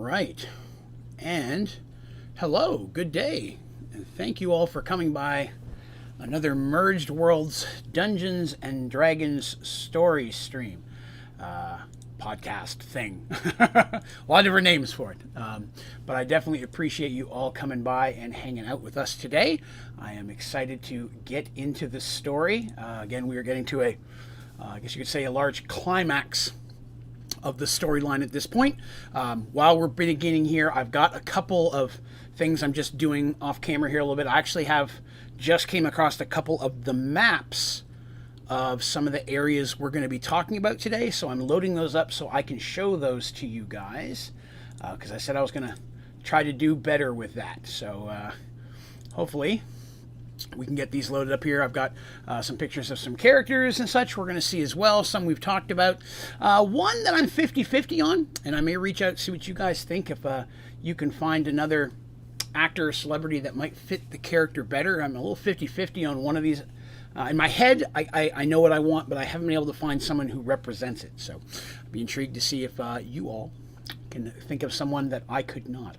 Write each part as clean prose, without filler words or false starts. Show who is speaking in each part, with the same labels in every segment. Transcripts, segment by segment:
Speaker 1: right. And hello, good day. And thank you all for coming by another Mergedworlds Dungeons and Dragons story stream. Podcast thing. A lot of different names for it. But I definitely appreciate you all coming by and hanging out with us today. I am excited to get into the story. Again, we are getting to I guess you could say, a large climax of the storyline at this point. While we're beginning here, I've got a couple of things I'm just doing off camera here a little bit. I actually just came across a couple of the maps of some of the areas we're going to be talking about today, so I'm loading those up so I can show those to you guys, because I said I was going to try to do better with that. So hopefully we can get these loaded up here. I've got some pictures of some characters and such we're going to see as well. Some we've talked about. One that I'm 50-50 on, and I may reach out and see what you guys think if you can find another actor or celebrity that might fit the character better. I'm a little 50-50 on one of these. In my head, I know what I want, but I haven't been able to find someone who represents it. So I'd be intrigued to see if you all can think of someone that I could not.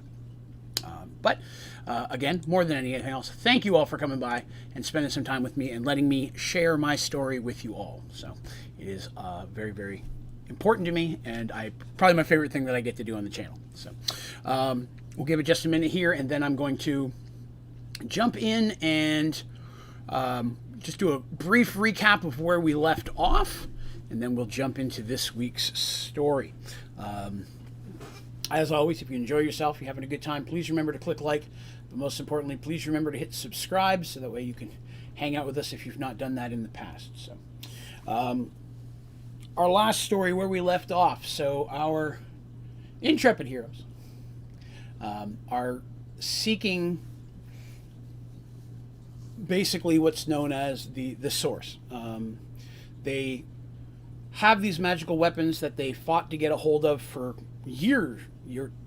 Speaker 1: But again, more than anything else, thank you all for coming by and spending some time with me and letting me share my story with you all. So it is very, very important to me, and probably my favorite thing that I get to do on the channel. So we'll give it just a minute here, and then I'm going to jump in and just do a brief recap of where we left off, and then we'll jump into this week's story. As always, if you enjoy yourself, you're having a good time, please remember to click like, but most importantly, please remember to hit subscribe so that way you can hang out with us if you've not done that in the past. So, our last story, where we left off, so our intrepid heroes are seeking basically what's known as the source. They have these magical weapons that they fought to get a hold of for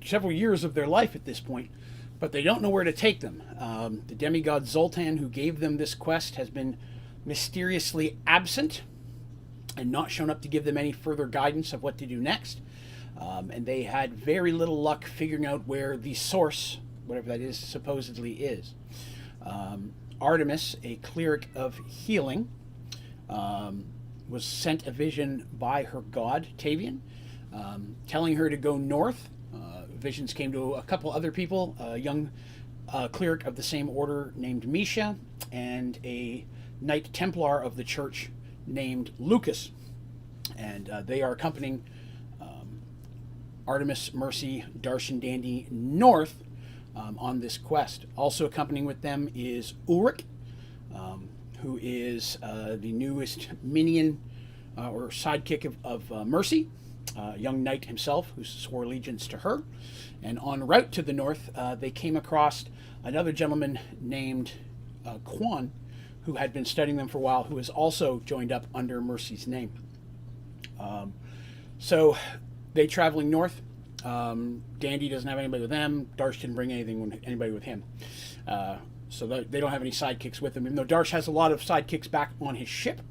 Speaker 1: several years of their life at this point, but they don't know where to take them. The demigod Zoltan, who gave them this quest, has been mysteriously absent and not shown up to give them any further guidance of what to do next. And they had very little luck figuring out where the source, whatever that is, supposedly is. Artemis, a cleric of healing, was sent a vision by her god, Tavian, telling her to go north. Visions came to a couple other people, a young cleric of the same order named Misha, and a Knight Templar of the church named Lucas. And they are accompanying Artemis, Mercy, Darsh, and Dandy north on this quest. Also accompanying with them is Ulrich, who is the newest minion or sidekick of Mercy, young knight himself who swore allegiance to her. And en route to the north, they came across another gentleman named Quan, who had been studying them for a while, who has also joined up under Mercy's name. So they traveling north. Dandy doesn't have anybody with them. Darsh didn't bring anybody with him. So they don't have any sidekicks with them, even though Darsh has a lot of sidekicks back on his ship.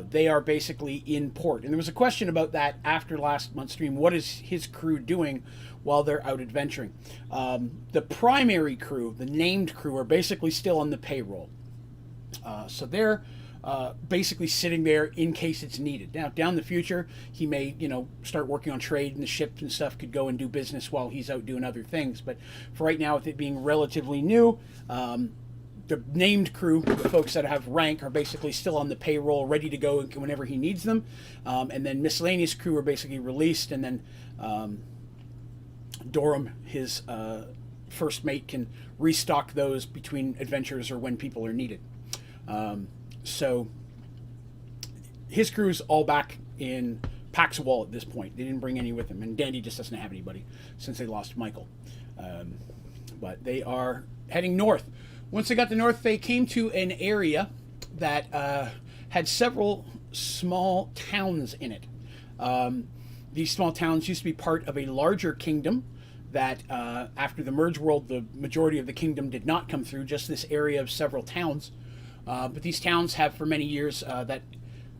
Speaker 1: They are basically in port. And there was a question about that after last month's stream. What is his crew doing while they're out adventuring? The primary crew, the named crew, are basically still on the payroll. So they're basically sitting there in case it's needed. Now, down the future, he may, start working on trade, and the ships and stuff could go and do business while he's out doing other things. But for right now, with it being relatively new, the named crew, the folks that have rank, are basically still on the payroll, ready to go whenever he needs them. And then miscellaneous crew are basically released, and then Dorum, his first mate, can restock those between adventures or when people are needed. So his crew's all back in Paxwall at this point. They didn't bring any with them, and Dandy just doesn't have anybody since they lost Michael. But they are heading north. Once they got to north, they came to an area that had several small towns in it. These small towns used to be part of a larger kingdom that after the Merge World, the majority of the kingdom did not come through, just this area of several towns. But these towns have for many years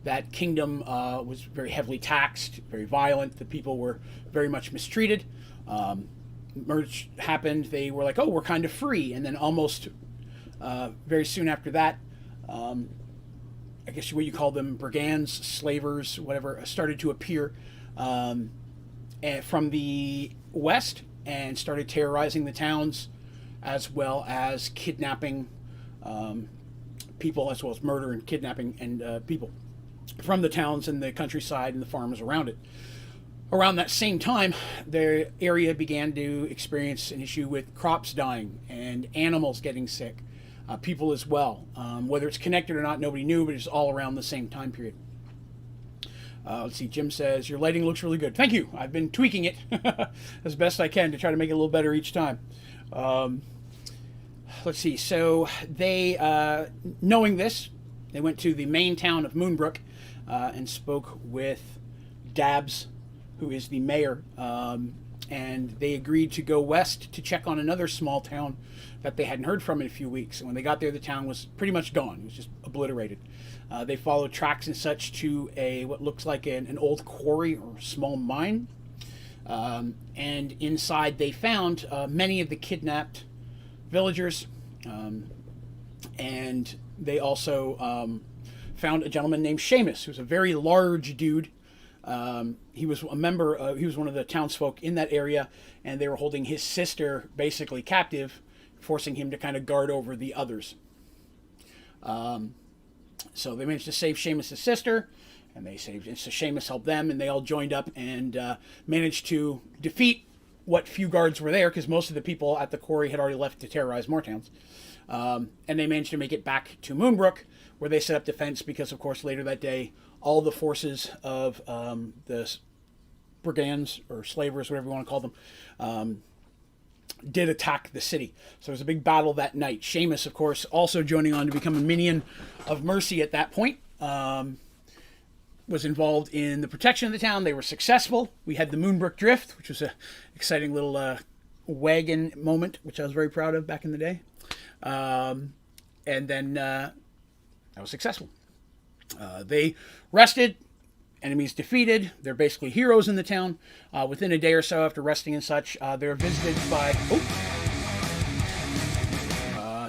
Speaker 1: that kingdom was very heavily taxed, very violent. The people were very much mistreated. Merge happened. They were like, oh, we're kind of free. And then almost very soon after that, I guess what you call them, brigands, slavers, whatever, started to appear from the west and started terrorizing the towns, as well as kidnapping people, as well as murder and kidnapping and people from the towns and the countryside and the farms around it. Around that same time, the area began to experience an issue with crops dying and animals getting sick, people as well. Whether it's connected or not, nobody knew, but it's all around the same time period. Let's see, Jim says, your lighting looks really good. Thank you. I've been tweaking it as best I can to try to make it a little better each time. Let's see, so they, knowing this, they went to the main town of Moonbrook and spoke with Dabbs, who is the mayor, and they agreed to go west to check on another small town that they hadn't heard from in a few weeks. And when they got there, the town was pretty much gone. It was just obliterated. They followed tracks and such to what looks like an old quarry or small mine. And inside they found many of the kidnapped villagers. And they also found a gentleman named Sheamus, who's a very large dude. He was a member, he was one of the townsfolk in that area, and they were holding his sister basically captive, forcing him to kind of guard over the others. So they managed to save Sheamus' sister, and so Sheamus helped them, and they all joined up and managed to defeat what few guards were there, because most of the people at the quarry had already left to terrorize more towns. And they managed to make it back to Moonbrook, where they set up defense, because, of course, later that day, all the forces of the brigands, or slavers, whatever you want to call them, did attack the city. So there was a big battle that night. Sheamus, of course, also joining on to become a minion of Mercy at that point, was involved in the protection of the town. They were successful. We had the Moonbrook Drift, which was an exciting little wagon moment, which I was very proud of back in the day. And then that was successful. They rested. Enemies defeated. They're basically heroes in the town. Within a day or so after resting and such, they're visited by...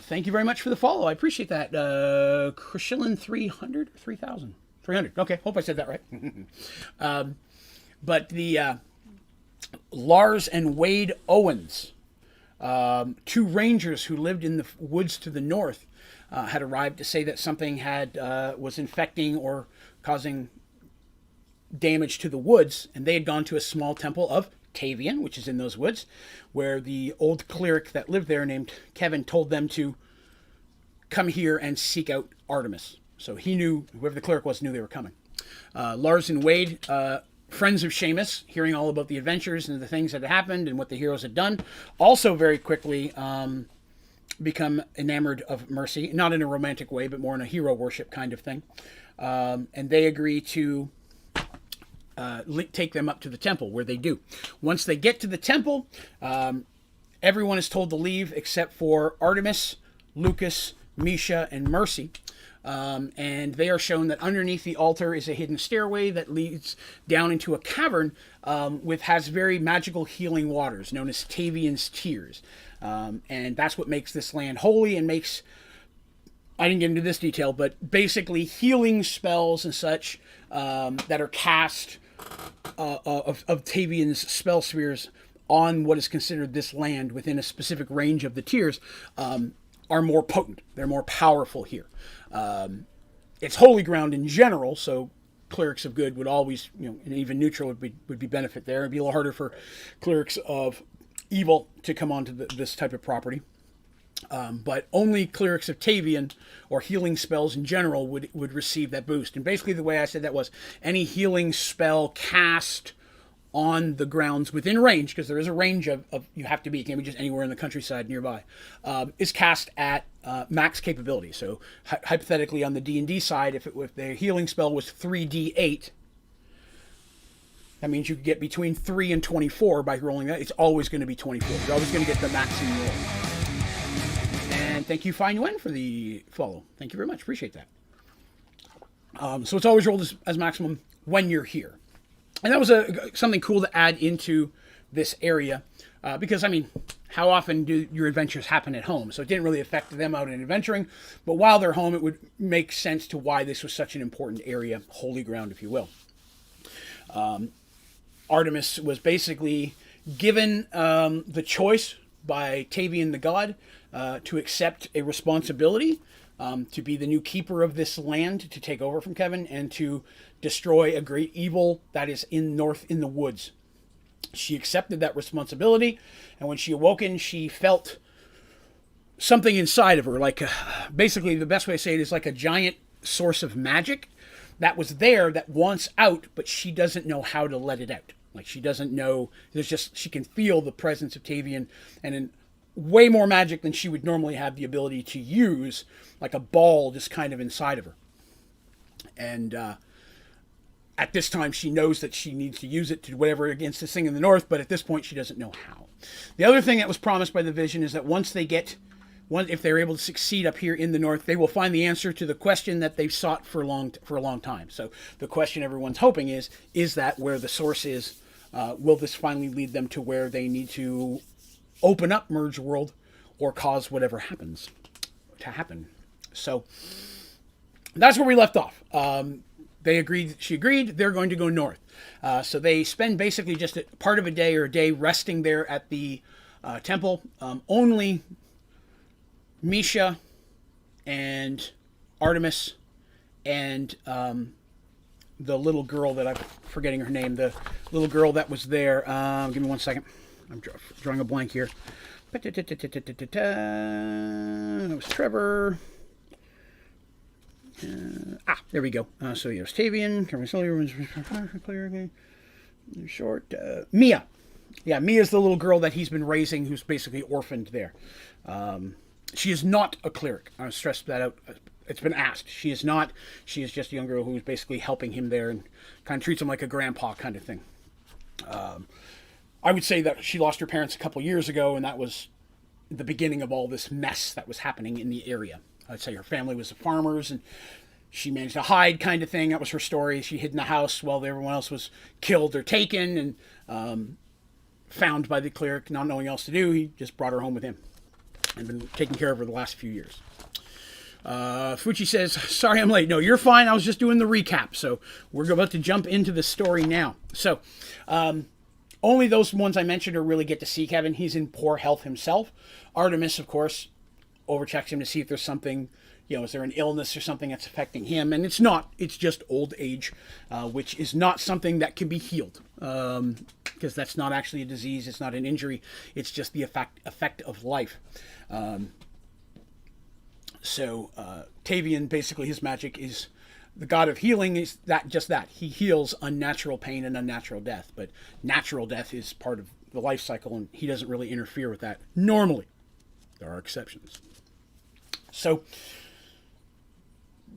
Speaker 1: thank you very much for the follow. I appreciate that. Krishilin 300? 3,000? 300. Okay, hope I said that right. But the Lars and Wade Owens, two rangers who lived in the woods to the north, had arrived to say that something was infecting or causing damage to the woods, and they had gone to a small temple of Tavian, which is in those woods, where the old cleric that lived there named Kevin told them to come here and seek out Artemis. So he knew, whoever the cleric was, knew they were coming. Lars and Wade, friends of Sheamus, hearing all about the adventures and the things that had happened and what the heroes had done, also very quickly become enamored of Mercy, not in a romantic way, but more in a hero worship kind of thing. And they agree to take them up to the temple, where they do. Once they get to the temple, everyone is told to leave except for Artemis, Lucas, Misha, and Mercy. And they are shown that underneath the altar is a hidden stairway that leads down into a cavern has very magical healing waters known as Tavian's Tears. And that's what makes this land holy and makes, I didn't get into this detail, but basically healing spells and such that are cast of Tavian's spell spheres on what is considered this land within a specific range of the tiers are more potent. They're more powerful here. It's holy ground in general, so clerics of good would always, and even neutral would be benefit there. It'd be a little harder for clerics of evil to come onto this type of property. But only clerics of Tavian or healing spells in general would receive that boost. And basically the way I said that was any healing spell cast on the grounds within range, because there is a range of you have to be, it can't be just anywhere in the countryside nearby, is cast at max capability. So hypothetically on the D&D side, if the healing spell was 3d8, that means you could get between 3 and 24 by rolling that. It's always going to be 24. You're always going to get the maximum roll. And thank you, Fine Yuen, for the follow. Thank you very much. Appreciate that. So it's always rolled as maximum when you're here. And that was something cool to add into this area. Because, I mean, how often do your adventures happen at home? So it didn't really affect them out in adventuring. But while they're home, it would make sense to why this was such an important area, holy ground, if you will. Artemis was basically given the choice by Tavian the god to accept a responsibility to be the new keeper of this land, to take over from Kevin, and to destroy a great evil that is north in the woods. She accepted that responsibility, and when she awoken, she felt something inside of her, like basically the best way to say it is like a giant source of magic that was there that wants out, but she doesn't know how to let it out. Like, she doesn't know, she can feel the presence of Tavian, and in way more magic than she would normally have the ability to use, like a ball just kind of inside of her. And at this time, she knows that she needs to use it to whatever against this thing in the north, but at this point, she doesn't know how. The other thing that was promised by the vision is that if they're able to succeed up here in the north, they will find the answer to the question that they've sought for a long time. So the question everyone's hoping is that where the source is, will this finally lead them to where they need to open up Mergeworld or cause whatever happens to happen? So that's where we left off. She agreed, they're going to go north. So they spend basically just part of a day or a day resting there at the temple. Only Misha and Artemis and the little girl that I'm forgetting her name, the little girl that was there. Give me 1 second. I'm drawing a blank here. That was Trevor. There we go. So there's Tavian, short. Mia. Yeah, Mia's the little girl that he's been raising, who's basically orphaned there. She is not a cleric. I stress that out. It's been asked. She is not. She is just a young girl who's basically helping him there and kind of treats him like a grandpa kind of thing. I would say that she lost her parents a couple years ago, and that was the beginning of all this mess that was happening in the area. I'd say her family was farmers, and she managed to hide kind of thing. That was her story. She hid in the house while everyone else was killed or taken and found by the cleric, not knowing what else to do. He just brought her home with him and been taking care of her the last few years. Fuchi says, sorry I'm late. No, you're fine. I was just doing the recap. So we're about to jump into the story now. So only those ones I mentioned are really get to see Kevin. He's in poor health himself. Artemis, of course, overchecks him to see if there's something, is there an illness or something that's affecting him? And it's not. It's just old age, which is not something that can be healed. Because that's not actually a disease. It's not an injury. It's just the effect of life. So Tavian, basically his magic is the god of healing, is just that. He heals unnatural pain and unnatural death. But natural death is part of the life cycle, and he doesn't really interfere with that normally. There are exceptions. So,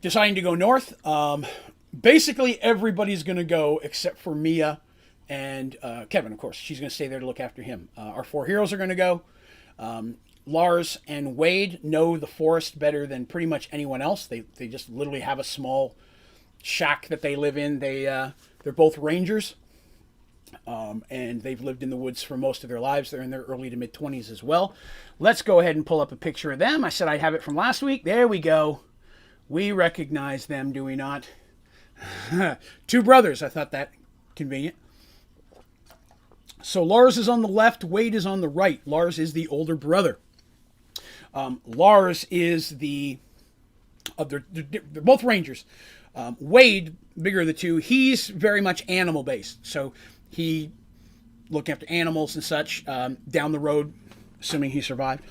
Speaker 1: deciding to go north, basically everybody's going to go except for Mia and Kevin, of course. She's going to stay there to look after him. Our four heroes are going to go. Lars and Wade know the forest better than pretty much anyone else. They just literally have a small shack that they live in. They're both rangers, and they've lived in the woods for most of their lives. They're in their early to mid-20s as well. Let's go ahead and pull up a picture of them. I said I'd have it from last week. There we go. We recognize them, do we not? Two brothers. I thought that convenient. So Lars is on the left, Wade is on the right. Lars is the older brother. Lars is they're both rangers. Wade, bigger of the two, he's very much animal based. So he looking after animals and such. Down the road, assuming he survived,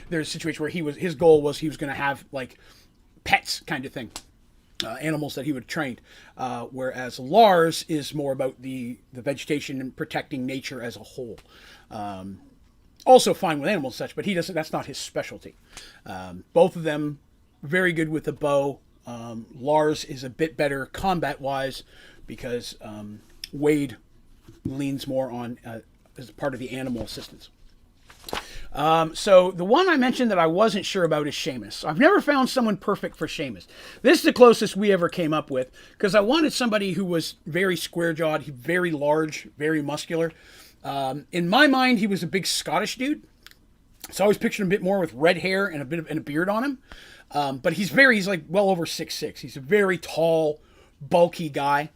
Speaker 1: there's a situation where his goal was he was going to have like pets kind of thing. Animals that he would train, whereas Lars is more about the vegetation and protecting nature as a whole. Also fine with animals and such, but he doesn't. That's not his specialty. Both of them very good with the bow. Lars is a bit better combat-wise because Wade leans more on as part of the animal assistance. So the one I mentioned that I wasn't sure about is Sheamus. I've never found someone perfect for Sheamus. This is the closest we ever came up with because I wanted somebody who was very square-jawed, very large, very muscular. In my mind, he was a big Scottish dude. So I always pictured him a bit more with red hair and a beard on him. But he's like well over 6'6". He's a very tall, bulky guy.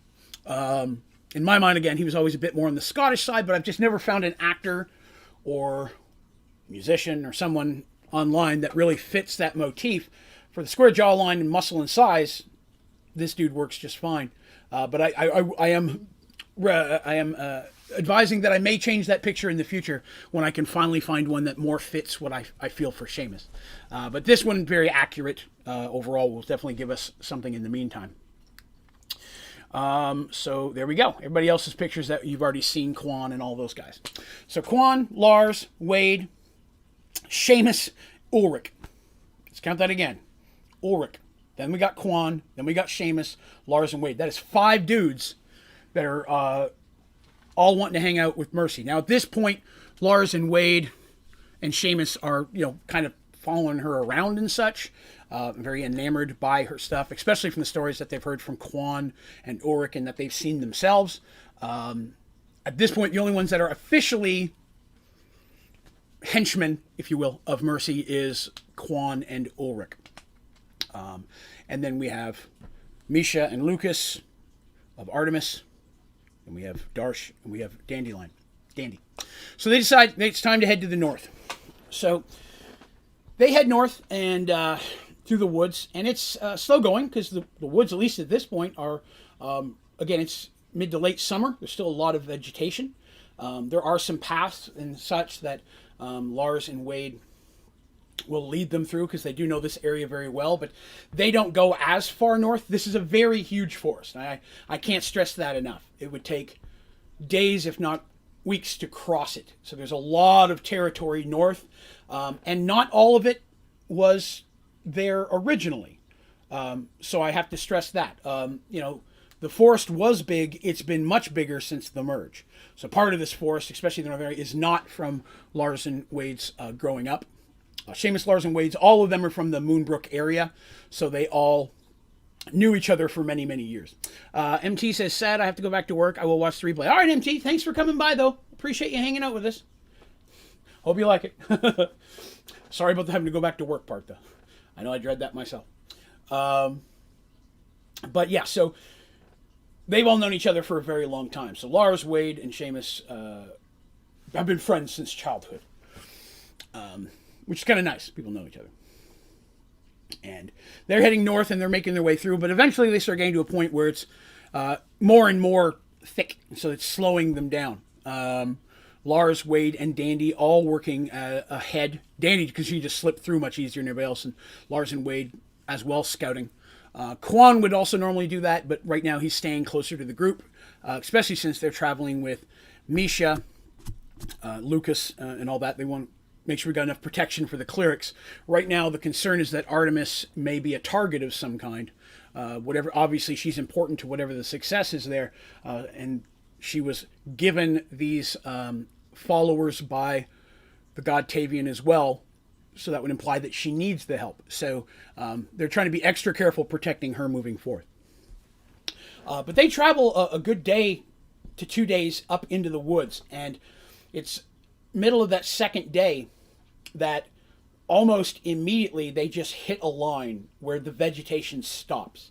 Speaker 1: In my mind, again, he was always a bit more on the Scottish side, but I've just never found an actor or musician or someone online that really fits that motif. For the square jawline and muscle and size, this dude works just fine. But I am advising that I may change that picture in the future when I can finally find one that more fits what I feel for Sheamus. But this one, very accurate overall, will definitely give us something in the meantime. So there we go. Everybody else's pictures that you've already seen, Quan and all those guys. So Quan, Lars, Wade, Sheamus, Ulrich. Let's count that again. Ulrich. Then we got Quan. Then we got Sheamus, Lars, and Wade. That is 5 dudes that are all wanting to hang out with Mercy. Now at this point, Lars and Wade and Sheamus are, kind of following her around and such. Very enamored by her stuff, especially from the stories that they've heard from Quan and Ulrich and that they've seen themselves. At this point, the only ones that are officially henchmen, if you will, of Mercy is Quan and Ulrich. And then we have Misha and Lucas of Artemis. And we have Darsh and we have Dandy. So they decide it's time to head to the north. So they head north and through the woods, and it's slow going because the woods, at least at this point, are, again, it's mid to late summer. There's still a lot of vegetation. There are some paths and such that Lars and Wade will lead them through because they do know this area very well, but they don't go as far north. This is a very huge forest. I can't stress that enough. It would take days, if not weeks, to cross it. So there's a lot of territory north, and not all of it was there originally. So I have to stress that. The forest was big. It's been much bigger since the merge. So part of this forest, especially the northern area, is not from Lars and Wade's growing up. Sheamus, Lars, and Wade's, all of them are from the Moonbrook area, so they all knew each other for many, many years. MT says, sad, I have to go back to work. I will watch the replay. All right, MT, thanks for coming by, though. Appreciate you hanging out with us. Hope you like it. Sorry about the having to go back to work part, though. I know I dread that myself. But yeah, so they've all known each other for a very long time. So Lars, Wade, and Sheamus have been friends since childhood. Which is kind of nice. People know each other. And they're heading north and they're making their way through, but eventually they start getting to a point where it's more and more thick, so it's slowing them down. Lars, Wade, and Dandy all working ahead. Dandy, because she just slipped through much easier than everybody else, and Lars and Wade as well scouting. Quan would also normally do that, but right now he's staying closer to the group, especially since they're traveling with Misha, Lucas, and all that. They want make sure we got enough protection for the clerics. Right now, the concern is that Artemis may be a target of some kind. Obviously, she's important to whatever the success is there, and she was given these followers by the god Tavian as well, so that would imply that she needs the help. So they're trying to be extra careful protecting her moving forth. But they travel a good day to 2 days up into the woods, and it's middle of that second day that almost immediately they just hit a line where the vegetation stops,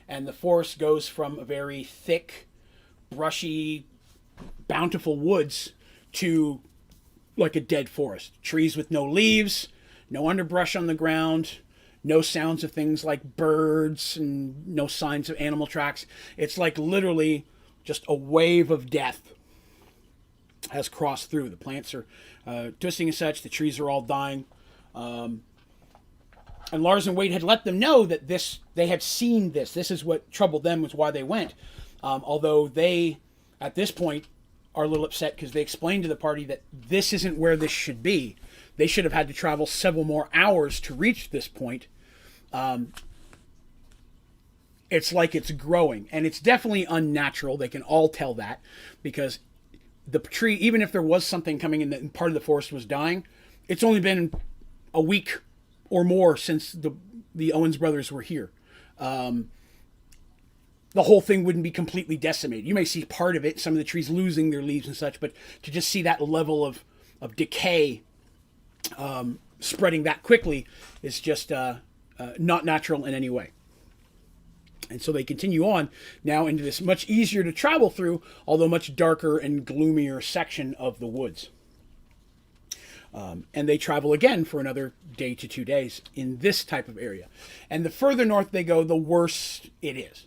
Speaker 1: and the forest goes from a very thick, brushy, bountiful woods to like a dead forest. Trees with no leaves, no underbrush on the ground, no sounds of things like birds, and no signs of animal tracks. It's like literally just a wave of death has crossed through. The plants are twisting and such. The trees are all dying. And Lars and Wade had let them know that they had seen this. This is what troubled them, was why they went. Although they, at this point, are a little upset because they explained to the party that this isn't where this should be. They should have had to travel several more hours to reach this point. It's like it's growing, and it's definitely unnatural. They can all tell that, because the tree, even if there was something coming in and part of the forest was dying, it's only been a week or more since the Owens brothers were here. the whole thing wouldn't be completely decimated. You may see part of it, some of the trees losing their leaves and such, but to just see that level of decay spreading that quickly is just not natural in any way. And so they continue on now into this much easier to travel through, although much darker and gloomier section of the woods. And they travel again for another day to 2 days in this type of area. And the further north they go, the worse it is.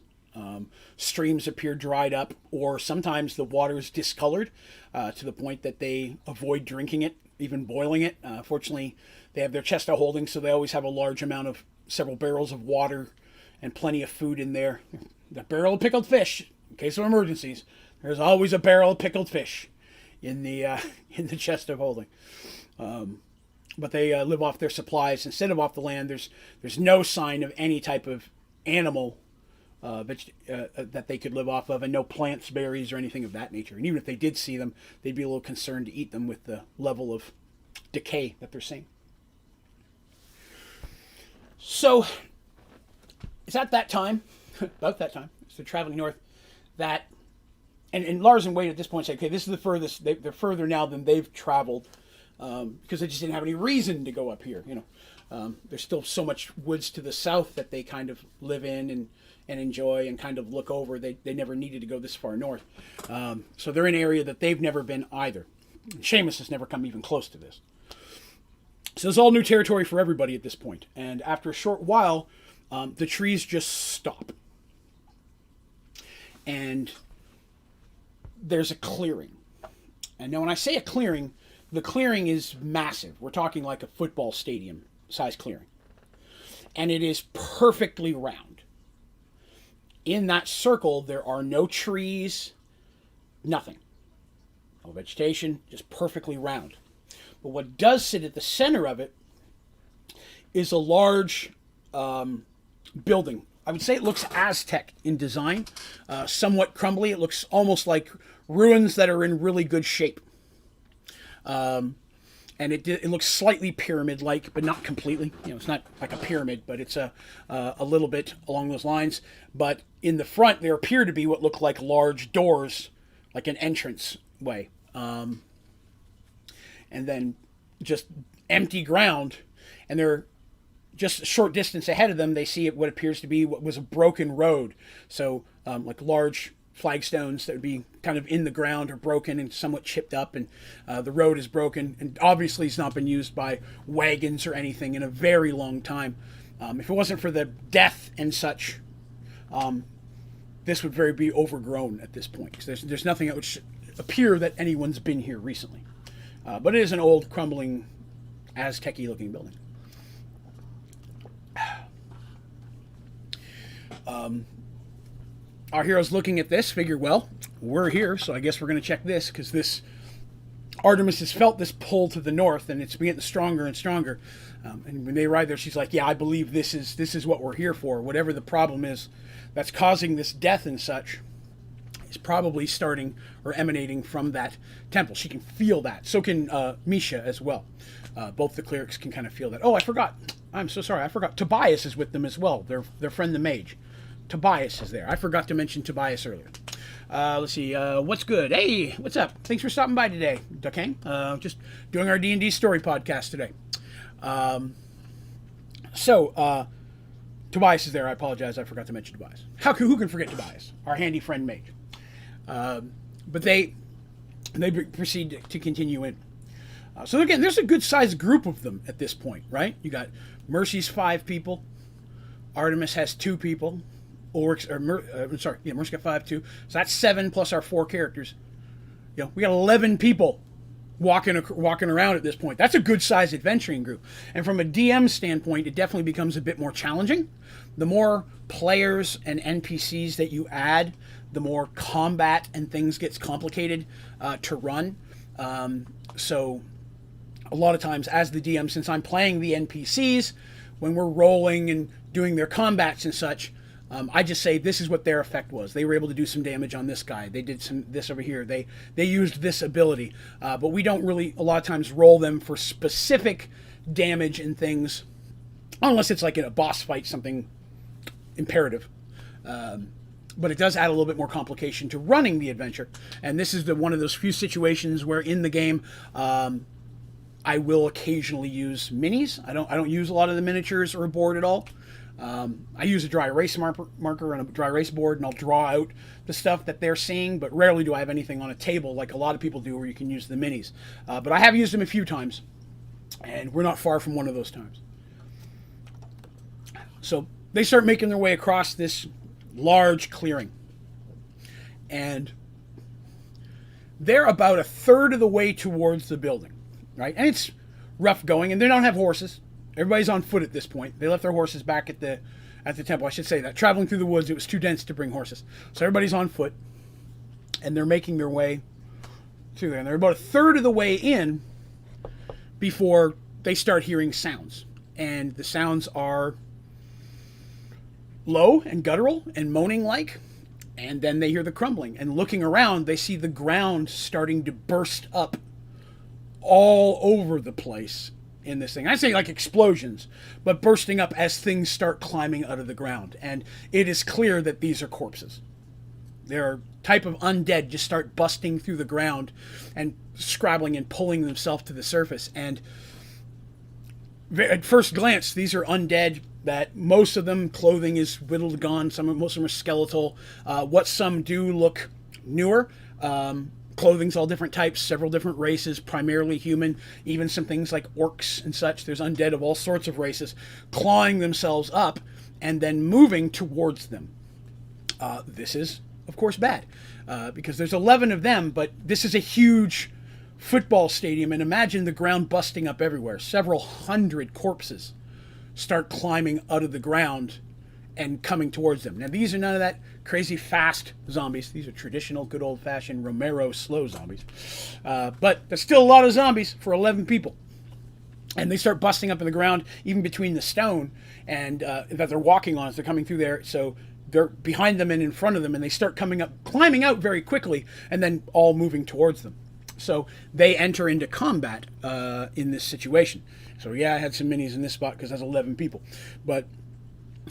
Speaker 1: Streams appear dried up, or sometimes the water is discolored to the point that they avoid drinking it, even boiling it. Fortunately, they have their chest of holding, so they always have a large amount of several barrels of water and plenty of food in there. The barrel of pickled fish, in case of emergencies. There's always a barrel of pickled fish in the chest of holding. But they live off their supplies instead of off the land. There's no sign of any type of animal that they could live off of, and no plants, berries, or anything of that nature. And even if they did see them, they'd be a little concerned to eat them with the level of decay that they're seeing. So it's at that time, about that time, so they're traveling north, that, and Lars and Wade at this point say, okay, this is the furthest, they're further now than they've traveled, because they just didn't have any reason to go up here, There's still so much woods to the south that they kind of live in and enjoy and kind of look over. They never needed to go this far north. So they're in an area that they've never been either. Sheamus has never come even close to this. So it's all new territory for everybody at this point. And after a short while, the trees just stop. And there's a clearing. And now when I say a clearing, the clearing is massive. We're talking like a football stadium size clearing. And it is perfectly round. In that circle, there are no trees, nothing. No vegetation, just perfectly round. But what does sit at the center of it is a large building. I would say it looks Aztec in design, somewhat crumbly. It looks almost like ruins that are in really good shape. And it looks slightly pyramid-like, but not completely. It's not like a pyramid, but it's a little bit along those lines. But in the front, there appear to be what look like large doors, like an entrance way. And then just empty ground, and they're just a short distance ahead of them. They see what appears to be what was a broken road. So like large flagstones that would be kind of in the ground or broken and somewhat chipped up, and the road is broken, and obviously it's not been used by wagons or anything in a very long time. If it wasn't for the death and such, this would be overgrown at this point, because there's nothing that would appear that anyone's been here recently. But it is an old, crumbling, Aztec-y looking building. Our heroes looking at this figure, well, we're here, so I guess we're going to check this, because this Artemis has felt this pull to the north, and it's getting stronger and stronger. And when they arrive there, she's like, yeah, I believe this is what we're here for. Whatever the problem is that's causing this death and such is probably starting or emanating from that temple. She can feel that. So can Misha as well. Both the clerics can kind of feel that. Oh, I forgot. I'm so sorry. I forgot. Tobias is with them as well. Their friend the mage. Tobias is there. I forgot to mention Tobias earlier. Let's see. What's good? Hey, what's up? Thanks for stopping by today, Duckang. Just doing our D&D story podcast today. Tobias is there. I apologize. I forgot to mention Tobias. Who can forget Tobias? Our handy friend mage. But they proceed to continue in. So again, there's a good sized group of them at this point, right? You got Mercy's 5 people. Artemis has 2 people. Mercy's got 5 too. So that's 7 plus our 4 characters. We got 11 people walking around at this point. That's a good sized adventuring group. And from a DM standpoint, it definitely becomes a bit more challenging. The more players and NPCs that you add, the more combat and things gets complicated to run. So a lot of times as the DM, since I'm playing the NPCs, when we're rolling and doing their combats and such, I just say this is what their effect was. They were able to do some damage on this guy. They did this over here. They used this ability. But we don't really, a lot of times, roll them for specific damage and things, unless it's like in a boss fight, something imperative. but it does add a little bit more complication to running the adventure. And this is one of those few situations where in the game, I will occasionally use minis. I don't use a lot of the miniatures or a board at all. I use a dry erase marker and a dry erase board, and I'll draw out the stuff that they're seeing, but rarely do I have anything on a table like a lot of people do where you can use the minis. But I have used them a few times, and we're not far from one of those times. So they start making their way across this large clearing, and they're about a third of the way towards the building, right? And it's rough going, and they don't have horses. Everybody's on foot at this point. They left their horses back at the temple. I should say that. Traveling through the woods, it was too dense to bring horses. So everybody's on foot, and they're making their way through there. And they're about a third of the way in before they start hearing sounds. And the sounds are low and guttural and moaning-like. And then they hear the crumbling. And looking around, they see the ground starting to burst up all over the place in this thing. I say like explosions, but bursting up as things start climbing out of the ground. And it is clear that these are corpses. Their type of undead just start busting through the ground and scrabbling and pulling themselves to the surface. And at first glance, these are undead that most of them clothing is whittled gone. Most of them are skeletal. What some do look newer. Clothing's all different types, several different races, primarily human, even some things like orcs and such. There's undead of all sorts of races clawing themselves up and then moving towards them. This is, of course, bad because there's 11 of them, but this is a huge football stadium, and imagine the ground busting up everywhere. Several hundred corpses start climbing out of the ground and coming towards them. Now, these are none of that crazy fast zombies. These are traditional, good old-fashioned Romero slow zombies. But there's still a lot of zombies for 11 people. And they start busting up in the ground, even between the stone and that they're walking on as they're coming through there. So they're behind them and in front of them, and they start coming up, climbing out very quickly, and then all moving towards them. So they enter into combat in this situation. So yeah, I had some minis in this spot because that's 11 people. But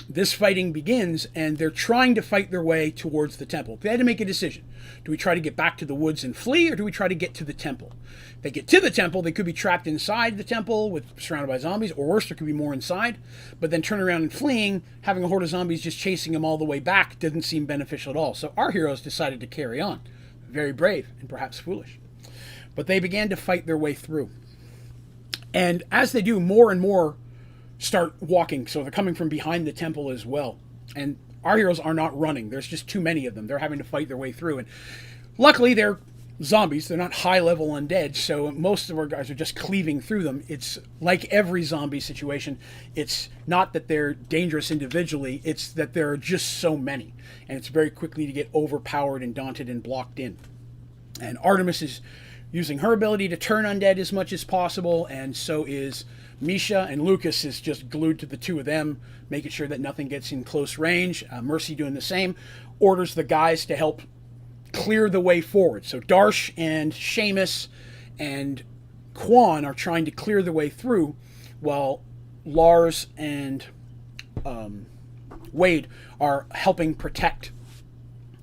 Speaker 1: this fighting begins, and they're trying to fight their way towards the temple. They had to make a decision. Do we try to get back to the woods and flee, or do we try to get to the temple? If they get to the temple, they could be trapped inside the temple, surrounded by zombies, or worse, there could be more inside. But then turn around and fleeing, having a horde of zombies just chasing them all the way back doesn't seem beneficial at all. So our heroes decided to carry on. Very brave, and perhaps foolish. But they began to fight their way through. And as they do, more and more start walking, so they're coming from behind the temple as well. And our heroes are not running. There's just too many of them. They're having to fight their way through. And luckily, they're zombies. They're not high-level undead, so most of our guys are just cleaving through them. It's like every zombie situation. It's not that they're dangerous individually. It's that there are just so many. And it's very quickly to get overpowered and daunted and blocked in. And Artemis is using her ability to turn undead as much as possible, and so is Misha, and Lucas is just glued to the two of them, making sure that nothing gets in close range. Mercy doing the same, orders the guys to help clear the way forward. So Darsh and Sheamus and Quan are trying to clear the way through, while Lars and Wade are helping protect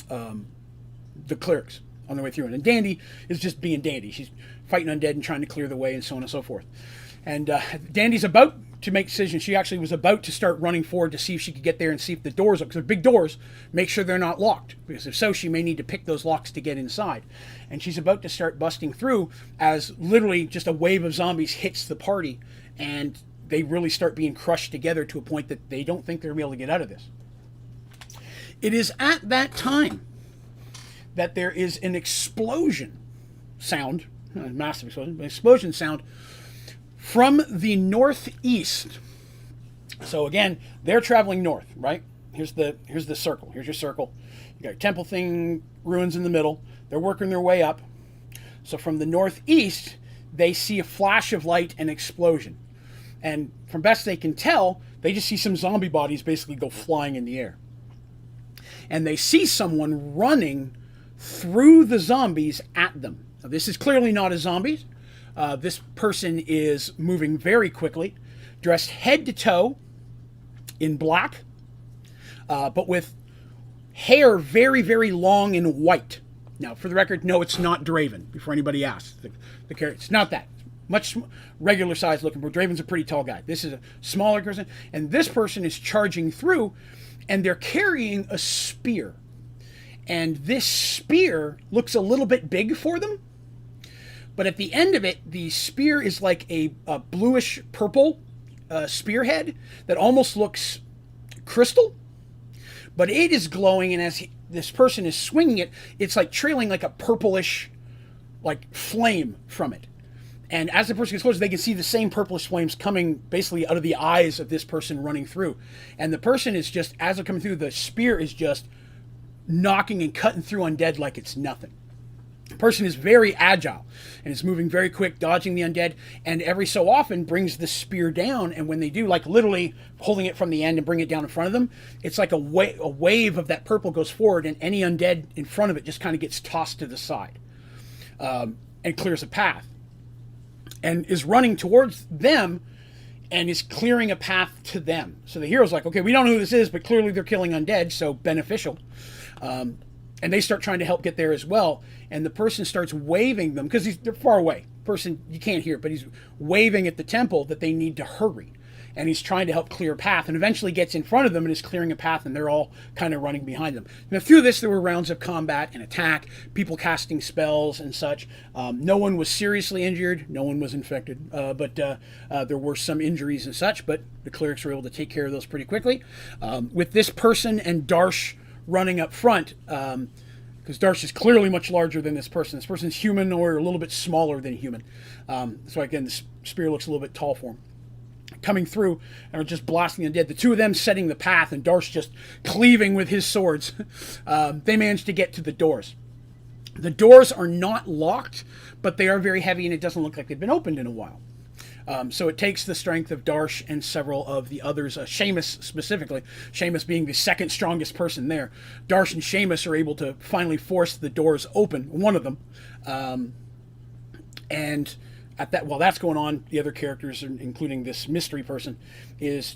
Speaker 1: the clerics on their way through. And Dandy is just being Dandy. She's fighting undead and trying to clear the way and so on and so forth. And Dandy's about to make decisions. She actually was about to start running forward to see if she could get there and see if the doors, because they're big doors, make sure they're not locked. Because if so, she may need to pick those locks to get inside. And she's about to start busting through as literally just a wave of zombies hits the party, and they really start being crushed together to a point that they don't think they're going to be able to get out of this. It is at that time that there is an explosion sound, not a massive explosion, but an explosion sound from the northeast. So again, they're traveling north, right? Here's the circle. Here's your circle. You got your temple thing, ruins in the middle. They're working their way up. So from the northeast, they see a flash of light and explosion. And from best they can tell, they just see some zombie bodies basically go flying in the air. And they see someone running through the zombies at them. Now, this is clearly not a zombie. This person is moving very quickly, dressed head to toe in black, but with hair very, very long and white. Now, for the record, no, it's not Draven, before anybody asks. The character, it's not that. Much regular size looking, but Draven's a pretty tall guy. This is a smaller person, and this person is charging through, and they're carrying a spear. And this spear looks a little bit big for them, but at the end of it, the spear is like a bluish purple spearhead that almost looks crystal, but it is glowing, and as this person is swinging it, it's like trailing like a purplish like flame from it. And as the person gets closer, they can see the same purplish flames coming basically out of the eyes of this person running through. And the person is just, as they're coming through, the spear is just knocking and cutting through undead like it's nothing. The person is very agile and is moving very quick, dodging the undead, and every so often brings the spear down. And when they do, like literally holding it from the end and bring it down in front of them, it's like a wave of that purple goes forward, and any undead in front of it just kind of gets tossed to the side and clears a path. And is running towards them and is clearing a path to them. So the hero's like, okay, we don't know who this is, but clearly they're killing undead, so beneficial. And they start trying to help get there as well. And the person starts waving them, because they're far away. Person, you can't hear, but he's waving at the temple that they need to hurry. And he's trying to help clear a path, and eventually gets in front of them and is clearing a path, and they're all kind of running behind them. Now, through this, there were rounds of combat and attack, people casting spells and such. No one was seriously injured. No one was infected, but there were some injuries and such, but the clerics were able to take care of those pretty quickly. With this person and Darsh running up front, because Darsh is clearly much larger than this person. This person's human or a little bit smaller than human. So again, the spear looks a little bit tall for him. Coming through and are just blasting undead. The two of them setting the path, and Darsh just cleaving with his swords. They managed to get to the doors. The doors are not locked, but they are very heavy, and it doesn't look like they've been opened in a while. So it takes the strength of Darsh and several of the others, Sheamus specifically, Sheamus being the second strongest person there. Darsh and Sheamus are able to finally force the doors open, one of them. And while that's going on, the other characters, including this mystery person, is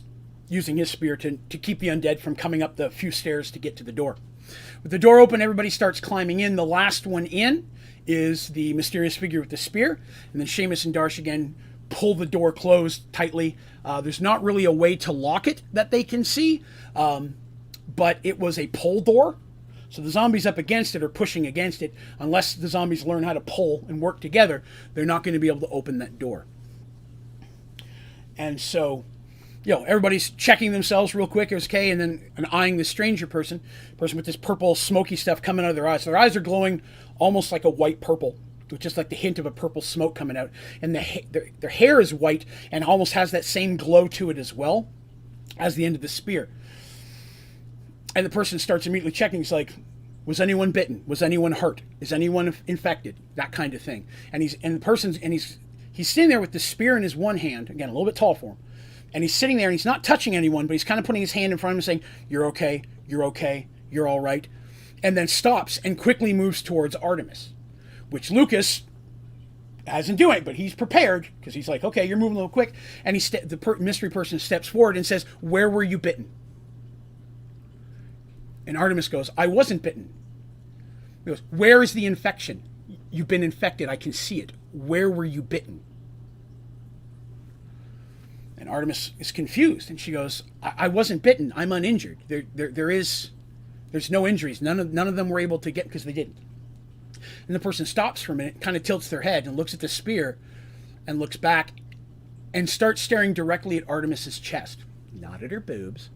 Speaker 1: using his spear to keep the undead from coming up the few stairs to get to the door. With the door open, everybody starts climbing in. The last one in is the mysterious figure with the spear, and then Sheamus and Darsh again pull the door closed tightly. There's not really a way to lock it that they can see, but it was a pull door. So the zombies up against it are pushing against it. Unless the zombies learn how to pull and work together, they're not going to be able to open that door. And so, everybody's checking themselves real quick, okay, and then eyeing the stranger person with this purple smoky stuff coming out of their eyes. So their eyes are glowing almost like a white purple, with just like the hint of a purple smoke coming out. And their hair is white and almost has that same glow to it as well as the end of the spear. And the person starts immediately checking. He's like, was anyone bitten? Was anyone hurt? Is anyone infected? That kind of thing. And he's sitting there with the spear in his one hand, again, a little bit tall for him. And he's sitting there and he's not touching anyone, but he's kind of putting his hand in front of him saying, you're okay, you're all right. And then stops and quickly moves towards Artemis, which Lucas hasn't doing, but he's prepared because he's like, okay, you're moving a little quick. And the mystery person steps forward and says, where were you bitten? And Artemis goes, I wasn't bitten. He goes, where is the infection? You've been infected. I can see it. Where were you bitten? And Artemis is confused. And she goes, I wasn't bitten. I'm uninjured. There's no injuries. None of them were able to get, because they didn't. And the person stops for a minute, kind of tilts their head and looks at the spear and looks back and starts staring directly at Artemis's chest. Not at her boobs,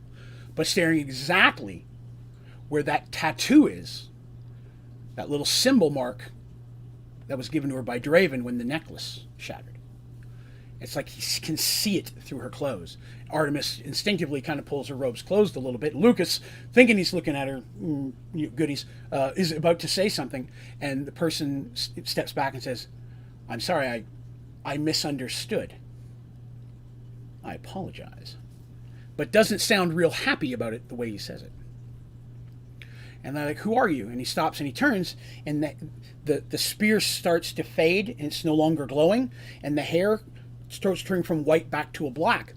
Speaker 1: but staring exactly where that tattoo is, that little symbol mark that was given to her by Draven when the necklace shattered. It's like he can see it through her clothes. Artemis instinctively kind of pulls her robes closed a little bit. Lucas, thinking he's looking at her, goodies, is about to say something, and the person steps back and says, I'm sorry, I misunderstood. I apologize. But doesn't sound real happy about it the way he says it. And they're like, who are you? And he stops and he turns, and the spear starts to fade, and it's no longer glowing, and the hair starts turning from white back to a black,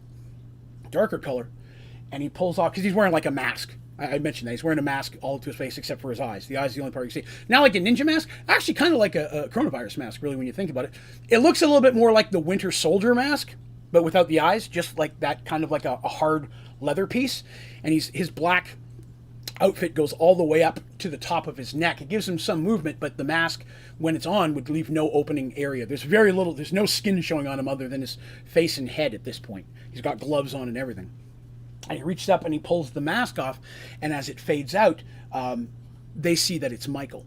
Speaker 1: darker color. And he pulls off, because he's wearing like a mask. I mentioned that he's wearing a mask all to his face except for his eyes. The eyes are the only part you see. Not like a ninja mask, actually kind of like a coronavirus mask, really, when you think about it. It looks a little bit more like the Winter Soldier mask, but without the eyes, just like that, kind of like a hard leather piece. And his black outfit goes all the way up to the top of his neck. It gives him some movement, but the mask, when it's on, would leave no opening area. There's very little, there's no skin showing on him other than his face and head at this point. He's got gloves on and everything. And he reaches up and he pulls the mask off, and as it fades out, they see that it's Michael.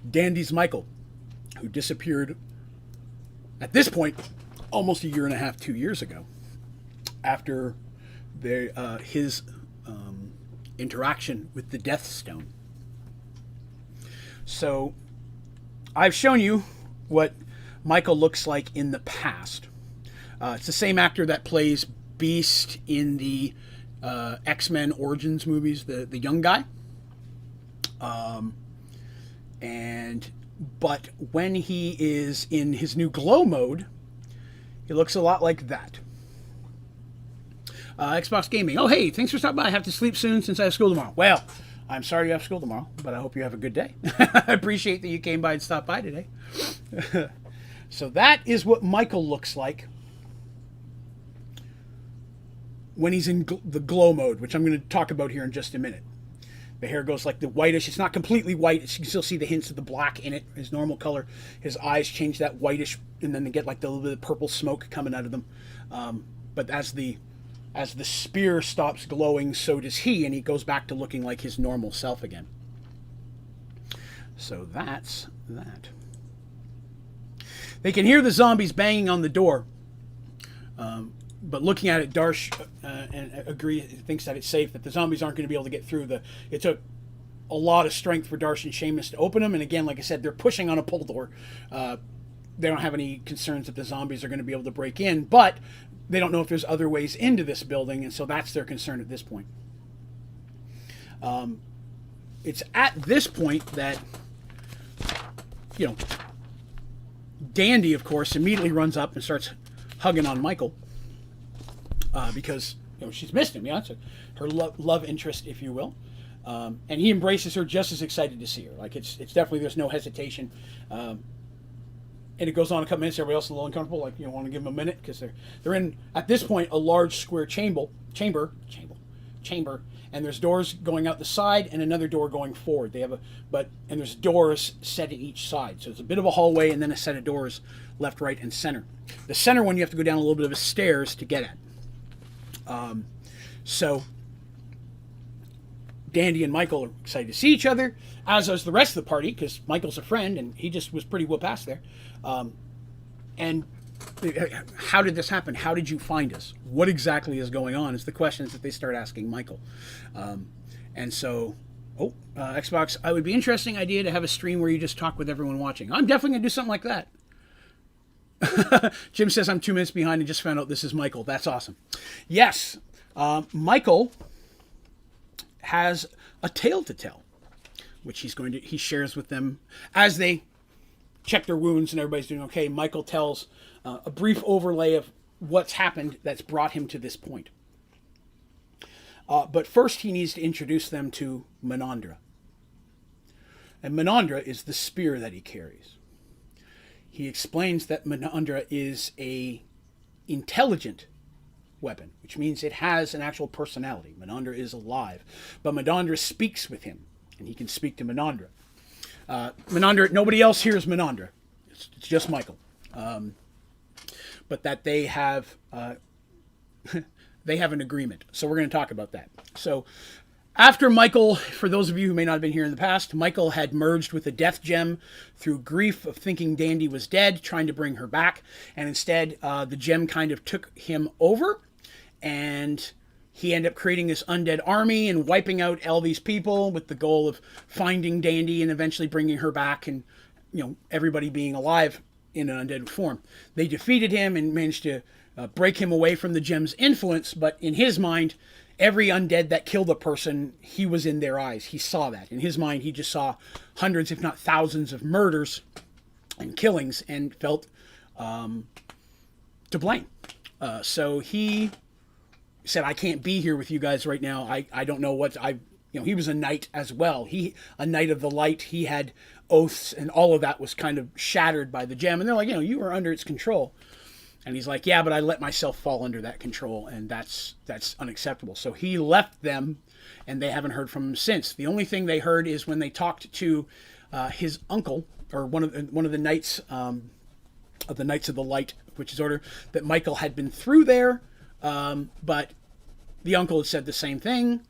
Speaker 1: Dandy's Michael, who disappeared at this point almost a year and a half, 2 years ago, after his interaction with the Death Stone. So I've shown you what Michael looks like in the past. It's the same actor that plays Beast in the X-Men Origins movies, the young guy. But when he is in his new glow mode, he looks a lot like that. Xbox Gaming. Oh, hey, thanks for stopping by. I have to sleep soon since I have school tomorrow. Well, I'm sorry you have school tomorrow, but I hope you have a good day. I appreciate that you came by and stopped by today. So that is what Michael looks like when he's in the glow mode, which I'm going to talk about here in just a minute. The hair goes like the whitish. It's not completely white. You can still see the hints of the black in it, his normal color. His eyes change that whitish, and then they get like the little bit of purple smoke coming out of them. But as the spear stops glowing, so does he, and he goes back to looking like his normal self again. So that's that. They can hear the zombies banging on the door. But looking at it, Darsh thinks that it's safe, that the zombies aren't going to be able to get through. It took a lot of strength for Darsh and Sheamus to open them. And again, like I said, they're pushing on a pull door. They don't have any concerns that the zombies are going to be able to break in, but they don't know if there's other ways into this building, and so that's their concern at this point. It's at this point that, Dandy, of course, immediately runs up and starts hugging on Michael. Because she's missed him, it's her love interest, if you will, and he embraces her, just as excited to see her. Like it's definitely, there's no hesitation, and it goes on a couple minutes. Everybody else is a little uncomfortable, like want to give them a minute because they're in, at this point, a large square chamber, and there's doors going out the side and another door going forward. They have and there's doors set in each side, so it's a bit of a hallway and then a set of doors left, right, and center. The center one you have to go down a little bit of a stairs to get at. So Dandy and Michael are excited to see each other, as is the rest of the party, because Michael's a friend and he just was pretty whoop-ass there. And how did this happen? How did you find us? What exactly is going on is the questions that they start asking Michael. And so, Xbox, it would be an interesting idea to have a stream where you just talk with everyone watching. I'm definitely going to do something like that. Jim says I'm 2 minutes behind and just found out this is Michael. That's awesome. Yes, Michael has a tale to tell, which he shares with them as they check their wounds and everybody's doing okay. Michael tells a brief overlay of what's happened that's brought him to this point. But first he needs to introduce them to Menandra. And Menandra is the spear that he carries. He explains that Menandra is a intelligent weapon, which means it has an actual personality. Menandra is alive. But Menandra speaks with him, and he can speak to Menandra. Menandra, nobody else hears Menandra. It's just Michael. But that they have an agreement. So we're going to talk about that. So after Michael, for those of you who may not have been here in the past, Michael had merged with the Death Gem through grief of thinking Dandy was dead, trying to bring her back. And instead, the gem kind of took him over, and he ended up creating this undead army and wiping out all these people with the goal of finding Dandy and eventually bringing her back, and everybody being alive in an undead form. They defeated him and managed to break him away from the gem's influence, but in his mind, every undead that killed a person, he was in their eyes. He saw that. In his mind, he just saw hundreds, if not thousands, of murders and killings and felt to blame. So he said, I can't be here with you guys right now. I don't know what I, he was a knight as well. A knight of the light. He had oaths, and all of that was kind of shattered by the gem. And they're like, you were under its control. And he's like, yeah, but I let myself fall under that control, and that's unacceptable. So he left them, and they haven't heard from him since. The only thing they heard is when they talked to his uncle, or one of the knights of the Knights of the Light, which is order, that Michael had been through there, but the uncle had said the same thing.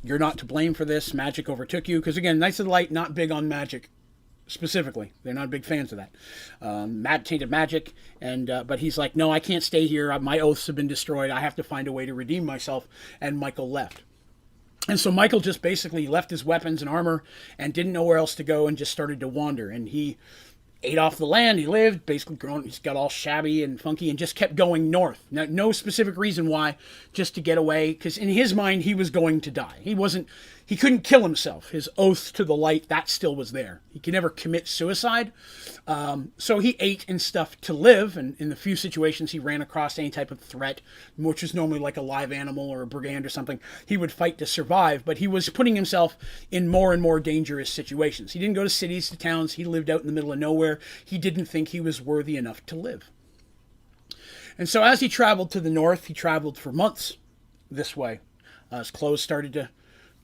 Speaker 1: You're not to blame for this. Magic overtook you. Because again, Knights of the Light, not big on magic specifically. They're not big fans of that. Tainted magic. But he's like, no, I can't stay here. My oaths have been destroyed. I have to find a way to redeem myself. And Michael left. And so Michael just basically left his weapons and armor and didn't know where else to go and just started to wander. And he ate off the land. He lived, basically grown. He's got all shabby and funky and just kept going north. Now, no specific reason why, just to get away. Because in his mind, he was going to die. He couldn't kill himself. His oath to the light, that still was there. He could never commit suicide. So he ate and stuff to live. And in the few situations he ran across any type of threat, which was normally like a live animal or a brigand or something, he would fight to survive. But he was putting himself in more and more dangerous situations. He didn't go to cities, to towns. He lived out in the middle of nowhere. He didn't think he was worthy enough to live. And so as he traveled to the north, he traveled for months this way. His clothes started to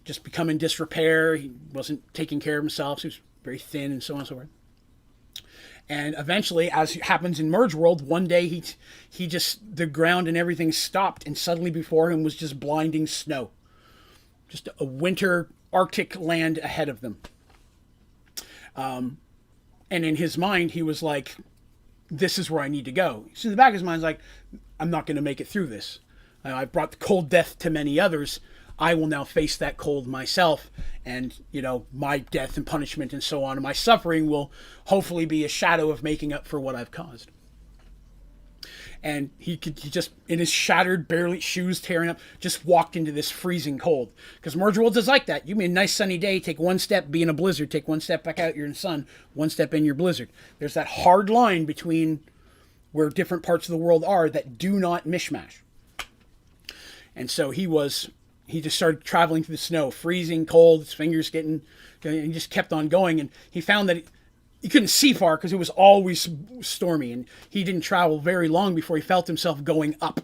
Speaker 1: just become in disrepair. He wasn't taking care of himself. So he was very thin and so on and so forth. And eventually, as happens in Mergeworld, one day the ground and everything stopped, and suddenly before him was just blinding snow. Just a winter Arctic land ahead of them. And in his mind, he was like, this is where I need to go. So in the back of his mind, he's like, I'm not going to make it through this. I've brought the cold death to many others. I will now face that cold myself, and my death and punishment and so on, and my suffering will hopefully be a shadow of making up for what I've caused. And he just, in his shattered, barely shoes tearing up, just walked into this freezing cold. Because Mergeworlds is like that. You mean a nice sunny day, take one step, be in a blizzard, take one step back out, you're in the sun, one step in, your blizzard. There's that hard line between where different parts of the world are that do not mishmash. And so he just started traveling through the snow, freezing cold, his fingers and he just kept on going. And he found that he couldn't see far because it was always stormy. And he didn't travel very long before he felt himself going up.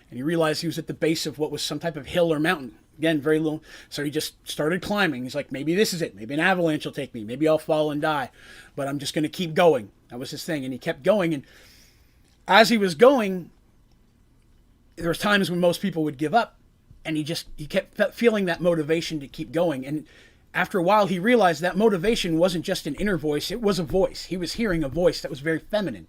Speaker 1: And he realized he was at the base of what was some type of hill or mountain. Again, very low. So he just started climbing. He's like, maybe this is it. Maybe an avalanche will take me. Maybe I'll fall and die. But I'm just going to keep going. That was his thing. And he kept going. And as he was going, there was times when most people would give up. And he kept feeling that motivation to keep going. And after a while, he realized that motivation wasn't just an inner voice. It was a voice. He was hearing a voice that was very feminine,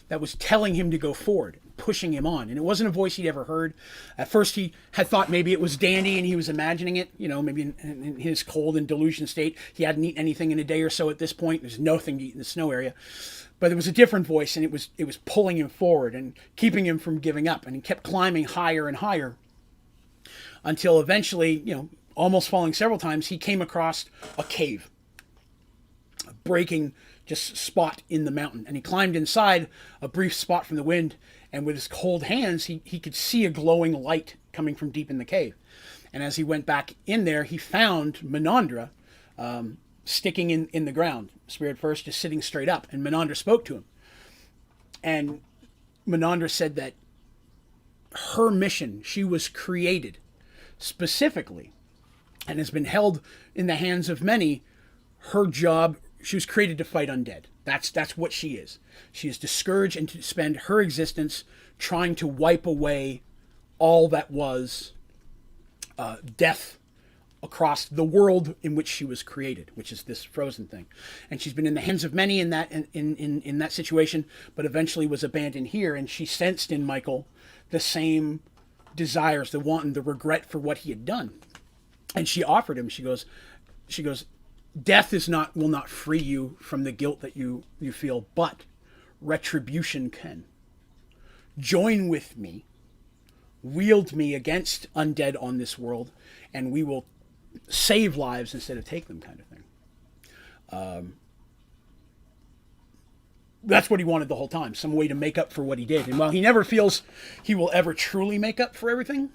Speaker 1: that was telling him to go forward, pushing him on. And it wasn't a voice he'd ever heard. At first, he had thought maybe it was Dandy and he was imagining it. Maybe in his cold and delusion state, he hadn't eaten anything in a day or so at this point. There's nothing to eat in the snow area. But it was a different voice, and it was pulling him forward and keeping him from giving up. And he kept climbing higher and higher, until eventually, almost falling several times, he came across a cave, a breaking just spot in the mountain. And he climbed inside a brief spot from the wind, and with his cold hands, he could see a glowing light coming from deep in the cave. And as he went back in there, he found Menandra sticking in the ground, spirit first, just sitting straight up. And Menandra spoke to him. And Menandra said that her mission, she was created specifically, and has been held in the hands of many. Her job, she was created to fight undead. That's what she is. She is discouraged and to spend her existence trying to wipe away all that was death across the world in which she was created, which is this frozen thing. And she's been in the hands of many in that situation, but eventually was abandoned here. And she sensed in Michael the same desires, the want and the regret for what he had done. And she offered him, she goes, death will not free you from the guilt that you feel, but retribution can. Join with me, wield me against undead on this world, and we will save lives instead of take them, kind of thing. That's what he wanted the whole time, some way to make up for what he did. And while he never feels he will ever truly make up for everything,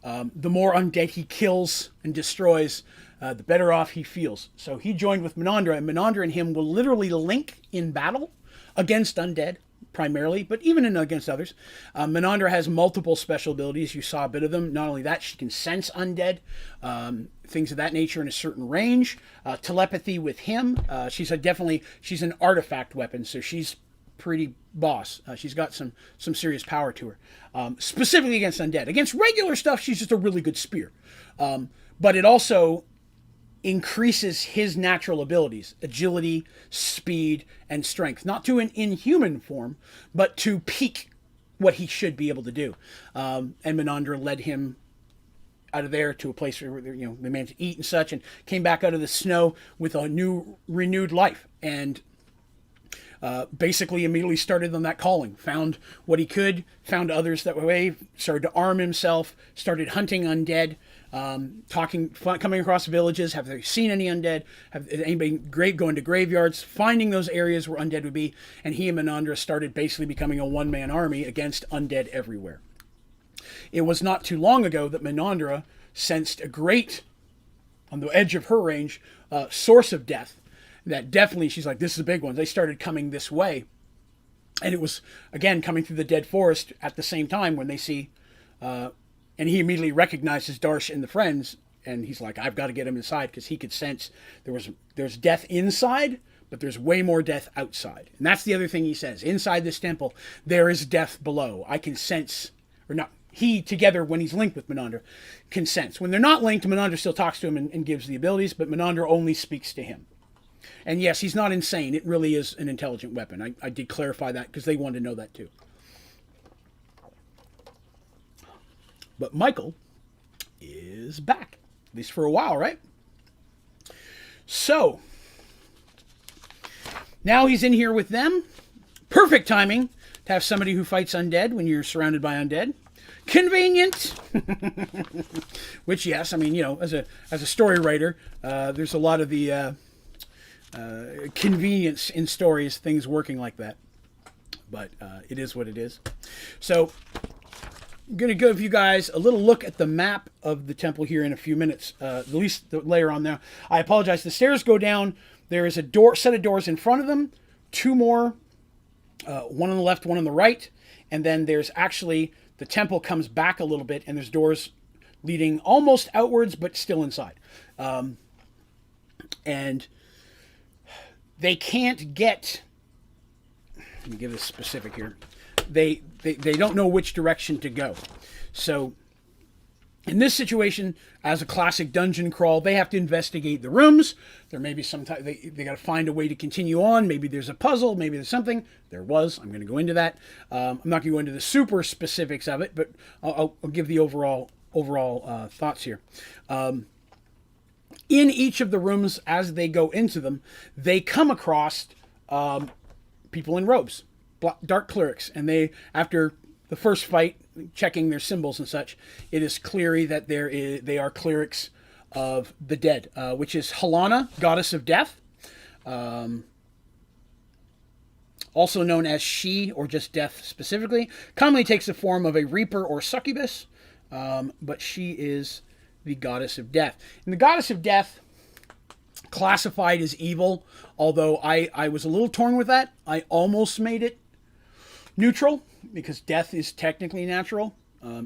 Speaker 1: the more undead he kills and destroys, the better off he feels. So he joined with Menandra, and Menandra and him will literally link in battle against undead, primarily, but even against others. Menandra has multiple special abilities. You saw a bit of them. Not only that, she can sense undead, things of that nature in a certain range. Telepathy with him. She's an artifact weapon, so she's pretty boss. She's got some serious power to her. Specifically against undead. Against regular stuff, she's just a really good spear. But it also increases his natural abilities, agility, speed, and strength. Not to an inhuman form, but to peak what he should be able to do. And Menandra led him out of there to a place where they managed to eat and such, and came back out of the snow with a new, renewed life. And basically immediately started on that calling. Found what he could, found others that way, started to arm himself, started hunting undead, coming across villages. Have they seen any undead? Have anybody going to graveyards, finding those areas where undead would be? And he and Menandra started basically becoming a one-man army against undead everywhere. It was not too long ago that Menandra sensed a great, on the edge of her range, source of death. That definitely, she's like, this is a big one. They started coming this way. And it was, again, coming through the dead forest at the same time when they see, and he immediately recognizes Darsh and the friends, and he's like, I've got to get him inside, because he could sense there's death inside, but there's way more death outside. And that's the other thing he says. Inside this temple, there is death below. I can sense, or not, he, together, when he's linked with Menandra, can sense. When they're not linked, Menandra still talks to him and gives the abilities, but Menandra only speaks to him. And yes, he's not insane. It really is an intelligent weapon. I did clarify that because they wanted to know that too. But Michael is back. At least for a while, right? So, now he's in here with them. Perfect timing to have somebody who fights undead when you're surrounded by undead. Convenient. Which, yes, I mean, as a story writer, there's a lot of the convenience in stories, things working like that. But it is what it is. So I'm going to give you guys a little look at the map of the temple here in a few minutes. At least the layer on there. I apologize. The stairs go down. There is a set of doors in front of them. Two more. One on the left, one on the right. And then there's actually, the temple comes back a little bit, and there's doors leading almost outwards, but still inside. And they can't get, let me give this specific here. They don't know which direction to go. So in this situation, as a classic dungeon crawl, they have to investigate the rooms. There may be some time, they got to find a way to continue on. Maybe there's a puzzle, maybe there's something. There was. I'm going to go into that. I'm not going to go into the super specifics of it, but I'll give the overall thoughts here. In each of the rooms, as they go into them, they come across people in robes, dark clerics, and they, after the first fight, checking their symbols and such, it is clear that they are clerics of the dead, which is Helena, goddess of death, also known as She, or just death specifically. Commonly takes the form of a reaper or succubus, but she is the goddess of death. And the goddess of death, classified as evil, although I was a little torn with that. I almost made it neutral, because death is technically natural.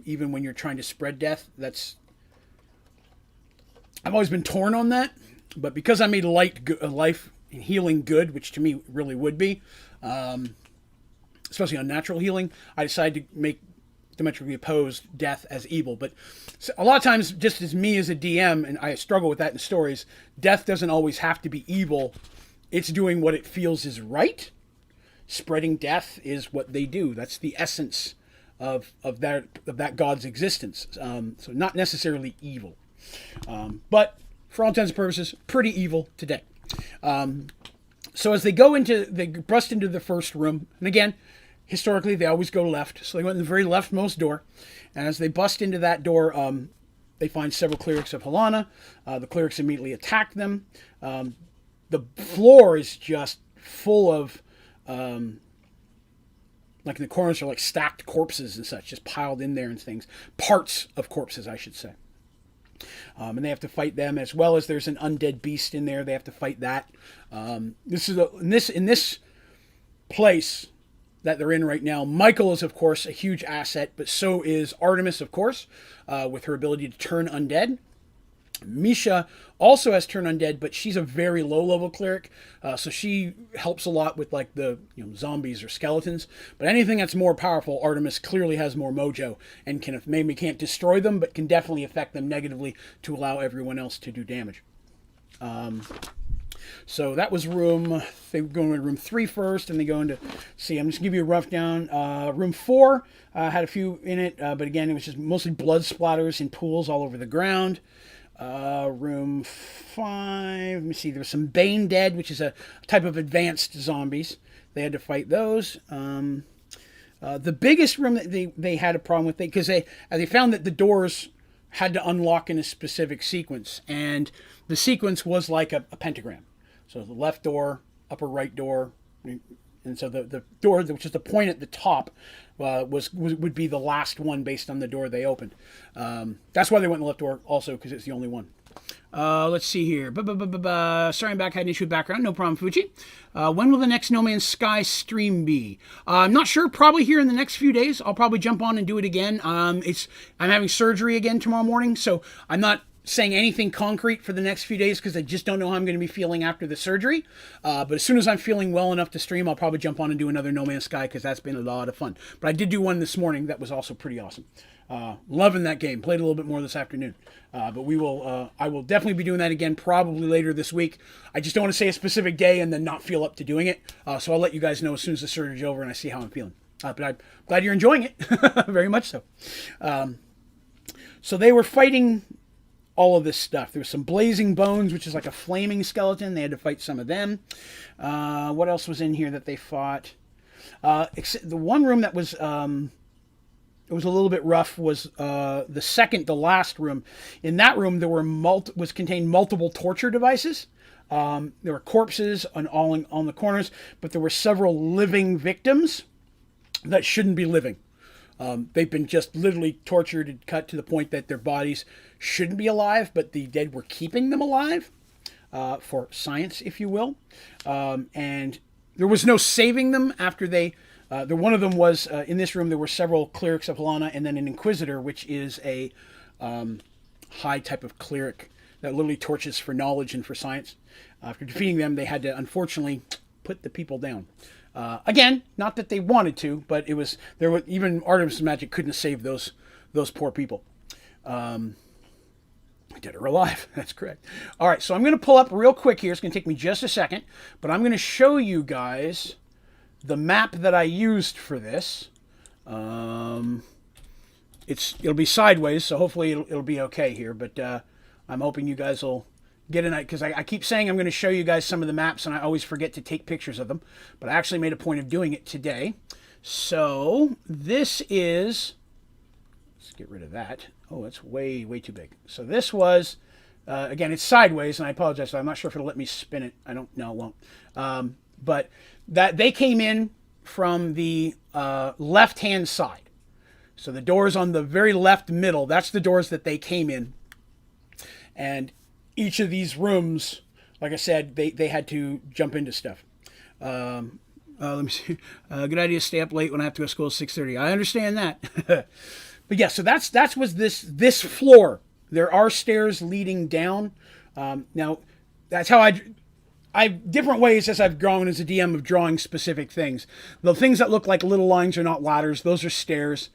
Speaker 1: Even when you're trying to spread death, I've always been torn on that. But because I made life and healing good, which to me really would be, especially on natural healing, I decided to make diametrically opposed death as evil. But a lot of times, just as me as a DM, and I struggle with that in stories, death doesn't always have to be evil. It's doing what it feels is right. Spreading death is what they do. That's the essence of that god's existence. So not necessarily evil, but for all intents and purposes, pretty evil today. So as they bust into the first room, and again, historically they always go left, so they went in the very leftmost door, and as they bust into that door, they find several clerics of Helena. The clerics immediately attack them. The floor is just full of Like in the corners are like stacked corpses and such, just piled in there and things. Parts of corpses, I should say. And they have to fight them, as well as there's an undead beast in there. They have to fight that. This is in this place that they're in right now. Michael is, of course, a huge asset, but so is Artemis, of course, with her ability to turn undead. Misha also has turn undead, but she's a very low level cleric, so she helps a lot with like the zombies or skeletons. But anything that's more powerful, Artemis clearly has more mojo and can, maybe can't destroy them, but can definitely affect them negatively to allow everyone else to do damage. So that was room. They go into room 3 first, and they go into. See, I'm just gonna give you a rough down. Room 4 had a few in it, but again, it was just mostly blood splatters in pools all over the ground. Room 5, let me see, there was some Bane Dead, which is a type of advanced zombies. They had to fight those. The biggest room that they had a problem with, because they found that the doors had to unlock in a specific sequence, and the sequence was like a pentagram. So the left door, upper right door, and so the door, which is the point at the top, would be the last one based on the door they opened. That's why they went in the left door also, because it's the only one. Let's see here. Sorry, I'm back. Had an issue with background. No problem, Fuji. When will the next No Man's Sky stream be? I'm not sure. Probably here in the next few days. I'll probably jump on and do it again. I'm having surgery again tomorrow morning, so I'm not saying anything concrete for the next few days because I just don't know how I'm going to be feeling after the surgery. But as soon as I'm feeling well enough to stream, I'll probably jump on and do another No Man's Sky because that's been a lot of fun. But I did do one this morning that was also pretty awesome. Loving that game. Played a little bit more this afternoon. But I will definitely be doing that again probably later this week. I just don't want to say a specific day and then not feel up to doing it. So I'll let you guys know as soon as the surgery's over and I see how I'm feeling. But I'm glad you're enjoying it. Very much so. So they were fighting all of this stuff. There was some blazing bones, which is like a flaming skeleton. They had to fight some of them. What else was in here that they fought? The one room that was it was a little bit rough was the last room. In that room, there were contained multiple torture devices. There were corpses on the corners, but there were several living victims that shouldn't be living. They've been just literally tortured and cut to the point that their bodies shouldn't be alive, but the dead were keeping them alive for science, if you will. And there was no saving them after one of them was, in this room, there were several clerics of Helana and then an inquisitor, which is a high type of cleric that literally torches for knowledge and for science. After defeating them, they had to, unfortunately, put the people down. Again, not that they wanted to, but even Artemis Magic couldn't save those poor people. Dead or alive, that's correct. All right, so I'm going to pull up real quick here. It's going to take me just a second, but I'm going to show you guys the map that I used for this. It'll be sideways, so hopefully it'll be okay here, but I'm hoping you guys will get an idea, because I keep saying I'm going to show you guys some of the maps, and I always forget to take pictures of them, but I actually made a point of doing it today. So this is, let's get rid of that. Oh, it's way, way too big. So this was, again, it's sideways, and I apologize. I'm not sure if it'll let me spin it. I don't know, it won't. But that they came in from the left-hand side. So the doors on the very left middle, that's the doors that they came in. And each of these rooms, like I said, they had to jump into stuff. Let me see. Good idea to stay up late when I have to go to school at 6:30. I understand that. But yeah, so that's was this floor. There are stairs leading down. Now, that's how I've different ways as I've grown as a DM of drawing specific things. The things that look like little lines are not ladders. Those are stairs.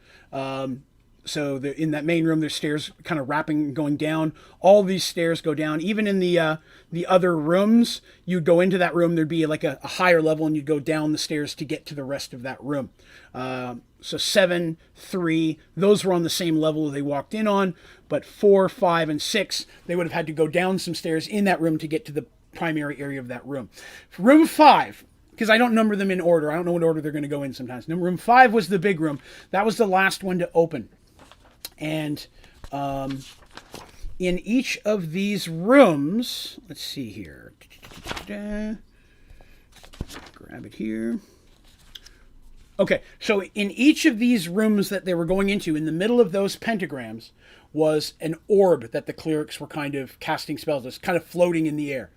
Speaker 1: So in that main room, there's stairs kind of wrapping, going down. All these stairs go down. Even in the other rooms, you'd go into that room, there'd be like a higher level, and you'd go down the stairs to get to the rest of that room. So 7, 3, those were on the same level they walked in on. But 4, 5, and 6, they would have had to go down some stairs in that room to get to the primary area of that room. Room 5, because I don't number them in order. I don't know what order they're going to go in sometimes. Room 5 was the big room. That was the last one to open. And in each of these rooms, let's see here. Grab it here. Okay, so in each of these rooms that they were going into, in the middle of those pentagrams, was an orb that the clerics were kind of casting spells. It's kind of floating in the air.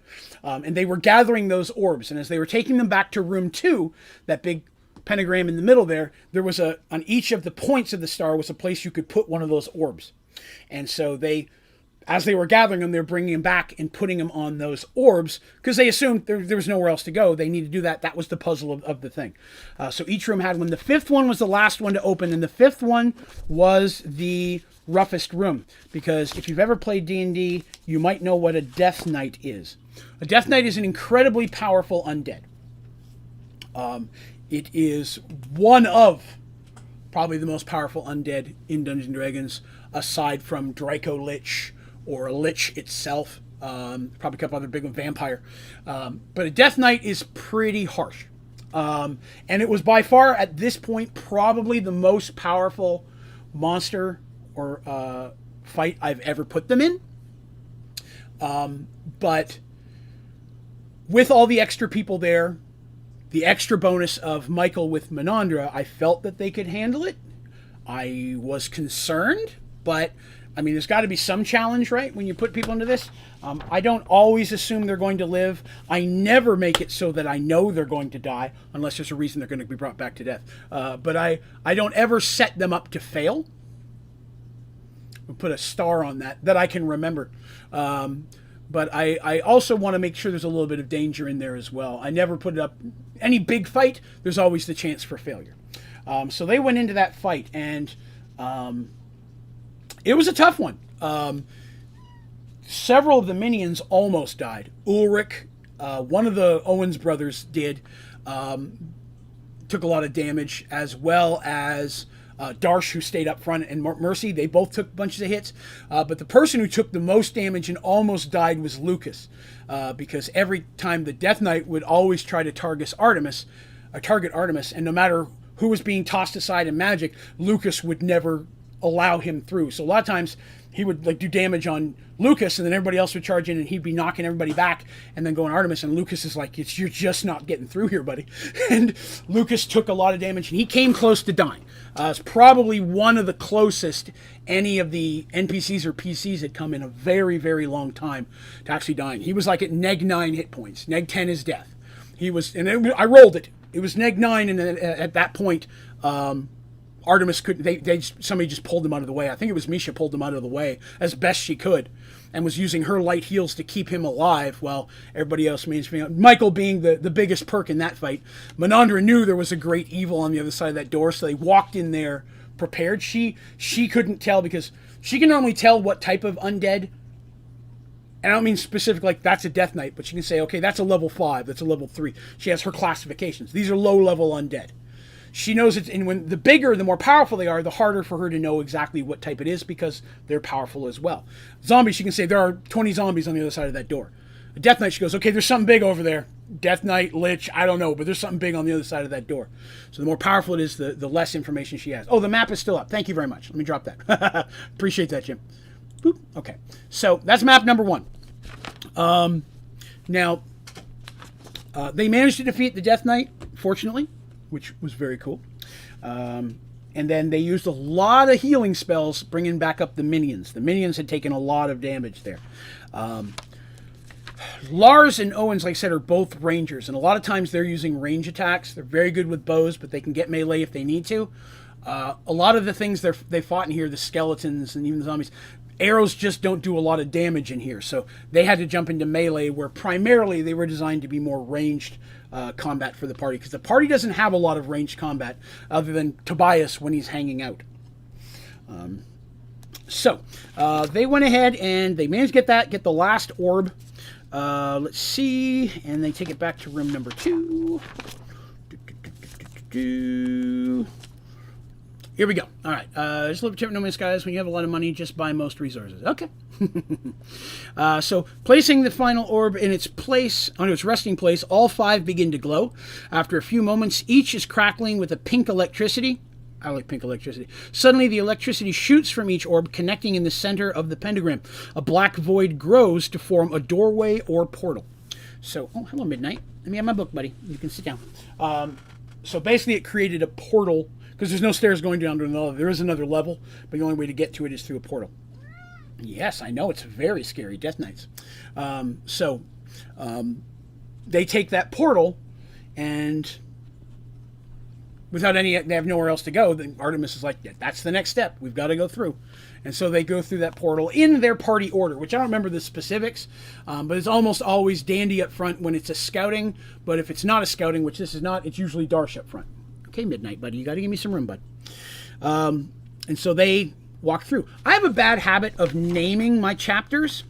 Speaker 1: And they were gathering those orbs. And as they were taking them back to room 2, that big pentagram in the middle there was on each of the points of the star was a place you could put one of those orbs. And so as they were gathering them, they're bringing them back and putting them on those orbs because they assumed there was nowhere else to go. They needed to do that. That was the puzzle of the thing. So each room had one. The 5th one was the last one to open, and the 5th one was the roughest room, because if you've ever played D&D, you might know what a Death Knight is. A Death Knight is an incredibly powerful undead. It is one of probably the most powerful undead in Dungeons & Dragons, aside from Draco Lich or a Lich itself. Probably a couple other big ones, Vampire. But a Death Knight is pretty harsh. And it was by far, at this point, probably the most powerful monster or fight I've ever put them in. But with all the extra people there, the extra bonus of Michael with Menandra, I felt that they could handle it. I was concerned, but I mean, there's got to be some challenge, right, when you put people into this. I don't always assume they're going to live. I never make it so that I know they're going to die, unless there's a reason they're going to be brought back to death. But I don't ever set them up to fail. We'll put a star on that I can remember. But I also want to make sure there's a little bit of danger in there as well. I never put it up. Any big fight, there's always the chance for failure. So they went into that fight, and it was a tough one. Several of the minions almost died. Ulrich, one of the Owens brothers, did. Took a lot of damage, as well as Darsh, who stayed up front, and Mercy. They both took bunches of hits. But the person who took the most damage and almost died was Lucas, because every time the Death Knight would always try to target Artemis, and no matter who was being tossed aside in magic, Lucas would never allow him through. So a lot of times he would do damage on Lucas, and then everybody else would charge in, and he'd be knocking everybody back and then going Artemis, and Lucas is like, you're just not getting through here, buddy. And Lucas took a lot of damage, and he came close to dying. It's probably one of the closest any of the NPCs or PCs had come in a very, very long time to actually dying. He was like at neg 9 hit points. Neg 10 is death. He was, and I rolled it. It was neg 9, and at that point, Artemis couldn't. Somebody just pulled him out of the way. I think it was Misha pulled him out of the way as best she could, and was using her light heals to keep him alive while everybody else managed to. Michael being the biggest perk in that fight. Menandra knew there was a great evil on the other side of that door, so they walked in there prepared. She couldn't tell, because she can normally tell what type of undead. And I don't mean specific, like that's a Death Knight, but she can say, okay, that's a level 5, that's a level 3. She has her classifications. These are low-level undead. She knows it's, and when the bigger, the more powerful they are, the harder for her to know exactly what type it is, because they're powerful as well. Zombies, she can say, there are 20 zombies on the other side of that door. A Death Knight, she goes, okay, there's something big over there. Death Knight, Lich, I don't know, but there's something big on the other side of that door. So the more powerful it is, the less information she has. Oh, the map is still up. Thank you very much. Let me drop that. Appreciate that, Jim. Boop. Okay, so that's map number 1. Now, they managed to defeat the Death Knight, fortunately, which was very cool. And then they used a lot of healing spells, bringing back up the minions. The minions had taken a lot of damage there. Lars and Owens, like I said, are both rangers, and a lot of times they're using range attacks. They're very good with bows, but they can get melee if they need to. A lot of the things they fought in here, the skeletons and even the zombies, arrows just don't do a lot of damage in here, so they had to jump into melee, where primarily they were designed to be more ranged combat for the party, because the party doesn't have a lot of ranged combat other than Tobias when he's hanging out. So they went ahead and they managed to get the last orb. Let's see, and they take it back to room number 2. Here we go. All right. Just a little tip, no minutes, guys. When you have a lot of money, just buy most resources. Okay. So placing the final orb in its place, on its resting place, all 5 begin to glow. After a few moments, each is crackling with a pink electricity. I like pink electricity. Suddenly, the electricity shoots from each orb, connecting in the center of the pentagram. A black void grows to form a doorway or portal. So, oh, hello, Midnight. Let me have my book, buddy. You can sit down. So basically it created a portal, because there's no stairs going down to another. There is another level, but the only way to get to it is through a portal. Yes, I know, it's very scary, Death Knights. They take that portal, and they have nowhere else to go. Then Artemis is like, yeah, that's the next step. We've got to go through. And so they go through that portal in their party order, which I don't remember the specifics, but it's almost always Dandy up front when it's a scouting. But if it's not a scouting, which this is not, it's usually Darsh up front. Okay, Midnight, buddy, you got to give me some room, bud. And so they walk through. I have a bad habit of naming my chapters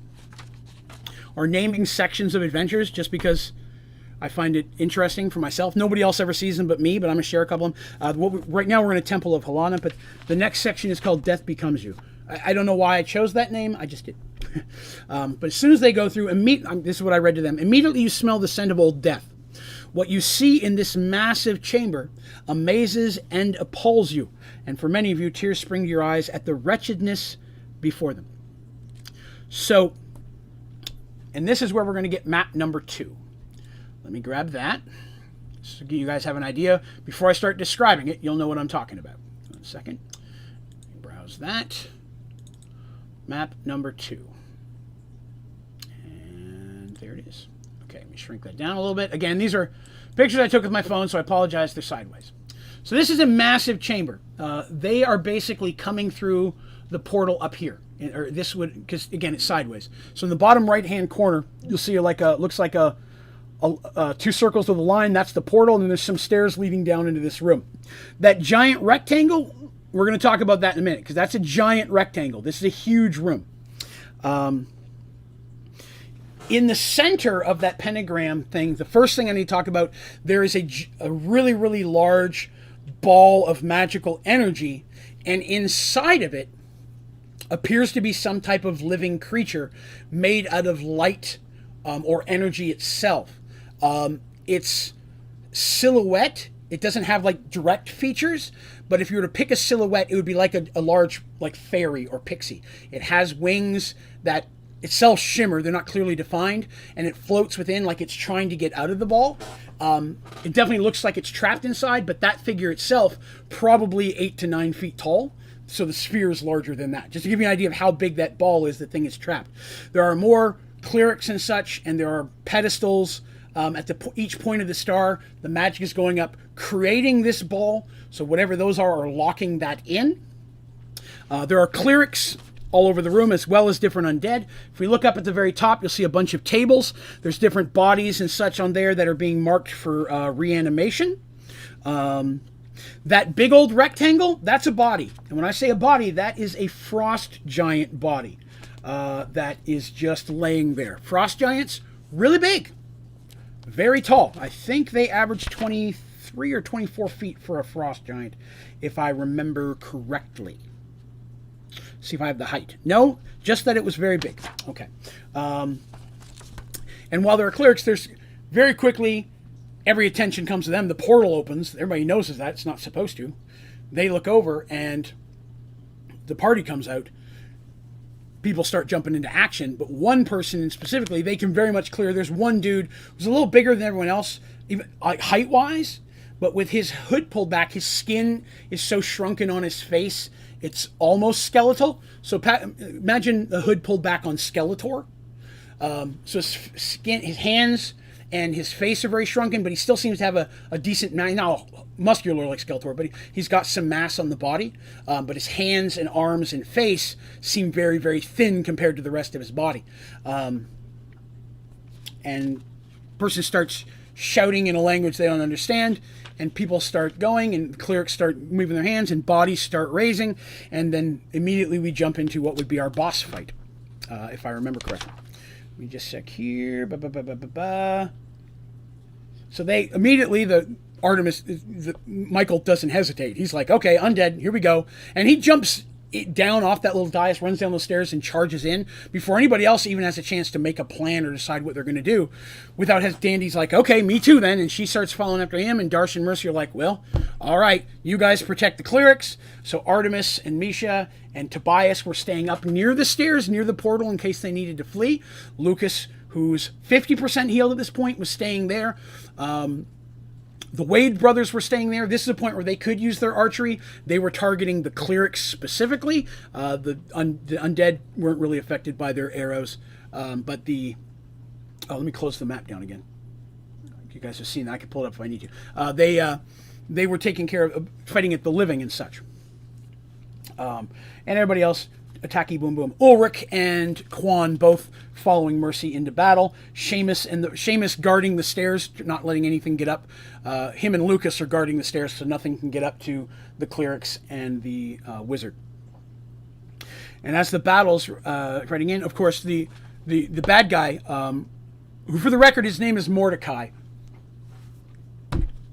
Speaker 1: or naming sections of adventures just because I find it interesting for myself. Nobody else ever sees them but me, but I'm going to share a couple of them. Right now we're in a Temple of Helena, but the next section is called Death Becomes You. I don't know why I chose that name. I just did. But as soon as they go through, this is what I read to them. Immediately you smell the scent of old death. What you see in this massive chamber amazes and appalls you. And for many of you, tears spring to your eyes at the wretchedness before them. So, and this is where we're going to get map number 2. Let me grab that so you guys have an idea. Before I start describing it, you'll know what I'm talking about. 1 second. Browse that. Map number 2. And there it is. Okay, let me shrink that down a little bit. Again, these are pictures I took with my phone, so I apologize, they're sideways. So this is a massive chamber. They are basically coming through the portal up here. Or this would, because again, it's sideways. So in the bottom right-hand corner, you'll see looks like 2 circles with a line. That's the portal, and then there's some stairs leading down into this room. That giant rectangle, we're going to talk about that in a minute, because that's a giant rectangle. This is a huge room. In the center of that pentagram thing, the first thing I need to talk about, there is a really, really large ball of magical energy, and inside of it appears to be some type of living creature made out of light or energy itself. Its silhouette, it doesn't have like direct features, but if you were to pick a silhouette, it would be like a large like fairy or pixie. It has wings that itself shimmer, they're not clearly defined, and it floats within like it's trying to get out of the ball. It definitely looks like it's trapped inside, but that figure itself probably 8 to 9 feet tall, so the sphere is larger than that. Just to give you an idea of how big that ball is, the thing is trapped. There are more clerics and such, and there are pedestals at each point of the star. The magic is going up, creating this ball, so whatever those are locking that in. There are clerics all over the room, as well as different undead. If we look up at the very top, you'll see a bunch of tables. There's different bodies and such on there that are being marked for reanimation. That big old rectangle, that's a body. And when I say a body, that is a frost giant body that is just laying there. Frost giants, really big, very tall. I think they average 23 or 24 feet for a frost giant, if I remember correctly. See if I have the height. No, just that it was very big. Okay. And while there are clerics, there's very quickly, every attention comes to them. The portal opens. Everybody knows that. It's not supposed to. They look over, and the party comes out. People start jumping into action. But one person specifically, they can very much clear. There's one dude who's a little bigger than everyone else, even like height-wise. But with his hood pulled back, his skin is so shrunken on his face, it's almost skeletal. So imagine the hood pulled back on Skeletor. So his skin, his hands and his face are very shrunken, but he still seems to have a decent, not muscular like Skeletor, but he's got some mass on the body. But his hands and arms and face seem very, very thin compared to the rest of his body. And person starts shouting in a language they don't understand, and people start going, and clerics start moving their hands, and bodies start raising, and then immediately we jump into what would be our boss fight, if I remember correctly. Let me just check here. So they immediately, Michael doesn't hesitate. He's like, okay, undead, here we go. And he jumps down off that little dais, runs down those stairs, and charges in before anybody else even has a chance to make a plan or decide what they're going to do. Without his, Dandy's like, okay, me too then, and she starts following after him, and Darsh and Mercy are like, well, all right, you guys protect the clerics. So Artemis and Misha and Tobias were staying up near the stairs, near the portal, in case they needed to flee. Lucas, who's 50% healed at this point, was staying there. The Wade brothers were staying there. This is a point where they could use their archery. They were targeting the clerics specifically. The undead weren't really affected by their arrows. But the... Oh, let me close the map down again. You guys have seen that. I can pull it up if I need to. They were taking care of fighting at the living and such. And everybody else, attacky boom boom. Ulrich and Quan both following Mercy into battle. Sheamus guarding the stairs, not letting anything get up. Him and Lucas are guarding the stairs so nothing can get up to the clerics and the wizard. And as the battle's fighting in, of course, the bad guy, who for the record, his name is Mordecai.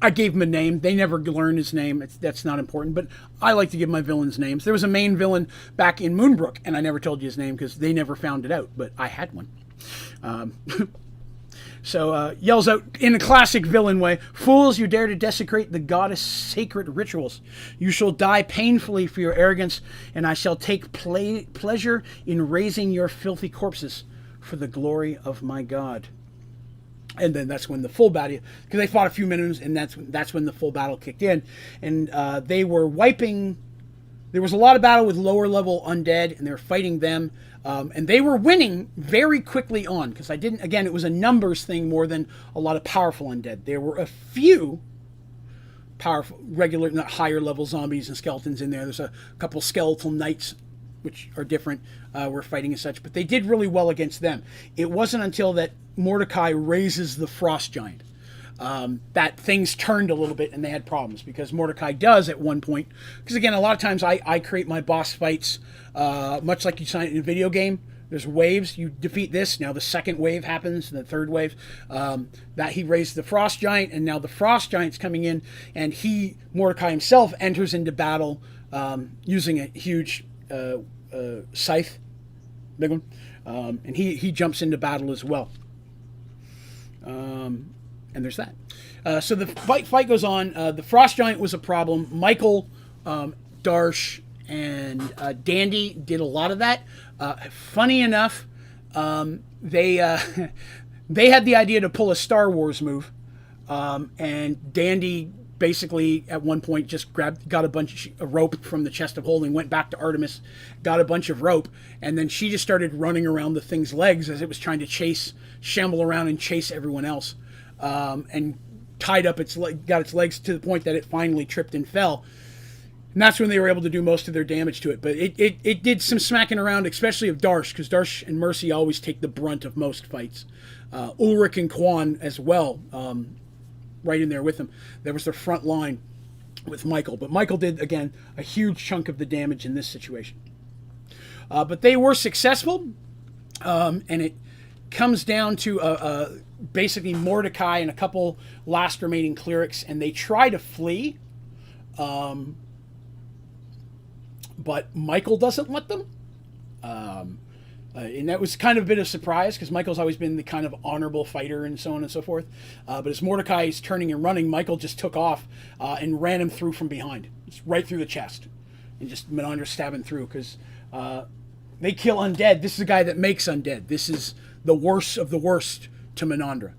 Speaker 1: I gave him a name. They never learn his name. That's not important. But I like to give my villains names. There was a main villain back in Moonbrook, and I never told you his name because they never found it out. But I had one. So yells out in a classic villain way, "Fools, you dare to desecrate the goddess' sacred rituals. You shall die painfully for your arrogance, and I shall take pleasure in raising your filthy corpses for the glory of my God." And then that's when the full battle, because they fought a few minutes, and that's when the full battle kicked in. And they were wiping. There was a lot of battle with lower level undead, and they were fighting them. And they were winning very quickly on, because again, it was a numbers thing more than a lot of powerful undead. There were a few powerful, regular, not higher level zombies and skeletons in there. There's a couple skeletal knights, which are different, were fighting and such, but they did really well against them. It wasn't until that Mordecai raises the frost giant that things turned a little bit and they had problems, because Mordecai does at one point, because again, a lot of times I create my boss fights much like you sign it in a video game. There's waves. You defeat this, now the second wave happens, and the third wave. That he raised the frost giant, and now the frost giant's coming in, and Mordecai himself, enters into battle using a huge scythe, big one, and he jumps into battle as well. And there's that. So the fight goes on. The frost giant was a problem. Michael, Darsh, and Dandy did a lot of that. Funny enough, they had the idea to pull a Star Wars move, and Dandy basically at one point just got a bunch of rope from the chest of holding, went back to Artemis, got a bunch of rope, and then she just started running around the thing's legs as it was trying to shamble around and chase everyone else, and tied up got its legs to the point that it finally tripped and fell. And that's when they were able to do most of their damage to it. But it did some smacking around, especially of Darsh, because Darsh and Mercy always take the brunt of most fights. Ulrich and Quan as well, right in there with them. That was their front line with Michael. But Michael did, again, a huge chunk of the damage in this situation. But they were successful, and it comes down to basically Mordecai and a couple last remaining clerics, and they try to flee. But Michael doesn't let them. And that was kind of a bit of a surprise, because Michael's always been the kind of honorable fighter and so on and so forth. But as Mordecai is turning and running, Michael just took off and ran him through from behind. Just right through the chest. And just Menandra stabbing through, because they kill undead. This is a guy that makes undead. This is the worst of the worst to Menandra.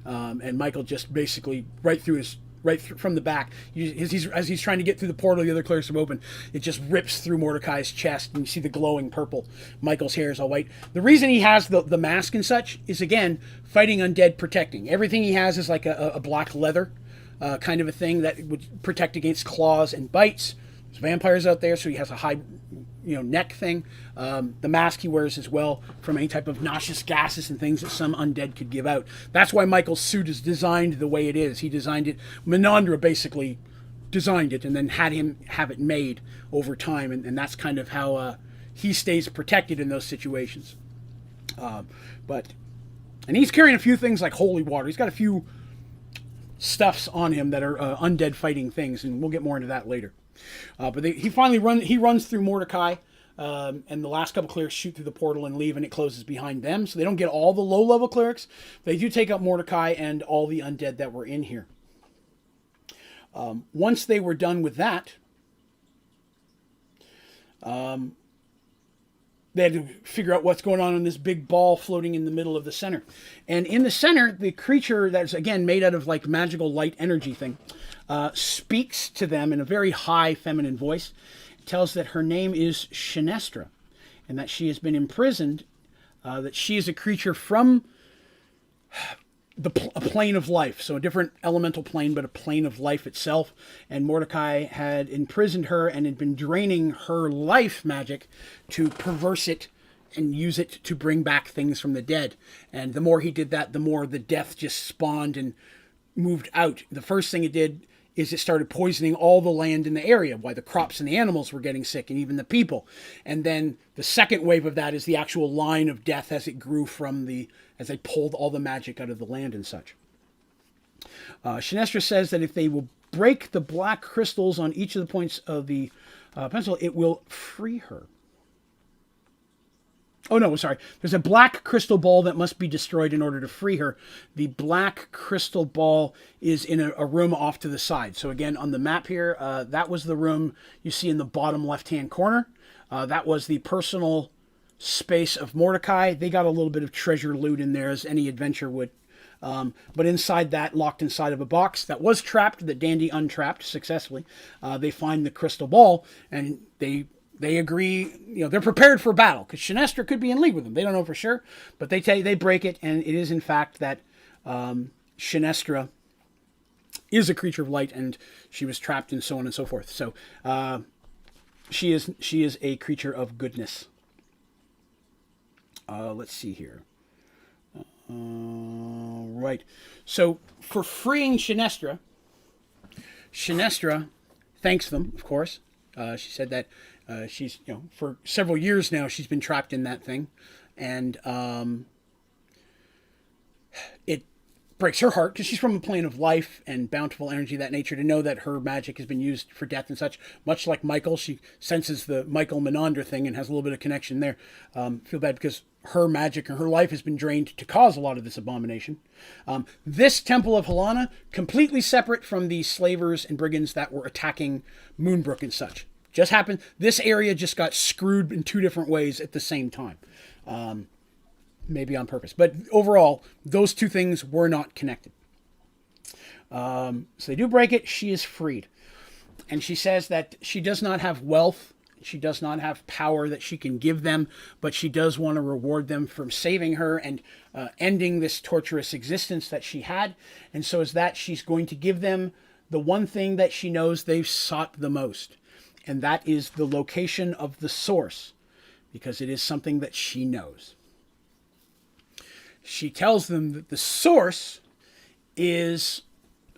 Speaker 1: And Michael just basically from the back, as he's trying to get through the portal, the other clerics are open. It just rips through Mordecai's chest, and you see the glowing purple. Michael's hair is all white. The reason he has the mask and such is, again, fighting undead, protecting. Everything he has is like a black leather kind of a thing that would protect against claws and bites. There's vampires out there, so he has a high neck thing. The mask he wears as well from any type of noxious gases and things that some undead could give out. That's why Michael's suit is designed the way it is. He designed it. Menandra basically designed it and then had him have it made over time, and that's kind of how he stays protected in those situations. And he's carrying a few things like holy water. He's got a few stuffs on him that are undead fighting things, and we'll get more into that later. But he runs through Mordecai, and the last couple clerics shoot through the portal and leave, and it closes behind them. So they don't get all the low-level clerics. They do take out Mordecai and all the undead that were in here. Once they were done with that, they had to figure out what's going on in this big ball floating in the middle of the center. And in the center, the creature that's, again, made out of like magical light energy thing, speaks to them in a very high feminine voice. It tells that her name is Sheamus, and that she has been imprisoned, that she is a creature from a plane of life, so a different elemental plane, but a plane of life itself. And Mordecai had imprisoned her and had been draining her life magic to perverse it and use it to bring back things from the dead. And the more he did that, the more the death just spawned and moved out. The first thing it did is it started poisoning all the land in the area, why the crops and the animals were getting sick, and even the people. And then the second wave of that is the actual line of death as it grew as they pulled all the magic out of the land and such. Sheamus says that if they will break the black crystals on each of the points of the pencil, it will free her. Oh, no, sorry. There's a black crystal ball that must be destroyed in order to free her. The black crystal ball is in a room off to the side. So again, on the map here, that was the room you see in the bottom left-hand corner. That was the personal space of Mordecai. They got a little bit of treasure loot in there, as any adventure would. But inside that, locked inside of a box that was trapped, that Dandy untrapped successfully, they find the crystal ball, and they agree, they're prepared for battle, because Sheamus could be in league with them. They don't know for sure, but they break it, and it is in fact that Sheamus is a creature of light, and she was trapped, and so on and so forth. So she is a creature of goodness. Let's see here. Right. So for freeing Sheamus thanks them, of course. She said that she's, for several years now, she's been trapped in that thing. And it breaks her heart, because she's from a plane of life and bountiful energy, that nature, to know that her magic has been used for death and such. Much like Michael, she senses the Michael Menander thing and has a little bit of connection there. Feel bad because her magic and her life has been drained to cause a lot of this abomination. This Temple of Helena, completely separate from the slavers and brigands that were attacking Moonbrook and such. Just happened, this area just got screwed in two different ways at the same time. Maybe on purpose. But overall, those two things were not connected. So they do break it. She is freed. And she says that she does not have wealth. She does not have power that she can give them, but she does want to reward them for saving her and ending this torturous existence that she had. And so as that, she's going to give them the one thing that she knows they've sought the most. And that is the location of the source, because it is something that she knows. She tells them that the source is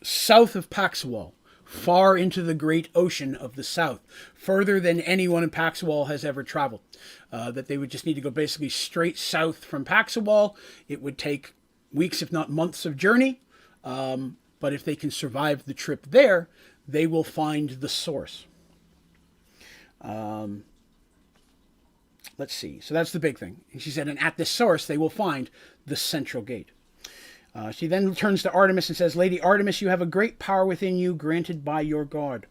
Speaker 1: south of Paxwell, far into the great ocean of the south, further than anyone in Paxwell has ever traveled. That they would just need to go basically straight south from Paxwell. It would take weeks, if not months of journey. But if they can survive the trip there, they will find the source. Let's see. So that's the big thing. And she said, and at this source, they will find the central gate. She then turns to Artemis and says, Lady Artemis, you have a great power within you granted by your god.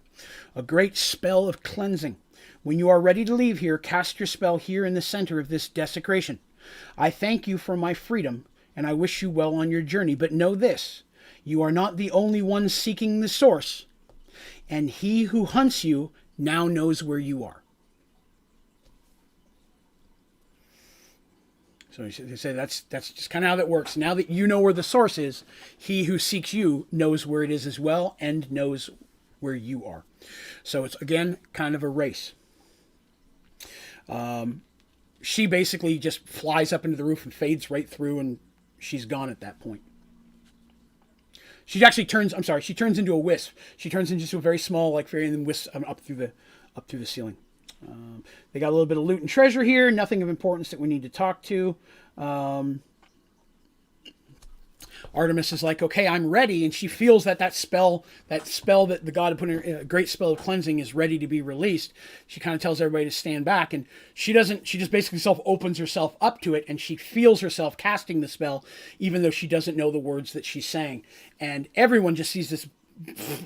Speaker 1: A great spell of cleansing. When you are ready to leave here, cast your spell here in the center of this desecration. I thank you for my freedom, and I wish you well on your journey. But know this, you are not the only one seeking the source, and he who hunts you now knows where you are. So they say that's just kind of how that works. Now that you know where the source is, he who seeks you knows where it is as well and knows where you are. So it's, again, kind of a race. She basically just flies up into the roof and fades right through, and she's gone at that point. She actually turns into a wisp. She turns into a very small, like fairy, and then wisps up through the ceiling. They got a little bit of loot and treasure here. Nothing of importance that we need to talk to. Artemis is like, okay, I'm ready. And she feels that spell that the god had put in her, a great spell of cleansing, is ready to be released. She kind of tells everybody to stand back. And she just basically opens herself up to it. And she feels herself casting the spell, even though she doesn't know the words that she's saying. And everyone just sees this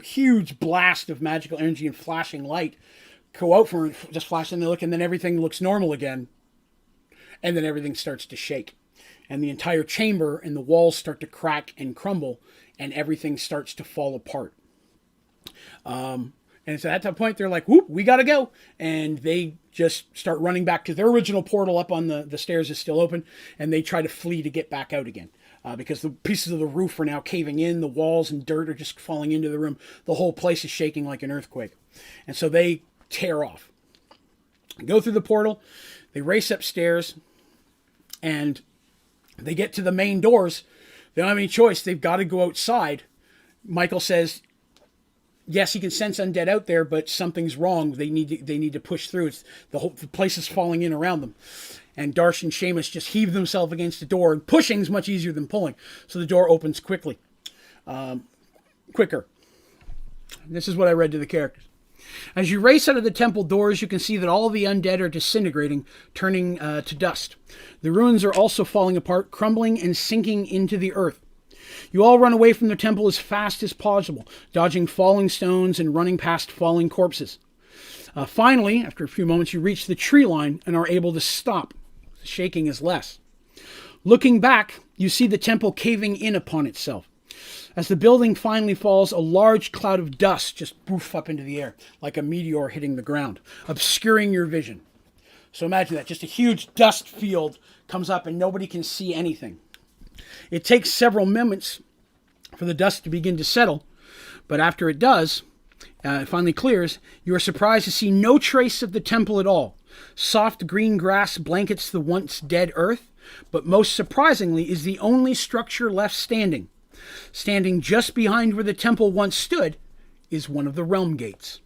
Speaker 1: huge blast of magical energy and flashing light go out for her, just flash, and they look, and then everything looks normal again. and then everything starts to shake. And the entire chamber and the walls start to crack and crumble, and everything starts to fall apart. And so at that point, they're like, whoop, we got to go. And they just start running back to their original portal up on the stairs is still open. And they try to flee to get back out again. Because the pieces of the roof are now caving in. The walls and dirt are just falling into the room. The whole place is shaking like an earthquake. And so they tear off. Go through the portal. They race upstairs. And they get to the main doors. They don't have any choice. They've got to go outside. Michael says, yes, he can sense undead out there, but something's wrong. They need to push through. The place is falling in around them. And Darsh and Sheamus just heave themselves against the door. And pushing is much easier than pulling. So the door opens quicker. This is what I read to the characters. As you race out of the temple doors, you can see that all the undead are disintegrating, turning to dust. The ruins are also falling apart, crumbling and sinking into the earth. You all run away from the temple as fast as possible, dodging falling stones and running past falling corpses. Finally, after a few moments, you reach the tree line and are able to stop. The shaking is less. Looking back, you see the temple caving in upon itself. As the building finally falls, a large cloud of dust just poof up into the air, like a meteor hitting the ground, obscuring your vision. So imagine that, just a huge dust field comes up and nobody can see anything. It takes several moments for the dust to begin to settle, but after it does, it finally clears, you are surprised to see no trace of the temple at all. Soft green grass blankets the once dead earth, but most surprisingly is the only structure left standing. Standing just behind where the temple once stood is one of the realm gates.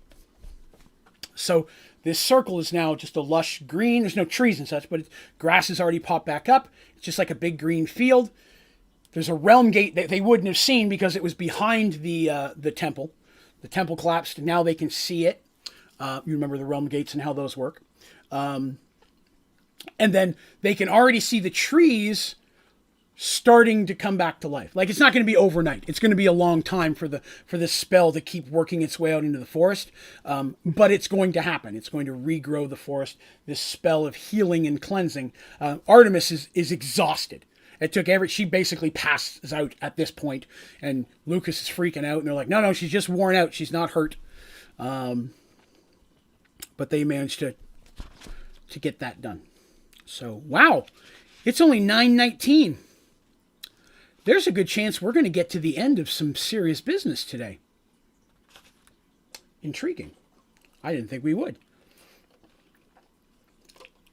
Speaker 1: So this circle is now just a lush green. There's no trees and such, but grass has already popped back up. It's just like a big green field. There's a realm gate that they wouldn't have seen because it was behind the temple. The temple collapsed, and now they can see it. You remember the realm gates and how those work. And then they can already see the trees starting to come back to life. Like, it's not going to be overnight. It's going to be a long time for this spell to keep working its way out into the forest. But it's going to happen. It's going to regrow the forest. This spell of healing and cleansing. Artemis is exhausted. She basically passes out at this point, and Lucas is freaking out, and they're like, no, she's just worn out. She's not hurt. But they managed to get that done. So, wow. It's only 9:19. There's a good chance we're going to get to the end of some serious business today. Intriguing. I didn't think we would.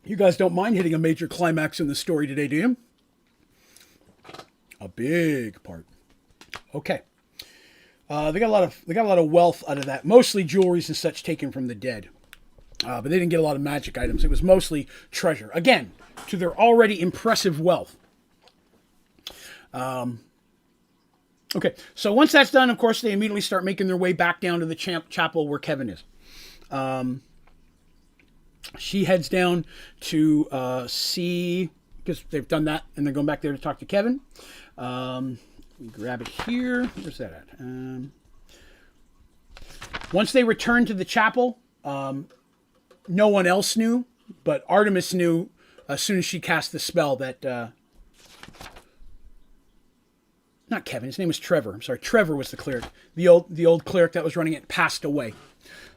Speaker 1: You guys don't mind hitting a major climax in the story today, do you? A big part. Okay. They got a lot of wealth out of that. Mostly jewelries and such taken from the dead. But they didn't get a lot of magic items. It was mostly treasure. Again, to their already impressive wealth. Okay, so once that's done, of course, they immediately start making their way back down to the chapel where Kevin is. She heads down to see, because they've done that, and they're going back there to talk to Kevin. Grab it here. Where's that at? Once they return to the chapel, no one else knew, but Artemis knew as soon as she cast the spell that... not Kevin, his name was Trevor. I'm sorry, Trevor was the cleric. The old cleric that was running it passed away.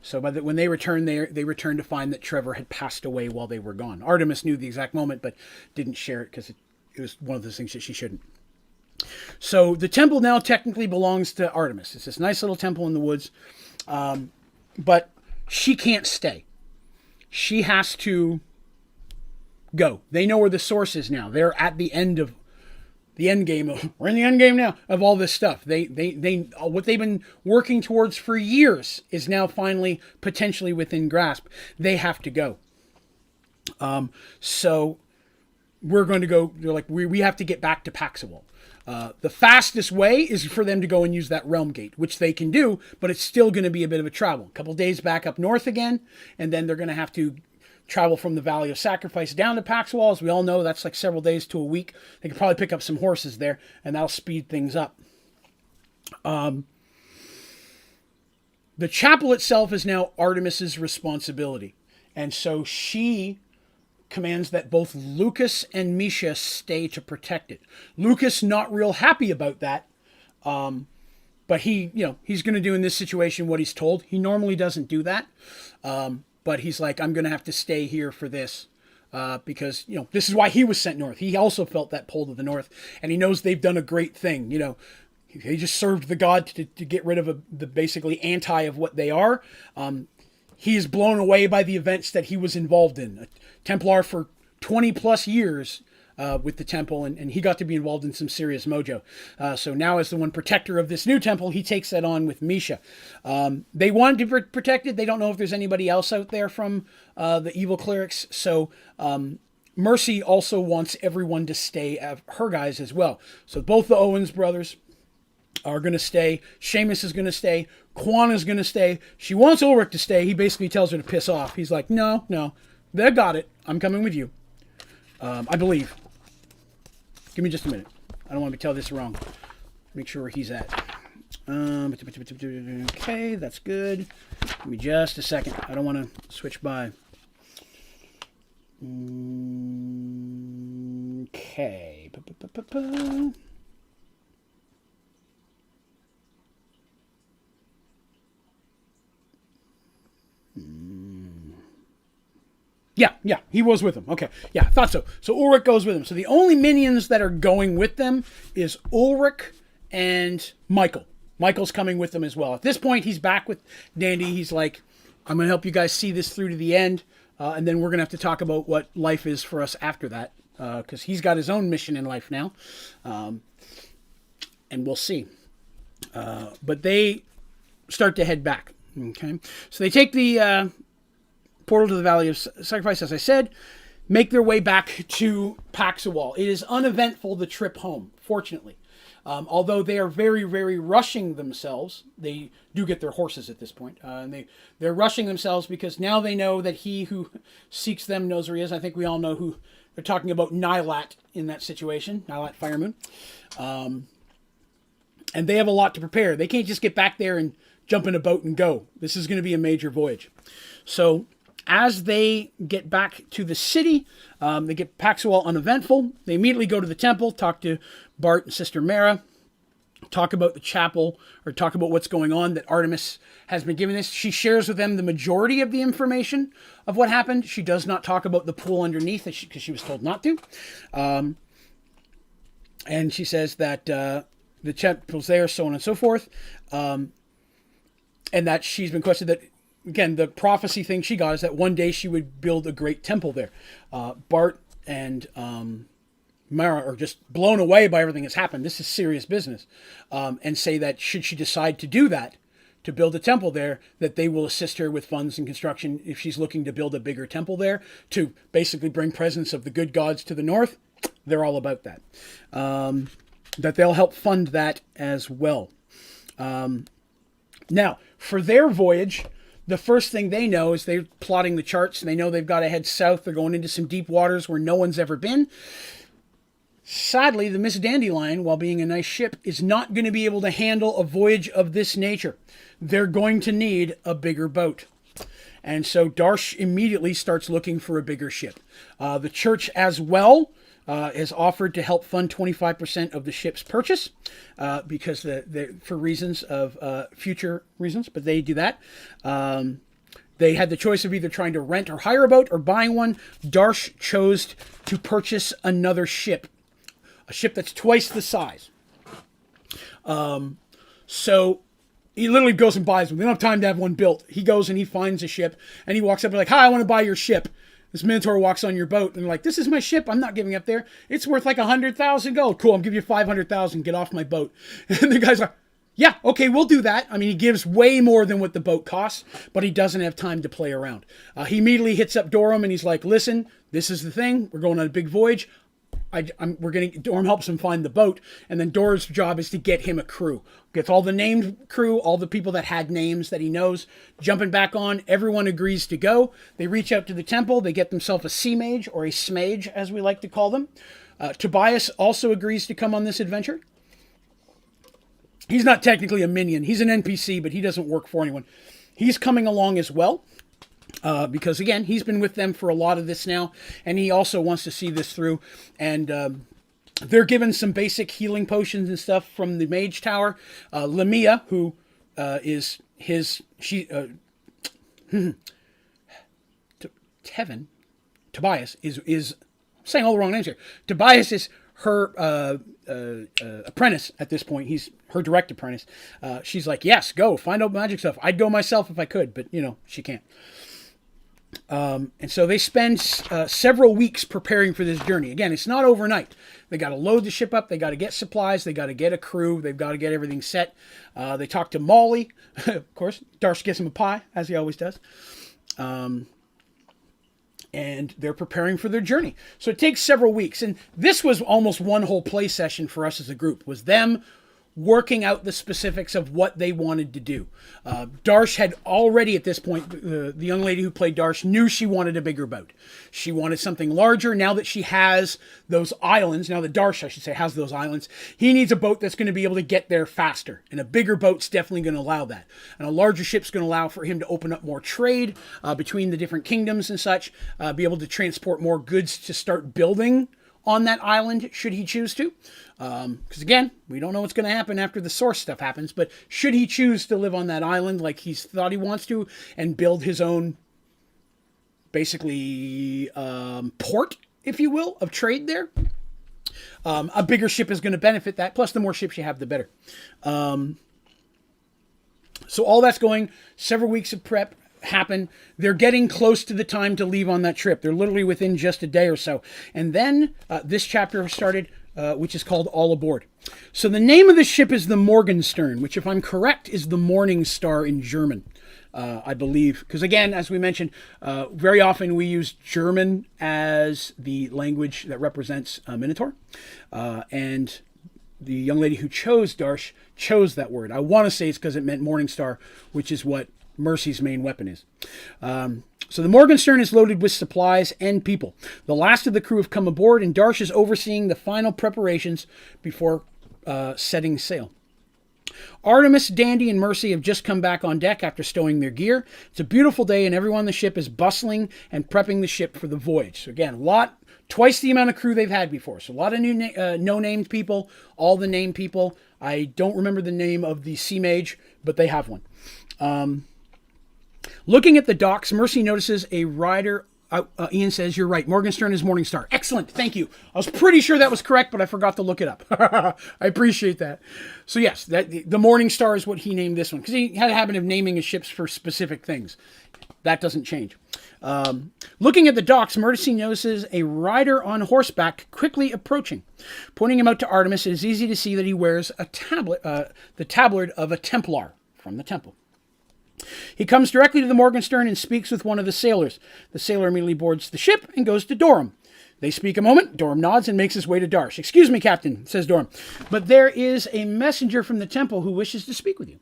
Speaker 1: So when they returned there, they returned to find that Trevor had passed away while they were gone. Artemis knew the exact moment, but didn't share it because it was one of those things that she shouldn't. So the temple now technically belongs to Artemis. It's this nice little temple in the woods. But she can't stay. She has to go. They know where the source is now. They're at the end of the end game. We're in the end game now of all this stuff. They what they've been working towards for years is now finally potentially within grasp. They have to go. So we're going to go. They're like, we have to get back to Paxawal. The fastest way is for them to go and use that realm gate, which they can do, but it's still going to be a bit of a travel. A couple days back up north again, and then they're going to have to travel from the Valley of Sacrifice down to Paxawal. As we all know, that's like several days to a week. They could probably pick up some horses there, and that'll speed things up. The chapel itself is now Artemis's responsibility, and so she commands that both Lucas and Misha stay to protect it. Lucas not real happy about that, but he's going to do in this situation what he's told. He normally doesn't do that, but he's like, I'm going to have to stay here for this. Because, this is why he was sent north. He also felt that pull to the north, and he knows they've done a great thing. He just served the god to get rid of the basically anti of what they are. He is blown away by the events that he was involved in. A Templar for 20 plus years with the temple, and he got to be involved in some serious mojo. So now as the one protector of this new temple, he takes that on with Misha. They wanted to be protected. They don't know if there's anybody else out there from the evil clerics. So Mercy also wants everyone to stay, her guys as well. So both the Owens brothers are going to stay. Sheamus is going to stay. Quan is going to stay. She wants Ulrich to stay. He basically tells her to piss off. He's like, no, they got it. I'm coming with you. I believe. Give me just a minute. I don't want to tell this wrong. Make sure where he's at. Okay, that's good. Give me just a second. I don't want to switch by. Okay. Yeah, he was with them. Okay, yeah, I thought so. So Ulrich goes with him. So the only minions that are going with them is Ulrich and Michael. Michael's coming with them as well. At this point, he's back with Dandy. He's like, I'm going to help you guys see this through to the end, and then we're going to have to talk about what life is for us after that, because he's got his own mission in life now, and we'll see. But they start to head back. Okay, so they take the portal to the Valley of Sacrifice, as I said, make their way back to Paxawal. It is uneventful, the trip home, fortunately. Although they are very, very rushing themselves. They do get their horses at this point. And they're rushing themselves because now they know that he who seeks them knows where he is. I think we all know who they're talking about, Nylat in that situation, Nylat Firemoon. And they have a lot to prepare. They can't just get back there and jump in a boat and go. This is going to be a major voyage. So as they get back to the city, they get Paxawal uneventful. They immediately go to the temple, talk to Bart and Sister Mara, talk about the chapel, or talk about what's going on, that Artemis has been given this. She shares with them the majority of the information of what happened. She does not talk about the pool underneath, because she was told not to. And she says that the temple's there, so on and so forth. And that she's been questioned that, again, the prophecy thing she got is that one day she would build a great temple there. Bart and Mara are just blown away by everything that's happened. This is serious business. And say that should she decide to do that, to build a temple there, that they will assist her with funds and construction if she's looking to build a bigger temple there, to basically bring presence of the good gods to the north. They're all about that. That they'll help fund that as well. Now, for their voyage, the first thing they know is they're plotting the charts, and they know they've got to head south. They're going into some deep waters where no one's ever been. Sadly, the Miss Dandelion, while being a nice ship, is not going to be able to handle a voyage of this nature. They're going to need a bigger boat. And so Darsh immediately starts looking for a bigger ship. The church as well has offered to help fund 25% of the ship's purchase because for reasons of future reasons, but they do that. They had the choice of either trying to rent or hire a boat or buying one. Darsh chose to purchase another ship, a ship that's twice the size. So he literally goes and buys one. They don't have time to have one built. He goes and he finds a ship, and he walks up and like, "Hi, I want to buy your ship." This Minotaur walks on your boat, and they're like, "This is my ship. I'm not giving up there. It's worth like 100,000 gold." "Cool, I'll give you 500,000. Get off my boat." And the guy's like, "Yeah, okay, we'll do that." I mean, he gives way more than what the boat costs, but he doesn't have time to play around. He immediately hits up Dorum, and he's like, "Listen, this is the thing. We're going on a big voyage. Dorum helps him find the boat, and then Dorum's job is to get him a crew. Gets all the named crew, all the people that had names that he knows, jumping back on. Everyone agrees to go. They reach out to the temple. They get themselves a sea mage, or a smage, as we like to call them. Tobias also agrees to come on this adventure. He's not technically a minion. He's an NPC, but he doesn't work for anyone. He's coming along as well. Because again, he's been with them for a lot of this now, and he also wants to see this through. And they're given some basic healing potions and stuff from the Mage Tower. Lamia, who is Tobias is saying all the wrong names here. Tobias is her apprentice at this point. He's her direct apprentice. She's like, yes, go find out magic stuff. I'd go myself if I could, but she can't. And so they spend several weeks preparing for this journey. Again, it's not overnight. They got to load the ship up. They got to get supplies. They got to get a crew. They've got to get everything set. They talk to Molly. Of course, Darsh gets him a pie, as he always does. And they're preparing for their journey. So it takes several weeks. And this was almost one whole play session for us as a group, was them working out the specifics of what they wanted to do. Darsh had already, at this point, the young lady who played Darsh knew she wanted a bigger boat. She wanted something larger. Now that she has those islands, now that Darsh, I should say, has those islands, he needs a boat that's going to be able to get there faster. And a bigger boat's definitely going to allow that. And a larger ship's going to allow for him to open up more trade between the different kingdoms and such, be able to transport more goods to start building on that island, should he choose to. Because again, we don't know what's going to happen after the source stuff happens, but should he choose to live on that island like he's thought he wants to and build his own, basically, port, if you will, of trade there, a bigger ship is going to benefit that. Plus, the more ships you have, the better. So all that's going, several weeks of prep happen. They're getting close to the time to leave on that trip. They're literally within just a day or so. And then this chapter started, which is called All Aboard. So the name of the ship is the Morgenstern, which, if I'm correct, is the Morning Star in German, I believe. Because again, as we mentioned, very often we use German as the language that represents Minotaur. And the young lady who chose Darsh chose that word. I want to say it's because it meant Morning Star, which is what Mercy's main weapon is. So the Morgenstern is loaded with supplies and people. The last of the crew have come aboard, and Darsh is overseeing the final preparations before setting sail. Artemis, Dandy, and Mercy have just come back on deck after stowing their gear. It's a beautiful day, and everyone on the ship is bustling and prepping the ship for the voyage. So again, twice the amount of crew they've had before. So a lot of new no-named people, all the named people. I don't remember the name of the sea mage, but they have one. Looking at the docks, Mercy notices a rider. Ian says, you're right. Morgenstern is Morningstar. Excellent. Thank you. I was pretty sure that was correct, but I forgot to look it up. I appreciate that. So yes, the Morningstar is what he named this one, because he had a habit of naming his ships for specific things. That doesn't change. Looking at the docks, Mercy notices a rider on horseback quickly approaching. Pointing him out to Artemis, it is easy to see that he wears a the tabard of a Templar from the temple. He comes directly to the Morgenstern and speaks with one of the sailors. The sailor immediately boards the ship and goes to Dorum. They speak a moment. Dorum nods and makes his way to Darsh. Excuse me, Captain, says Dorum, but there is a messenger from the temple who wishes to speak with you.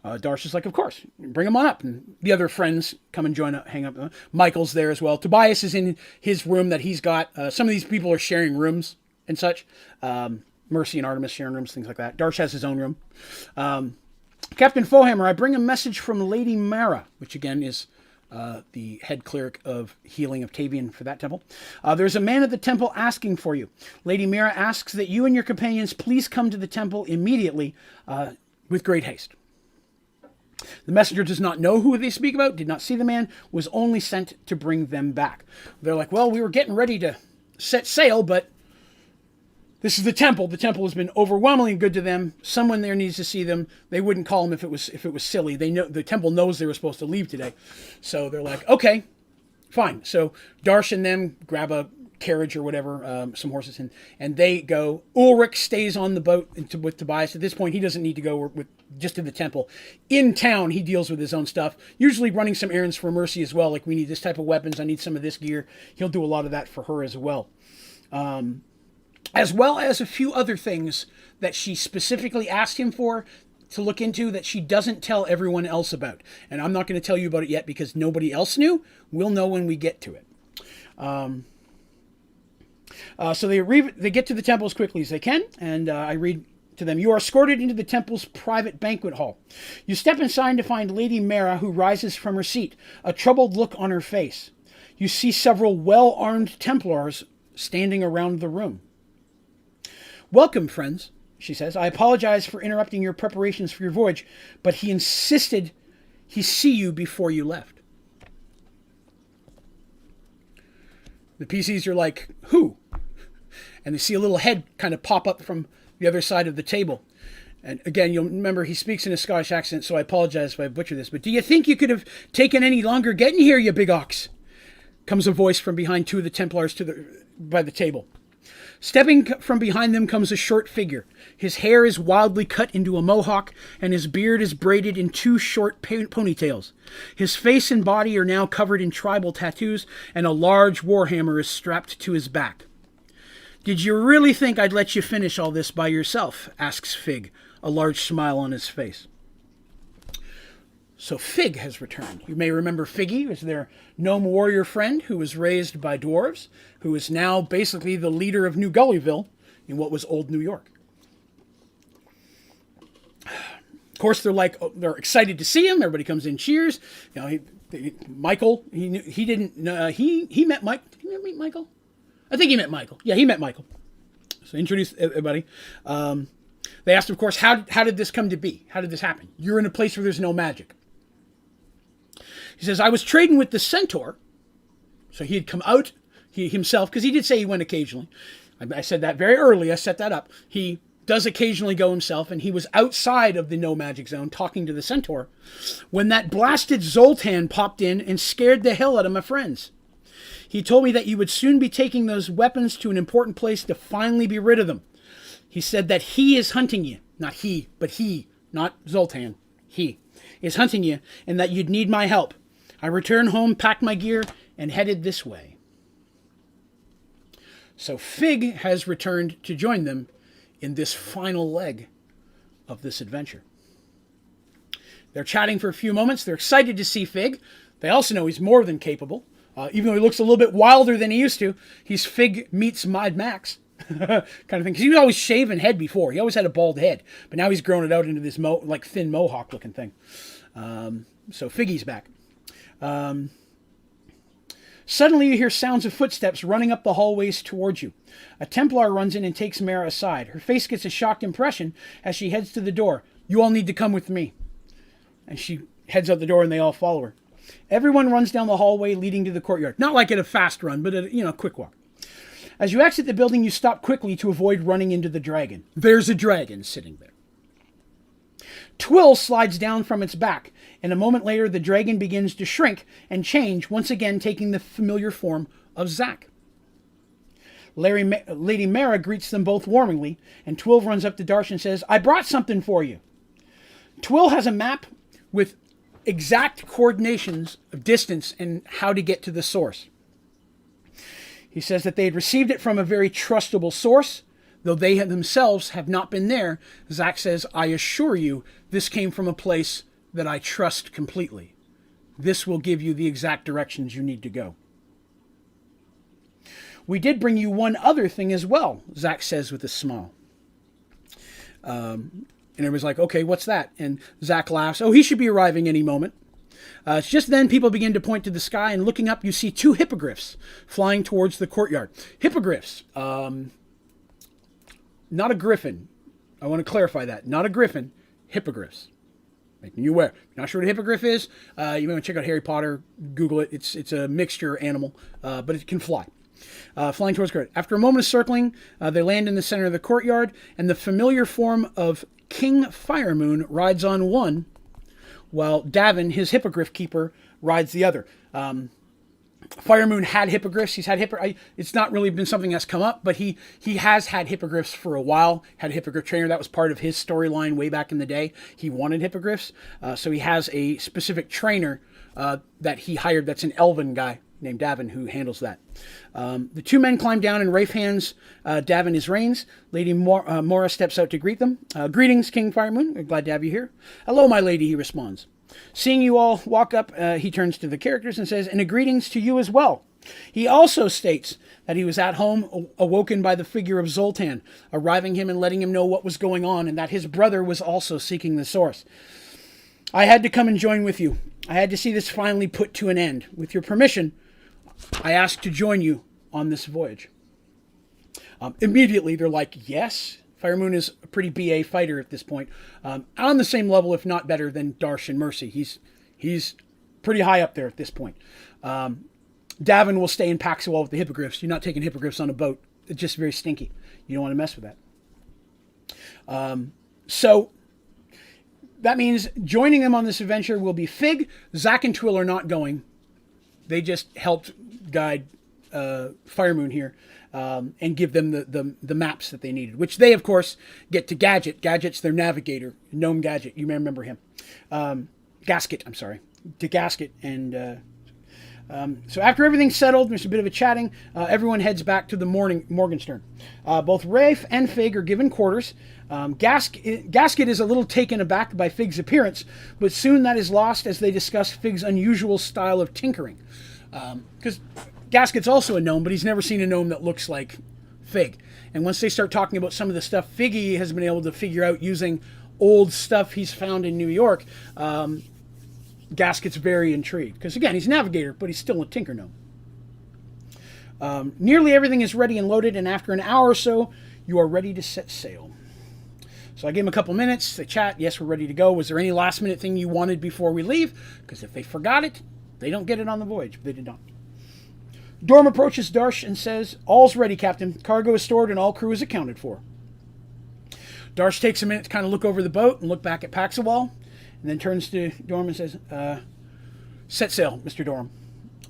Speaker 1: Darsh is like, of course, bring him on up. And the other friends come and join up, hang up. Michael's there as well. Tobias is in his room that he's got. Some of these people are sharing rooms and such. Mercy and Artemis sharing rooms, things like that. Darsh has his own room. Captain Fohammer, I bring a message from Lady Mara, which again is the head cleric of healing of Tavian for that temple. There's a man at the temple asking for you. Lady Mara asks that you and your companions please come to the temple immediately with great haste. The messenger does not know who they speak about, did not see the man, was only sent to bring them back. They're like, well, we were getting ready to set sail, but this is the temple. The temple has been overwhelmingly good to them. Someone there needs to see them. They wouldn't call them if it was silly. They know the temple knows they were supposed to leave today. So they're like, okay, fine. So Darsh and them grab a carriage or whatever, some horses, and they go. Ulrich stays on the boat with Tobias. At this point, he doesn't need to go just to the temple. In town, he deals with his own stuff, usually running some errands for Mercy as well. Like, we need this type of weapons. I need some of this gear. He'll do a lot of that for her as well. As well as a few other things that she specifically asked him for to look into that she doesn't tell everyone else about. And I'm not going to tell you about it yet because nobody else knew. We'll know when we get to it. So they get to the temple as quickly as they can, and I read to them, you are escorted into the temple's private banquet hall. You step inside to find Lady Mara, who rises from her seat, a troubled look on her face. You see several well-armed Templars standing around the room. Welcome, friends, she says. I apologize for interrupting your preparations for your voyage, but he insisted he see you before you left. The PCs are like, who? And they see a little head kind of pop up from the other side of the table. And again, you'll remember he speaks in a Scottish accent, so I apologize if I butcher this. But do you think you could have taken any longer getting here, you big ox? Comes a voice from behind two of the Templars by the table. Stepping from behind them comes a short figure. His hair is wildly cut into a mohawk, and his beard is braided in two short ponytails. His face and body are now covered in tribal tattoos, and a large warhammer is strapped to his back. Did you really think I'd let you finish all this by yourself? Asks Fig, a large smile on his face. So Fig has returned. You may remember Figgy as their gnome warrior friend who was raised by dwarves, who is now basically the leader of New Gullyville in what was old New York. Of course, they're excited to see him. Everybody comes in, cheers. You know, Michael. He met Mike. Did he meet Michael? I think he met Michael. Yeah, he met Michael. So introduce everybody. They asked, of course, how did this come to be? How did this happen? You're in a place where there's no magic. He says, I was trading with the centaur. So he had come out himself, because he did say he went occasionally. I said that very early. I set that up. He does occasionally go himself, and he was outside of the no magic zone talking to the centaur when that blasted Zoltan popped in and scared the hell out of my friends. He told me that you would soon be taking those weapons to an important place to finally be rid of them. He said that he is hunting you. Not he, but he, not Zoltan. He is hunting you, and that you'd need my help. I returned home, packed my gear, and headed this way. So Fig has returned to join them in this final leg of this adventure. They're chatting for a few moments. They're excited to see Fig. They also know he's more than capable. Even though he looks a little bit wilder than he used to, he's Fig meets Mad Max kind of thing. Because he was always shaven head before. He always had a bald head. But now he's grown it out into this thin mohawk looking thing. So Figgy's back. Suddenly you hear sounds of footsteps running up the hallways towards you. A Templar runs in and takes Mara aside. Her face gets a shocked impression as she heads to the door. You all need to come with me. And she heads out the door and they all follow her. Everyone runs down the hallway leading to the courtyard. Not like at a fast run, but at a quick walk. As you exit the building, you stop quickly to avoid running into the dragon. There's a dragon sitting there. Twill slides down from its back, and a moment later the dragon begins to shrink and change, once again taking the familiar form of Zack. Lady Mara greets them both warmly, and Twill runs up to Darsh and says, I brought something for you. Twill has a map with exact coordinations of distance and how to get to the source. He says that they had received it from a very trustable source, though they themselves have not been there. Zack says, I assure you, this came from a place that I trust completely. This will give you the exact directions you need to go. We did bring you one other thing as well, Zack says with a smile. And everybody's like, okay, what's that? And Zack laughs. Oh, he should be arriving any moment. Just then, people begin to point to the sky, and looking up, you see two hippogriffs flying towards the courtyard. Hippogriffs. Not a griffin. I want to clarify that. Not a griffin. Hippogriffs. Making you aware. Not sure what a hippogriff is. You may want to check out Harry Potter. Google it. It's a mixture animal, but it can fly. Flying towards the courtyard. After a moment of circling, they land in the center of the courtyard, and the familiar form of King Firemoon rides on one, while Davin, his hippogriff keeper, rides the other. Firemoon had hippogriffs. He's had it's not really been something that's come up, but he has had hippogriffs for a while. Had a hippogriff trainer. That was part of his storyline way back in the day. He wanted hippogriffs, so he has a specific trainer that he hired. That's an elven guy named Davin who handles that. The two men climb down and Rafe hands Davin his reins. Lady Mora steps out to greet them. Greetings, King Firemoon. We're glad to have you here. Hello, my lady, he responds. Seeing you all walk up, he turns to the characters and says, and a greetings to you as well. He also states that he was at home, awoken by the figure of Zoltan, arriving him and letting him know what was going on, and that his brother was also seeking the source. I had to come and join with you. I had to see this finally put to an end. With your permission, I asked to join you on this voyage. Immediately, they're like, yes. Firemoon is a pretty BA fighter at this point. On the same level, if not better, than Darsh and Mercy. He's pretty high up there at this point. Davin will stay in Paxawal with the hippogriffs. You're not taking hippogriffs on a boat. It's just very stinky. You don't want to mess with that. So that means joining them on this adventure will be Fig. Zack and Twill are not going. They just helped guide Firemoon here and give them the maps that they needed, which they, of course, get to Gadget. Gadget's their navigator, Gnome Gadget. You may remember him. Gasket, I'm sorry. To Gasket. And so after everything's settled, there's a bit of a chatting. Everyone heads back to the Morgenstern. Both Rafe and Fig are given quarters. Gasket is a little taken aback by Fig's appearance, but soon that is lost as they discuss Fig's unusual style of tinkering. Because Gasket's also a gnome, but he's never seen a gnome that looks like Fig. And once they start talking about some of the stuff Figgy has been able to figure out using old stuff he's found in New York, Gasket's very intrigued. Because again, he's a navigator, but he's still a tinker gnome. Nearly everything is ready and loaded, and after an hour or so, you are ready to set sail. So I gave him a couple minutes. They chat. Yes, we're ready to go. Was there any last minute thing you wanted before we leave? Because if they forgot it, they don't get it on the voyage. They did not. Dorm approaches Darsh and says, all's ready, Captain. Cargo is stored and all crew is accounted for. Darsh takes a minute to kind of look over the boat and look back at Paxawal, and then turns to Dorm and says, set sail, Mr. Dorm.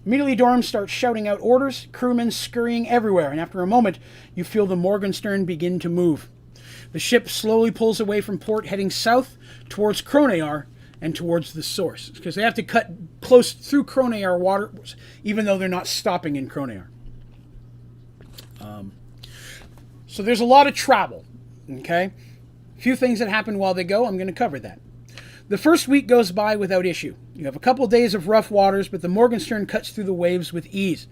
Speaker 1: Immediately, Dorm starts shouting out orders, crewmen scurrying everywhere, and after a moment, you feel the Morgenstern begin to move. The ship slowly pulls away from port, heading south towards Kronear and towards the source, because they have to cut close through Kronear waters, even though they're not stopping in Kronear. So there's a lot of travel, okay? A few things that happen while they go, I'm going to cover that. The first week goes by without issue. You have a couple of days of rough waters, but the Morgenstern cuts through the waves with ease.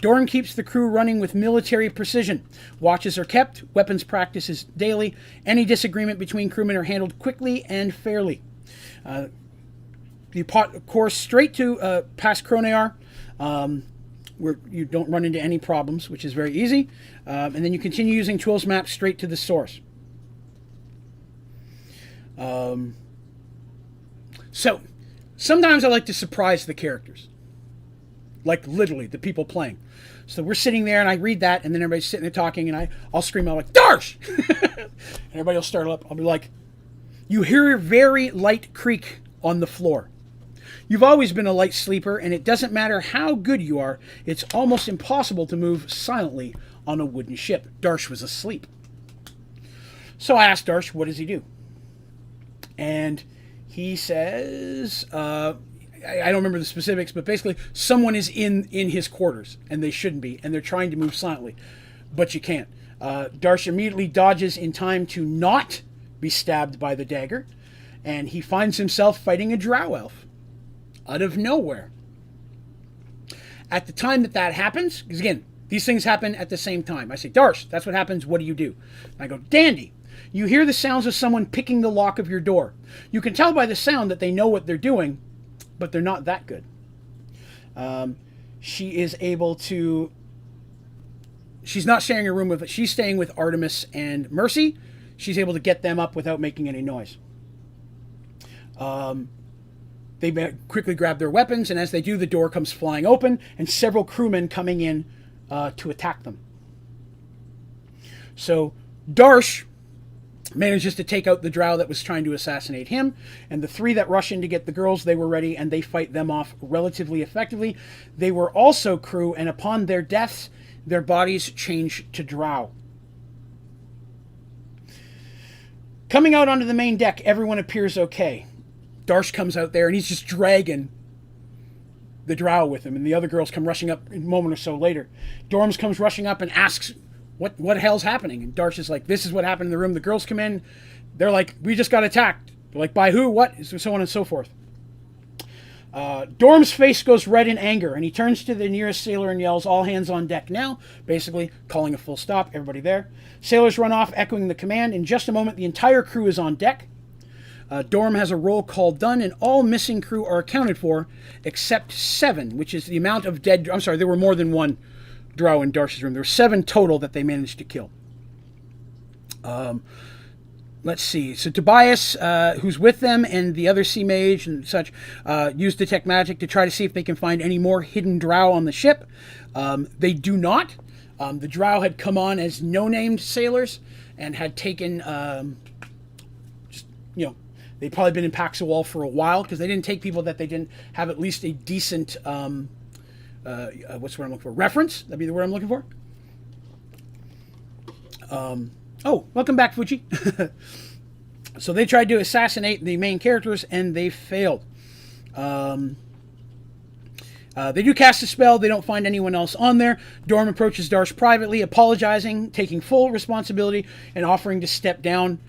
Speaker 1: Dorn keeps the crew running with military precision. Watches are kept, weapons practices daily. Any disagreement between crewmen are handled quickly and fairly. You course straight to past Kronear, where you don't run into any problems, which is very easy. And then you continue using Twill's map straight to the source. So, sometimes I like to surprise the characters. Like, literally, the people playing. So we're sitting there, and I read that, and then everybody's sitting there talking, and I'll scream out, like, Darsh! And everybody will start up. I'll be like, you hear a very light creak on the floor. You've always been a light sleeper, and it doesn't matter how good you are, it's almost impossible to move silently on a wooden ship. Darsh was asleep. So I asked Darsh, what does he do? And he says, I don't remember the specifics, but basically someone is in his quarters, and they shouldn't be, and they're trying to move silently, but you can't. Darsh immediately dodges in time to not be stabbed by the dagger, and he finds himself fighting a drow elf out of nowhere. At the time that happens, because again, these things happen at the same time. I say, Darsh, that's what happens. What do you do? And I go, Dandy. You hear the sounds of someone picking the lock of your door. You can tell by the sound that they know what they're doing, but they're not that good. She is able to... She's not sharing a room with... She's staying with Artemis and Mercy. She's able to get them up without making any noise. They quickly grab their weapons, and as they do, the door comes flying open, and several crewmen coming in to attack them. So, Darsh manages to take out the drow that was trying to assassinate him, and the three that rush in to get the girls, they were ready, and they fight them off relatively effectively. They were also crew, and upon their deaths, their bodies change to drow. Coming out onto the main deck, everyone appears okay. Darsh comes out there, and he's just dragging the drow with him, and the other girls come rushing up a moment or so later. Dorms comes rushing up and asks, what the hell's happening? And Darsh is like, this is what happened in the room. The girls come in. They're like, we just got attacked. They're like, by who? What? So on and so forth. Dorm's face goes red in anger, and he turns to the nearest sailor and yells, "All hands on deck now," basically calling a full stop, everybody there. Sailors run off, echoing the command. In just a moment, the entire crew is on deck. Dorm has a roll call done, and all missing crew are accounted for, except 7, which is the amount of dead... I'm sorry, there were more than one drow in Darsh's room. There were 7 total that they managed to kill. Let's see. So Tobias, who's with them, and the other sea mage and such, use detect magic to try to see if they can find any more hidden drow on the ship. They do not. The drow had come on as no-named sailors and had taken, they'd probably been in Paxawal for a while because they didn't take people that they didn't have at least a decent, what's the word I'm looking for? Reference? That'd be the word I'm looking for. Oh, welcome back, Fuji. So they tried to assassinate the main characters, and they failed. They do cast a spell. They don't find anyone else on there. Dorm approaches Darsh privately, apologizing, taking full responsibility, and offering to step down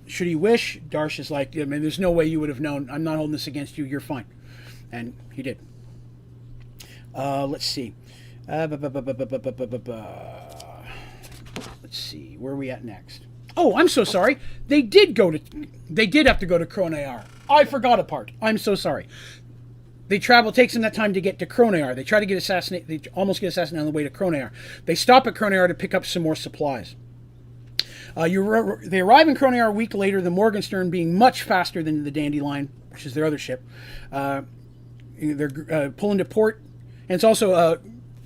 Speaker 1: should he wish. Darsh is like, I mean, there's no way you would have known. I'm not holding this against you. You're fine. And he did. Let's see. Let's see, where are we at next? Oh, I'm so sorry. They did have to go to Kronayar. I forgot a part. I'm so sorry. They travel, takes them that time to get to Kronayar. They try to get assassinated. They almost get assassinated on the way to Kronayar. They stop at Kronayar to pick up some more supplies. They arrive in Kronayar a week later, the Morgenstern being much faster than the Dandelion, which is their other ship. They're pulling to port, and it's also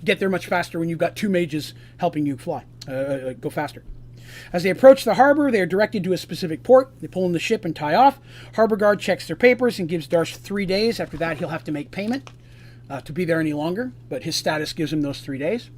Speaker 1: get there much faster when you've got 2 mages helping you fly, go faster. As they approach the harbor, they are directed to a specific port. They pull in the ship and tie off. Harbor guard checks their papers and gives Darsh 3 days. After that, he'll have to make payment to be there any longer, but his status gives him those 3 days.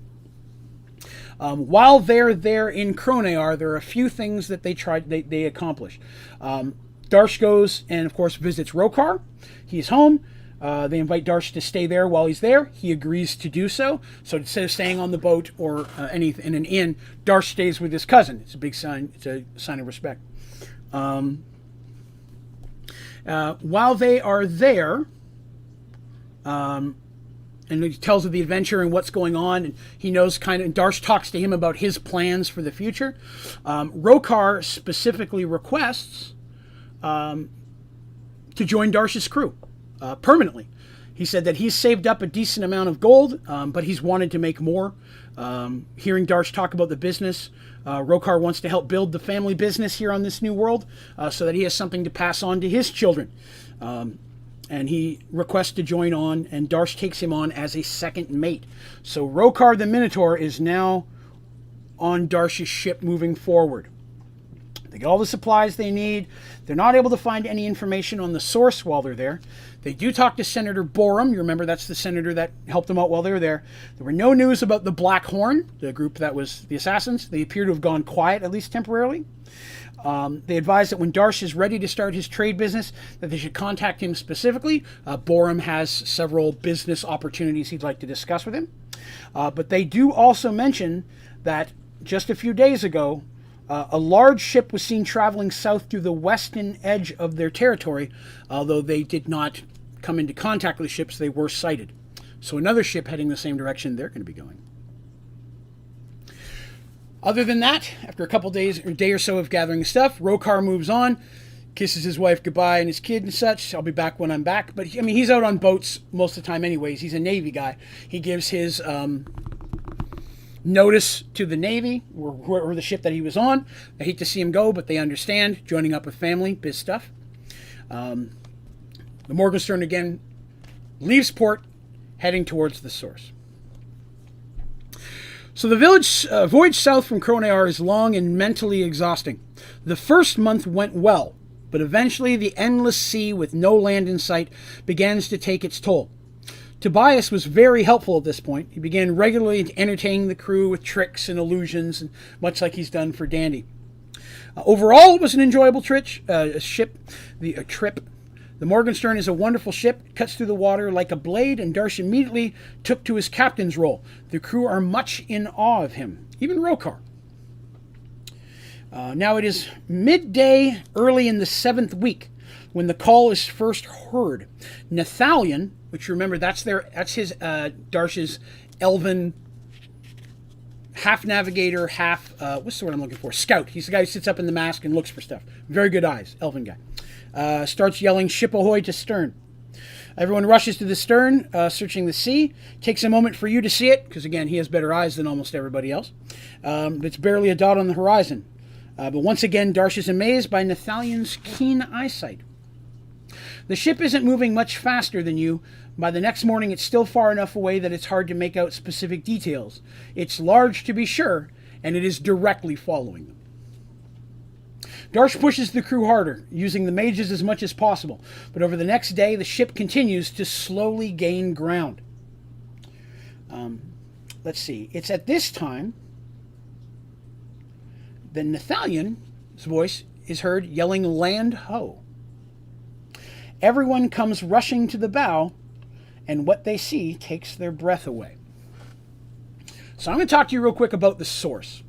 Speaker 1: While they're there in Kronayar, there are a few things that they accomplish. Darsh goes and, of course, visits Rokar. He's home. They invite Darsh to stay there while he's there. He agrees to do so. So instead of staying on the boat or in an inn, Darsh stays with his cousin. It's a big sign. It's a sign of respect. While they are there, and he tells of the adventure and what's going on, and he knows and Darsh talks to him about his plans for the future. Rokar specifically requests to join Darsh's crew. Permanently. He said that he's saved up a decent amount of gold, but he's wanted to make more. Hearing Darsh talk about the business, Rokar wants to help build the family business here on this new world so that he has something to pass on to his children. And he requests to join on, and Darsh takes him on as a second mate. So Rokar the Minotaur is now on Darsh's ship moving forward. They get all the supplies they need. They're not able to find any information on the source while they're there. They do talk to Senator Borum. You remember that's the senator that helped them out while they were there. There were no news about the Black Horn, the group that was the assassins. They appear to have gone quiet, at least temporarily. They advise that when Darsh is ready to start his trade business, that they should contact him specifically. Borum has several business opportunities he'd like to discuss with him. But they do also mention that just a few days ago, a large ship was seen traveling south through the western edge of their territory. Although they did not come into contact with the ships, they were sighted. So another ship heading the same direction they're going to be going. Other than that, after a couple days or day or so of gathering stuff, Rokar moves on, kisses his wife goodbye and his kid and such. I'll be back when I'm back. But, he's out on boats most of the time anyways. He's a Navy guy. He gives his notice to the Navy or the ship that he was on. I hate to see him go, but they understand. Joining up with family, biz stuff. The Morgenstern again leaves port, heading towards the source. So the voyage south from Kronayar is long and mentally exhausting. The first month went well, but eventually the endless sea with no land in sight begins to take its toll. Tobias was very helpful at this point. He began regularly entertaining the crew with tricks and illusions, and much like he's done for Dandy. Overall, it was an enjoyable trip. The Morgenstern is a wonderful ship. It cuts through the water like a blade, and Darsh immediately took to his captain's role. The crew are much in awe of him, even Rokar. Now it is midday, early in the 7th week. when the call is first heard. Nathalion, which remember that's his Darsh's elven half navigator, half what's the word I'm looking for? Scout. He's the guy who sits up in the mast and looks for stuff. Very good eyes, elven guy. Starts yelling, "Ship ahoy to stern." Everyone rushes to the stern, searching the sea. Takes a moment for you to see it, because again, he has better eyes than almost everybody else. It's barely a dot on the horizon. But once again, Darsh is amazed by Nathalion's keen eyesight. The ship isn't moving much faster than you. By the next morning, it's still far enough away that it's hard to make out specific details. It's large to be sure, and it is directly following them. Darsh pushes the crew harder, using the mages as much as possible. But over the next day, the ship continues to slowly gain ground. Let's see. It's at this time that Nathalion's voice is heard yelling, "Land ho!" Everyone comes rushing to the bow, and what they see takes their breath away. So I'm going to talk to you real quick about the source.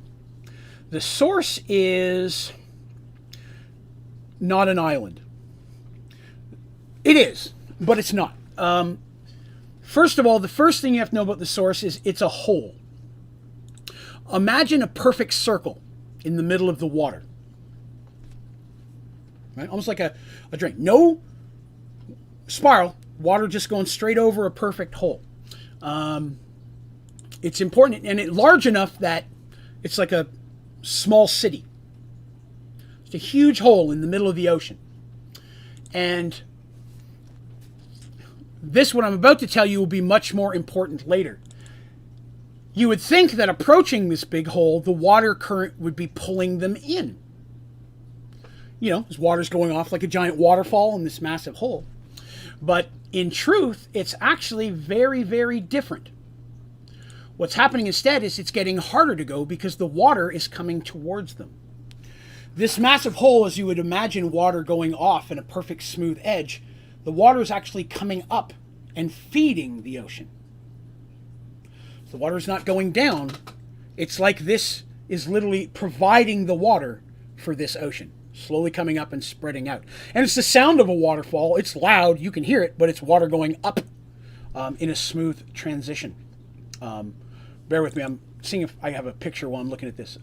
Speaker 1: The source is not an island. It is, but it's not. First of all, the first thing you have to know about the source is it's a hole. Imagine a perfect circle in the middle of the water. Right? Almost like a drain. No spiral, water just going straight over a perfect hole. It's important, and it's large enough that it's like a small city. It's a huge hole in the middle of the ocean. And this, what I'm about to tell you, will be much more important later. You would think that approaching this big hole, the water current would be pulling them in. You know, this water's going off like a giant waterfall in this massive hole. But in truth, it's actually very, very different. What's happening instead is it's getting harder to go because the water is coming towards them. This massive hole, as you would imagine water going off in a perfect smooth edge, the water is actually coming up and feeding the ocean. The water is not going down. It's like this is literally providing the water for this ocean, slowly coming up and spreading out. And it's the sound of a waterfall. It's loud. You can hear it, but it's water going up in a smooth transition. Bear with me. I'm seeing if I have a picture while I'm looking at this.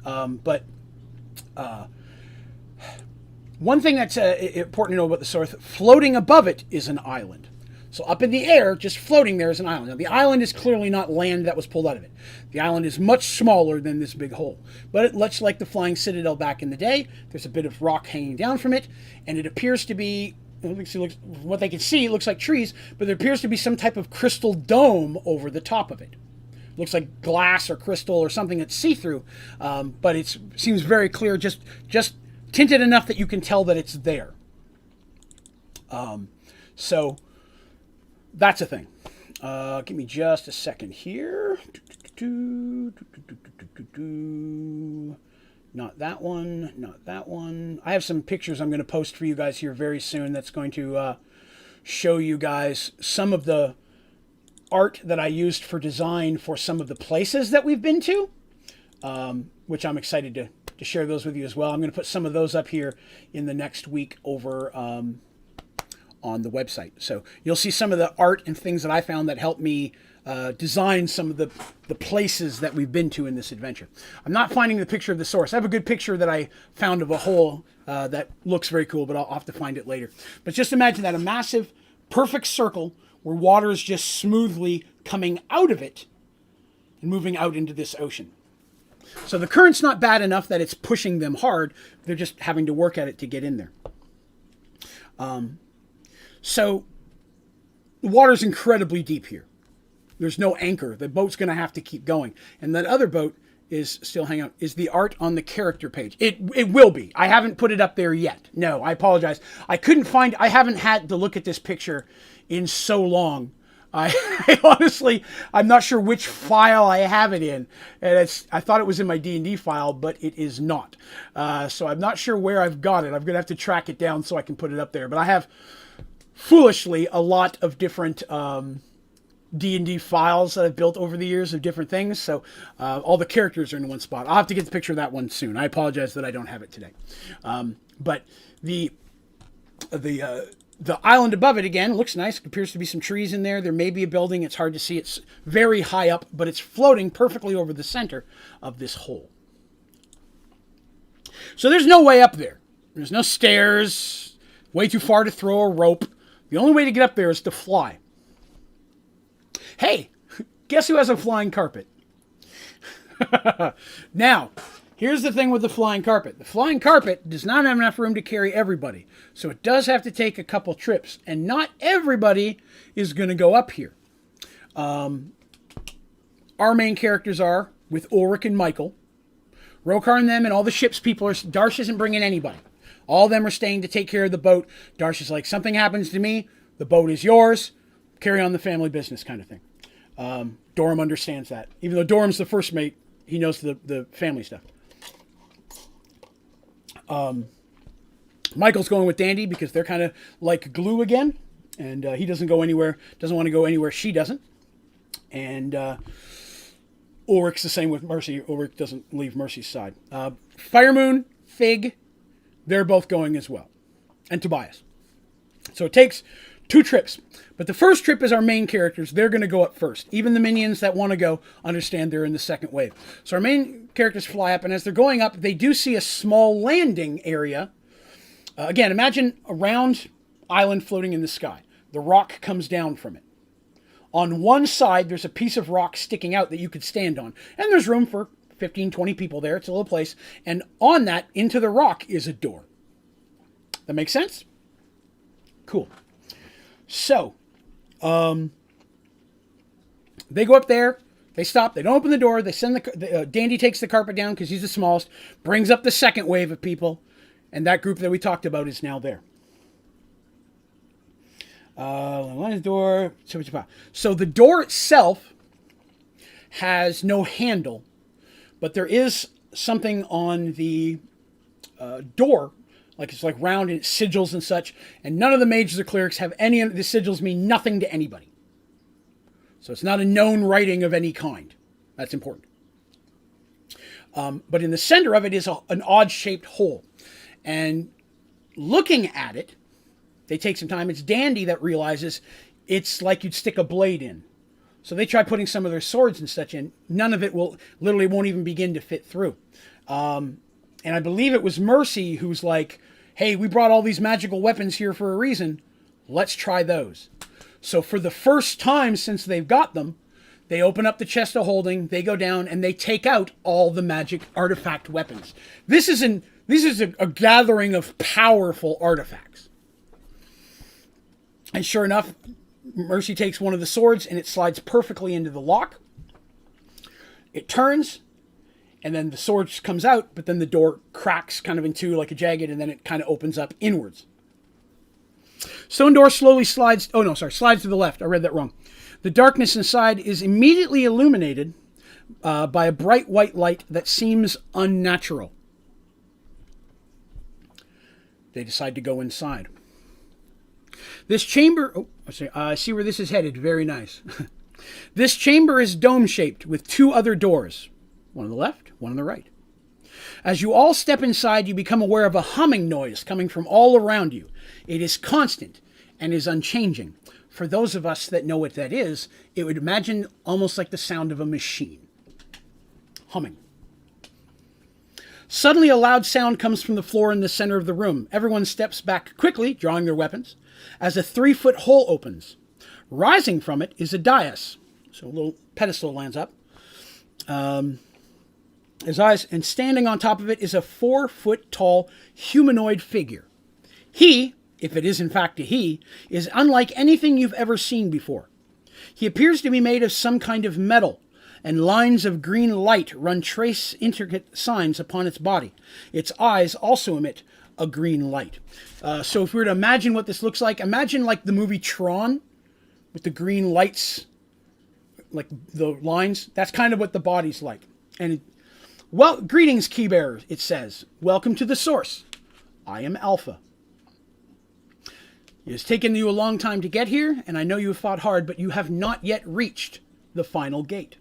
Speaker 1: One thing that's important to know about the source, floating above it is an island. So up in the air, just floating there is an island. Now, the island is clearly not land that was pulled out of it. The island is much smaller than this big hole. But much like the Flying Citadel back in the day, there's a bit of rock hanging down from it, and it appears to be, what they can see, it looks like trees, but there appears to be some type of crystal dome over the top of it. It looks like glass or crystal or something that's see-through, but it seems very clear, just tinted enough that you can tell that it's there. So that's a thing. Give me just a second here. Not that one, not that one. I have some pictures I'm going to post for you guys here very soon that's going to show you guys some of the art that I used for design for some of the places that we've been to, which I'm excited to share those with you as well. I'm going to put some of those up here in the next week over on the website. So you'll see some of the art and things that I found that helped me design some of the places that we've been to in this adventure. I'm not finding the picture of the source. I have a good picture that I found of a hole that looks very cool, but I'll have to find it later. But just imagine that, a massive, perfect circle where water is just smoothly coming out of it and moving out into this ocean. So the current's not bad enough that it's pushing them hard. They're just having to work at it to get in there. So the water's incredibly deep here. There's no anchor. The boat's going to have to keep going. And that other boat is still hanging out. Is the art on the character page? It will be. I haven't put it up there yet. No, I apologize. I haven't had to look at this picture in so long. I honestly, I'm not sure which file I have it in. And I thought it was in my D&D file, but it is not. So I'm not sure where I've got it. I'm going to have to track it down so I can put it up there. But I have, foolishly, a lot of different D&D files that I've built over the years of different things. So all the characters are in one spot. I'll have to get the picture of that one soon. I apologize that I don't have it today. But the The island above it, again, looks nice. Appears to be some trees in there. There may be a building. It's hard to see. It's very high up, but it's floating perfectly over the center of this hole. So there's no way up there. There's no stairs. Way too far to throw a rope. The only way to get up there is to fly. Hey, guess who has a flying carpet? Now, here's the thing with the flying carpet. The flying carpet does not have enough room to carry everybody. So it does have to take a couple trips. And not everybody is going to go up here. Our main characters are with Ulrich and Michael. Rokar and them and all the ship's people are... Darsh isn't bringing anybody. All of them are staying to take care of the boat. Darsh is like, something happens to me, the boat is yours. Carry on the family business kind of thing. Dorm understands that. Even though Dorm's the first mate, he knows the family stuff. Michael's going with Dandy because they're kind of like glue again. And he doesn't go anywhere, doesn't want to go anywhere she doesn't. And Ulrich's the same with Mercy. Ulrich doesn't leave Mercy's side. Firemoon, Fig, they're both going as well. And Tobias. So it takes 2 trips. But the first trip is our main characters. They're going to go up first. Even the minions that want to go understand they're in the second wave. So our main characters fly up, and as they're going up, they do see a small landing area. Again, imagine a round island floating in the sky. The rock comes down from it. On one side, there's a piece of rock sticking out that you could stand on. And there's room for 15, 20 people there. It's a little place. And on that, into the rock, is a door. That makes sense? Cool. So, they go up there. They stop. They don't open the door. They send Dandy takes the carpet down because he's the smallest. Brings up the second wave of people. And that group that we talked about is now there. Door. So the door itself has no handle, but there is something on the door, like it's like round and sigils and such. And none of the mages or clerics have any of the sigils. Mean nothing to anybody. So it's not a known writing of any kind. That's important. But in the center of it is an odd-shaped hole. And looking at it, they take some time. It's Dandy that realizes it's like you'd stick a blade in. So they try putting some of their swords and such in. None of it literally won't even begin to fit through. And I believe it was Mercy who's like, hey, we brought all these magical weapons here for a reason. Let's try those. So for the first time since they've got them, they open up the chest of holding, they go down, and they take out all the magic artifact weapons. This is a gathering of powerful artifacts. And sure enough, Mercy takes one of the swords, and it slides perfectly into the lock. It turns, and then the sword comes out, but then the door cracks kind of into like a jagged, and then it kind of opens up inwards. Stone door slowly slides to the left. I read that wrong. The darkness inside is immediately illuminated by a bright white light that seems unnatural. They decide to go inside. This chamber... I see where this is headed. Very nice. This chamber is dome-shaped with 2 other doors. One on the left, one on the right. As you all step inside, you become aware of a humming noise coming from all around you. It is constant and is unchanging. For those of us that know what that is, it would imagine almost like the sound of a machine. Humming. Suddenly a loud sound comes from the floor in the center of the room. Everyone steps back quickly, drawing their weapons, as a 3-foot hole opens. Rising from it is a dais. So a little pedestal lands up. His eyes, and standing on top of it is a 4-foot tall humanoid figure. He, if it is in fact a he, is unlike anything you've ever seen before. He appears to be made of some kind of metal, and lines of green light run trace intricate signs upon its body. Its eyes also emit a green light. So if we were to imagine what this looks like, imagine like the movie Tron, with the green lights, like the lines. That's kind of what the body's like. And greetings, keybearers, it says. Welcome to the source. I am Alpha. It has taken you a long time to get here, and I know you have fought hard, but you have not yet reached the final gate.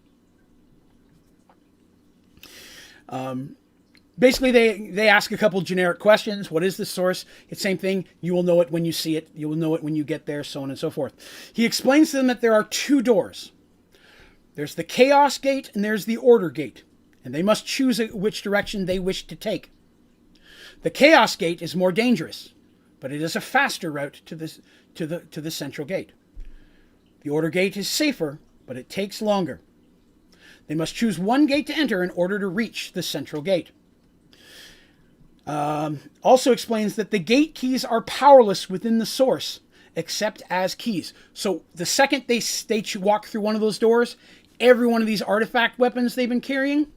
Speaker 1: basically they ask a couple generic questions. What is the source? It's the same thing. You will know it when you see it. You will know it when you get there, so on and so forth. He explains to them that there are two doors. There's the chaos gate and there's the order gate. And they must choose which direction they wish to take. The chaos gate is more dangerous, but it is a faster route to the central gate. The order gate is safer, but it takes longer. They must choose one gate to enter in order to reach the central gate. Also explains that the gate keys are powerless within the source, except as keys. So the second they walk through one of those doors, every one of these artifact weapons they've been carrying,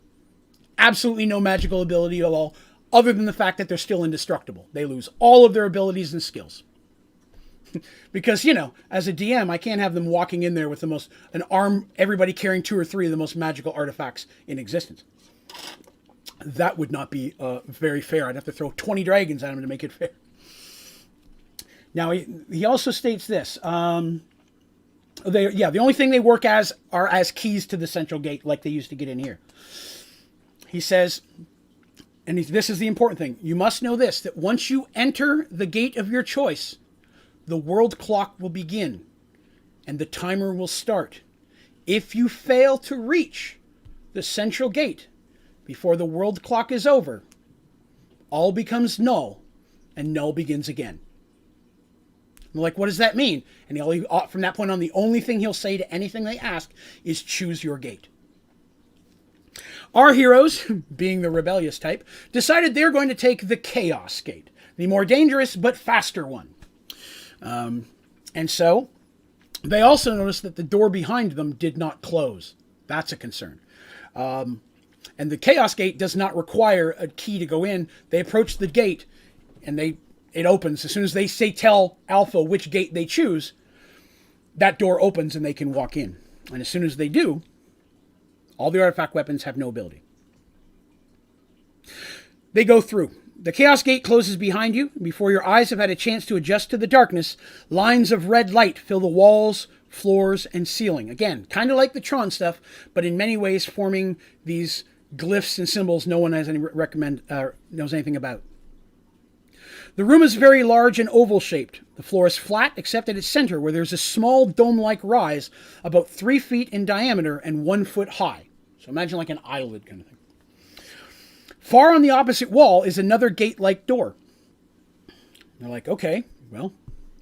Speaker 1: absolutely no magical ability at all, other than the fact that they're still indestructible. They lose all of their abilities and skills. Because, as a DM, I can't have them walking in there with everybody carrying 2 or 3 of the most magical artifacts in existence. That would not be very fair. I'd have to throw 20 dragons at him to make it fair. Now, he also states this. The only thing they work as are as keys to the central gate, like they used to get in here. He says, and this is the important thing, you must know this, that once you enter the gate of your choice, the world clock will begin, and the timer will start. If you fail to reach the central gate before the world clock is over, all becomes null, and null begins again. I'm like, what does that mean? And from that point on, the only thing he'll say to anything they ask is choose your gate. Our heroes, being the rebellious type, decided they're going to take the chaos gate, the more dangerous but faster one. And so they also noticed that the door behind them did not close. That's a concern. And the chaos gate does not require a key to go in. They approach the gate and it opens. As soon as they tell Alpha which gate they choose, that door opens and they can walk in. And as soon as they do, all the artifact weapons have no ability. They go through. The Chaos Gate closes behind you. Before your eyes have had a chance to adjust to the darkness, lines of red light fill the walls, floors, and ceiling. Again, kind of like the Tron stuff, but in many ways forming these glyphs and symbols no one has knows anything about. The room is very large and oval-shaped. The floor is flat except at its center, where there's a small dome-like rise about 3 feet in diameter and 1 foot high. So imagine like an eyelid kind of thing. Far on the opposite wall is another gate-like door. They're like, okay, well,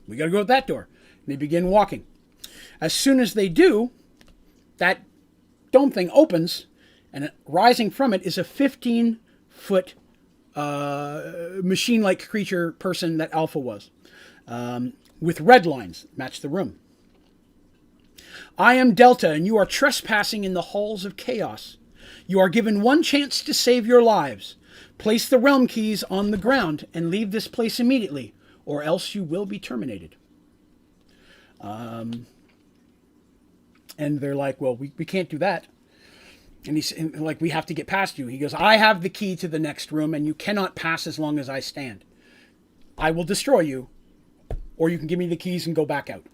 Speaker 1: we got to go at that door. And they begin walking. As soon as they do, that dome thing opens, and rising from it is a 15-foot machine-like creature person that Alpha was, with red lines match the room. I am Delta, and you are trespassing in the halls of chaos. You are given one chance to save your lives. Place the realm keys on the ground and leave this place immediately, or else you will be terminated. And they're like, well, we can't do that. And he's like, we have to get past you. He goes, I have the key to the next room, and you cannot pass as long as I stand. I will destroy you, or you can give me the keys and go back out.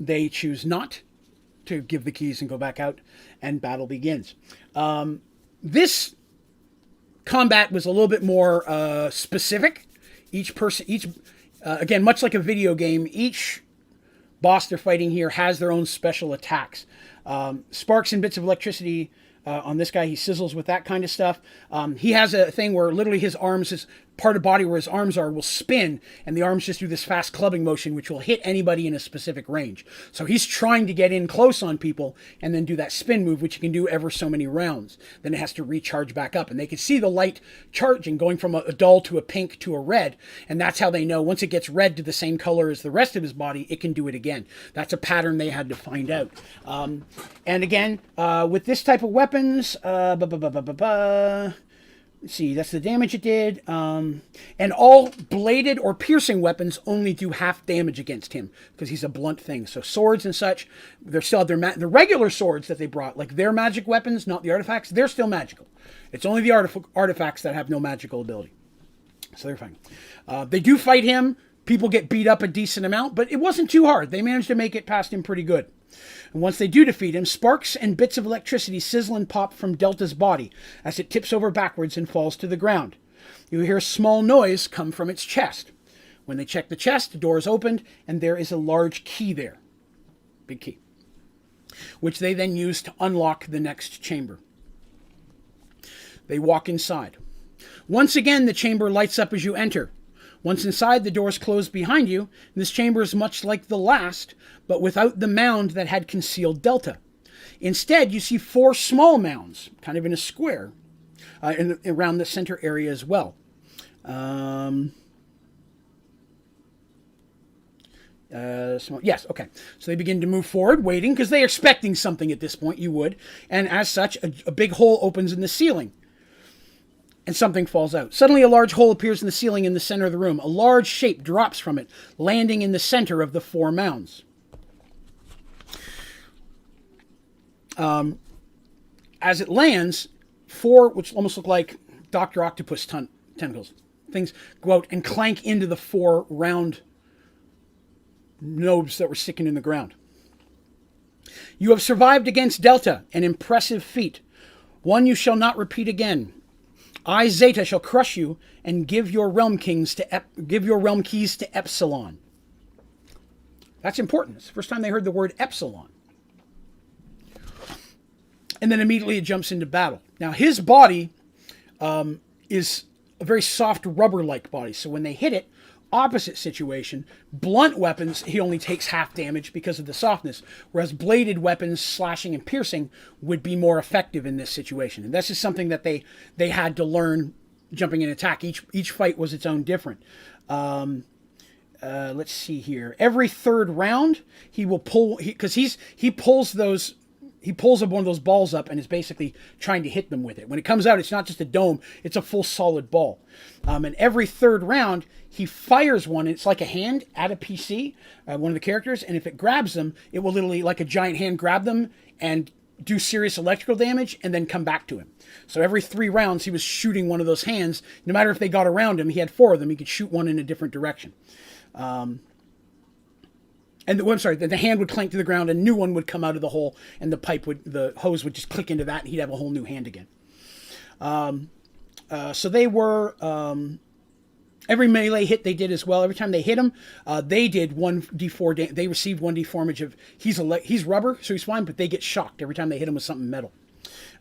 Speaker 1: They choose not to give the keys and go back out, and battle begins. This combat was a little bit more specific. Again, much like a video game, each boss they're fighting here has their own special attacks. Sparks and bits of electricity on this guy. He sizzles with that kind of stuff. He has a thing where literally his arms, his part of body where his arms are, will spin, and the arms just do this fast clubbing motion, which will hit anybody in a specific range. So he's trying to get in close on people and then do that spin move, which he can do ever so many rounds. Then it has to recharge back up, and they can see the light charging, going from a dull to a pink to a red, and that's how they know once it gets red to the same color as the rest of his body, it can do it again. That's a pattern they had to find out. And again, with this type of weapons, let's see, that's the damage it did. And all bladed or piercing weapons only do half damage against him because he's a blunt thing. So swords and such, they're still the regular swords that they brought, like their magic weapons, not the artifacts, they're still magical. It's only the artifacts that have no magical ability. So they're fine. They do fight him. People get beat up a decent amount, but it wasn't too hard. They managed to make it past him pretty good. And once they do defeat him, sparks and bits of electricity sizzle and pop from Delta's body as it tips over backwards and falls to the ground. You hear a small noise come from its chest. When they check the chest, the door is opened, and there is a large key there. Big key. Which they then use to unlock the next chamber. They walk inside. Once again, the chamber lights up as you enter. Once inside, the doors close behind you. This chamber is much like the last, but without the mound that had concealed Delta. Instead, you see 4 small mounds, kind of in a square, around the center area as well. Yes, okay. So they begin to move forward, waiting, because they are expecting something at this point, you would. And as such, a big hole opens in the ceiling. And something falls out. Suddenly a large hole appears in the ceiling in the center of the room. A large shape drops from it, landing in the center of the 4 mounds. As it lands, 4, which almost look like Dr. Octopus tentacles, things go out and clank into the 4 round nobs that were sticking in the ground. You have survived against Delta, an impressive feat. One you shall not repeat again. I, Zeta, shall crush you and give your realm keys to Epsilon. That's important. It's the first time they heard the word Epsilon. And then immediately it jumps into battle. Now his body is a very soft rubber-like body. So when they hit it, opposite situation, blunt weapons, he only takes half damage because of the softness, whereas bladed weapons, slashing and piercing, would be more effective in this situation. And this is something that they had to learn jumping in attack. Each fight was its own different. Let's see here. Every third round, he will pull, because he pulls those. He pulls up one of those balls up and is basically trying to hit them with it. When it comes out, it's not just a dome, it's a full solid ball. And every third round, he fires one. It's like a hand at a PC, one of the characters. And if it grabs them, it will literally, like a giant hand, grab them and do serious electrical damage and then come back to him. So every 3 rounds, he was shooting one of those hands. No matter if they got around him, he had 4 of them. He could shoot one in a different direction. The hand would clank to the ground, a new one would come out of the hole, and the hose would just click into that, and he'd have a whole new hand again. So they were, every melee hit they did as well. Every time they hit him, they did 1d4, they received 1d4 damage of, he's rubber, so he's fine, but they get shocked every time they hit him with something metal.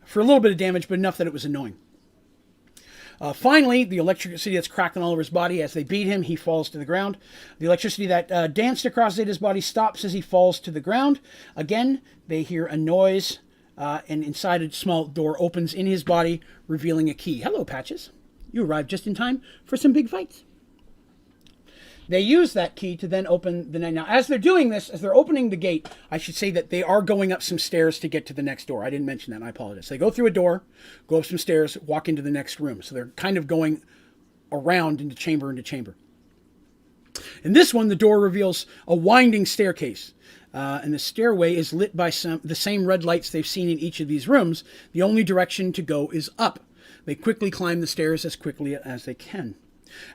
Speaker 1: For a little bit of damage, but enough that it was annoying. Finally, the electricity that's cracking all over his body, as they beat him, he falls to the ground. The electricity that danced across Zeta's body stops as he falls to the ground. Again, they hear a noise, and inside a small door opens in his body, revealing a key. Hello, Patches. You arrived just in time for some big fights. They use that key to then open the night. Now, as they're doing this, as they're opening the gate, I should say that they are going up some stairs to get to the next door. I didn't mention that, and I apologize. They go through a door, go up some stairs, walk into the next room. So they're kind of going around into chamber. In this one, the door reveals a winding staircase. And the stairway is lit by the same red lights they've seen in each of these rooms. The only direction to go is up. They quickly climb the stairs as quickly as they can.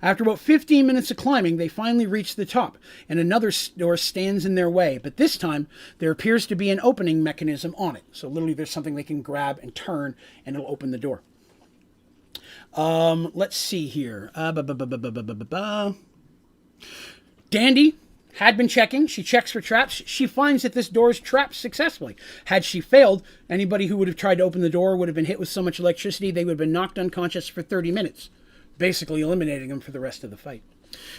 Speaker 1: After about 15 minutes of climbing, they finally reach the top, and another door stands in their way. But this time, there appears to be an opening mechanism on it. So literally, there's something they can grab and turn, and it'll open the door. Let's see here. Dandy had been checking. She checks for traps. She finds that this door is trapped successfully. Had she failed, anybody who would have tried to open the door would have been hit with so much electricity, they would have been knocked unconscious for 30 minutes. Basically eliminating them for the rest of the fight.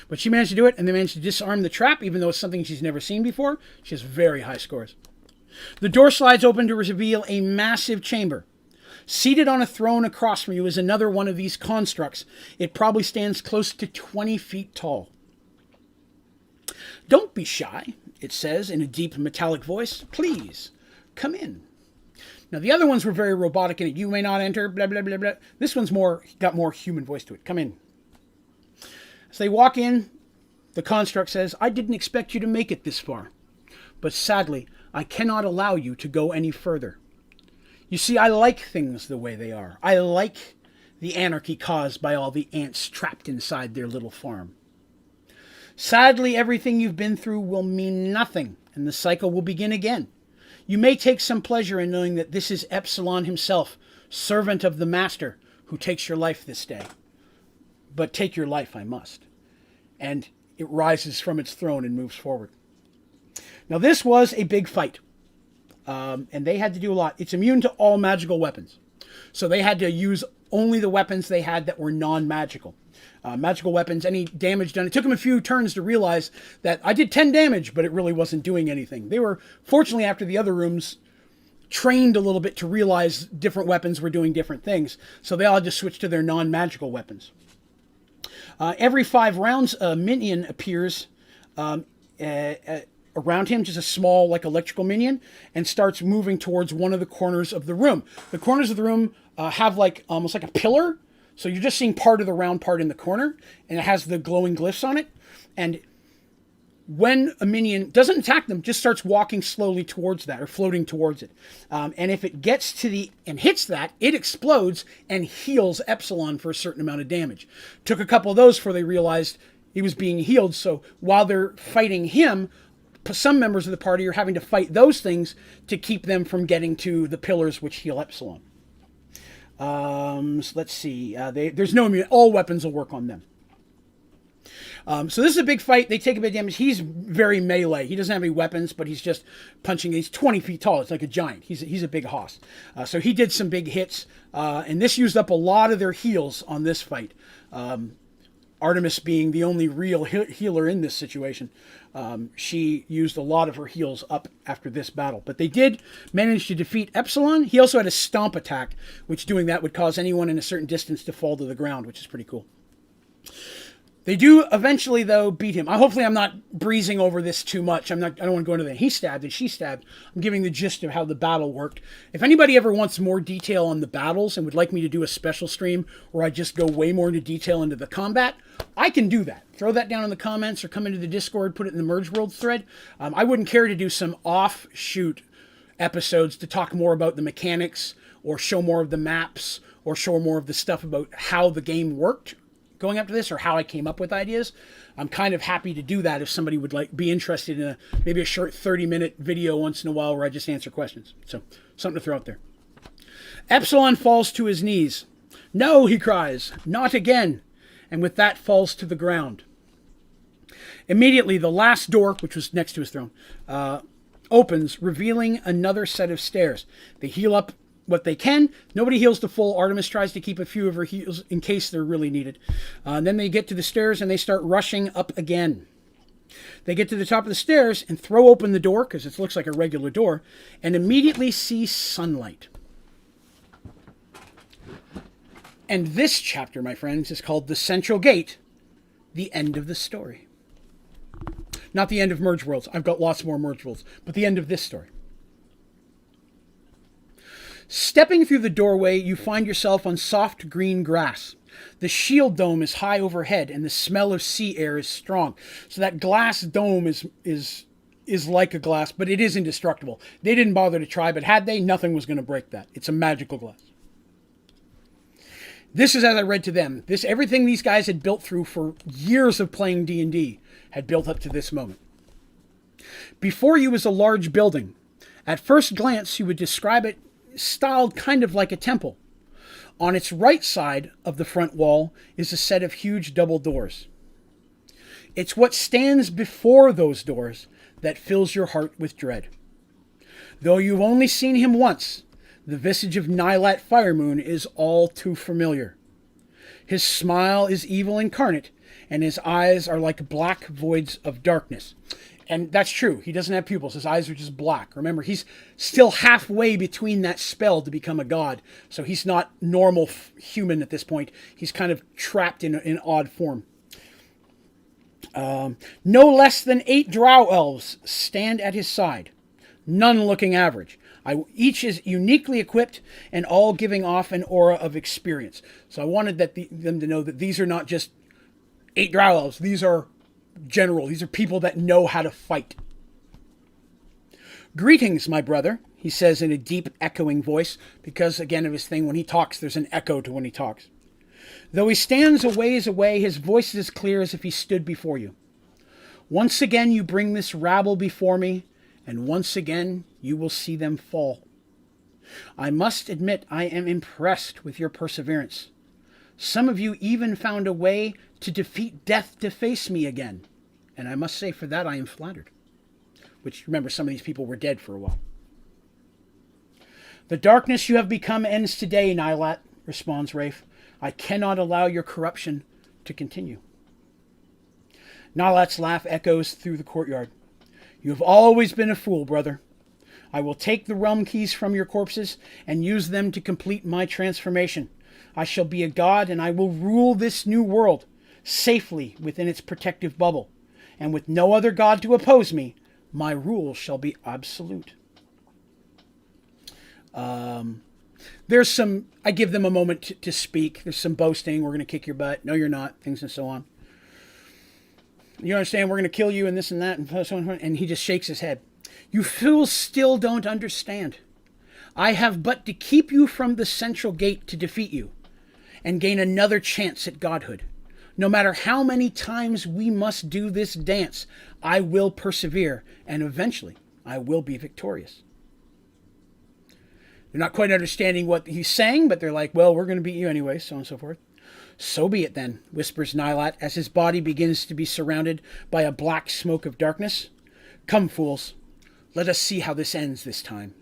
Speaker 1: But she managed to do it, and they managed to disarm the trap, even though it's something she's never seen before. She has very high scores. The door slides open to reveal a massive chamber. Seated on a throne across from you is another one of these constructs. It probably stands close to 20 feet tall. Don't be shy, it says in a deep metallic voice. Please, come in. Now, the other ones were very robotic in it. You may not enter, blah, blah, blah, blah. This one's got more human voice to it. Come in. As they walk in, the construct says, I didn't expect you to make it this far. But sadly, I cannot allow you to go any further. You see, I like things the way they are. I like the anarchy caused by all the ants trapped inside their little farm. Sadly, everything you've been through will mean nothing, and the cycle will begin again. You may take some pleasure in knowing that this is Epsilon himself, servant of the Master, who takes your life this day. But take your life I must. And it rises from its throne and moves forward. Now this was a big fight. And they had to do a lot. It's immune to all magical weapons. So they had to use only the weapons they had that were non-magical. Magical weapons, any damage done. It took them a few turns to realize that I did 10 damage, but it really wasn't doing anything. They were, fortunately, after the other rooms, trained a little bit to realize different weapons were doing different things. So they all just switched to their non-magical weapons. Every 5 rounds, a minion appears around him, just a small, like, electrical minion, and starts moving towards one of the corners of the room. The corners of the room have, like, almost like a pillar. So you're just seeing part of the round part in the corner, and it has the glowing glyphs on it. And when a minion doesn't attack them, just starts walking slowly towards that, or floating towards it. And if it gets to and hits that, it explodes and heals Epsilon for a certain amount of damage. Took a couple of those before they realized he was being healed. So while they're fighting him, some members of the party are having to fight those things to keep them from getting to the pillars which heal Epsilon. So let's see. There's no immunity. All weapons will work on them. So this is a big fight. They take a bit of damage. He's very melee. He doesn't have any weapons, but he's just punching. He's 20 feet tall. It's like a giant. He's a big hoss. So he did some big hits. And this used up a lot of their heals on this fight. Artemis being the only real healer in this situation. She used a lot of her heals up after this battle. But they did manage to defeat Epsilon. He also had a stomp attack, which doing that would cause anyone in a certain distance to fall to the ground, which is pretty cool. They do eventually, though, beat him. Hopefully I'm not breezing over this too much. I don't want to go into that. He stabbed and she stabbed. I'm giving the gist of how the battle worked. If anybody ever wants more detail on the battles and would like me to do a special stream where I just go way more into detail into the combat, I can do that. Throw that down in the comments or come into the Discord, put it in the Mergeworlds thread. I wouldn't care to do some offshoot episodes to talk more about the mechanics or show more of the maps or show more of the stuff about how the game worked going up to this, or how I came up with ideas. I'm kind of happy to do that if somebody would be interested in maybe a short 30-minute video once in a while where I just answer questions. So something to throw out there. Epsilon falls to his knees. "No," he cries, "not again," and with that falls to the ground. Immediately the last door, which was next to his throne, opens, revealing another set of stairs. They heal up what they can. Nobody heals to full. Artemis tries to keep a few of her heals in case they're really needed. Then they get to the stairs and they start rushing up again. They get to the top of the stairs and throw open the door, because it looks like a regular door, and immediately see sunlight. And this chapter, my friends, is called The Central Gate, the end of the story. Not the end of Mergeworlds. I've got lots more Mergeworlds, but the end of this story. Stepping through the doorway, you find yourself on soft green grass. The shield dome is high overhead, and the smell of sea air is strong. So that glass dome is like a glass, but it is indestructible. They didn't bother to try, but had they, nothing was going to break that. It's a magical glass. This is as I read to them. Everything these guys had built through for years of playing D&D had built up to this moment. Before you was a large building. At first glance, you would describe it styled kind of like a temple. On its right side of the front wall is a set of huge double doors. It's what stands before those doors that fills your heart with dread. Though you've only seen him once, the visage of Nylat Firemoon is all too familiar. His smile is evil incarnate, and his eyes are like black voids of darkness. And that's true. He doesn't have pupils. His eyes are just black. Remember, he's still halfway between that spell to become a god. So he's not normal human at this point. He's kind of trapped in odd form. No less than 8 drow elves stand at his side. None looking average. Each is uniquely equipped and all giving off an aura of experience. So I wanted them to know that these are not just 8 drow elves. These are general. These are people that know how to fight. "Greetings, my brother," he says in a deep, echoing voice, because, again, of his thing, when he talks, there's an echo to when he talks. Though he stands a ways away, his voice is as clear as if he stood before you. "Once again you bring this rabble before me, and once again you will see them fall. I must admit I am impressed with your perseverance. Some of you even found a way to defeat death to face me again, and I must say for that I am flattered. Which, remember, some of these people were dead for a while. The darkness you have become ends today, Nylat, responds Rafe. I cannot allow your corruption to continue. Nylat's laugh echoes through the courtyard. You have always been a fool, brother. I will take the realm keys from your corpses and use them to complete my transformation. I shall be a god, and I will rule this new world safely within its protective bubble. And with no other god to oppose me, my rule shall be absolute. There's some, I give them a moment to speak. There's some boasting. We're going to kick your butt. No, you're not. Things and so on. You understand? We're going to kill you and this and that and so on. And he just shakes his head. You fools still don't understand. I have but to keep you from the central gate to defeat you and gain another chance at godhood. No matter how many times we must do this dance, I will persevere, and eventually I will be victorious. They're not quite understanding what he's saying, but they're like, well, we're going to beat you anyway, so on and so forth. So be it then, whispers Nylat as his body begins to be surrounded by a black smoke of darkness. Come, fools, let us see how this ends this time.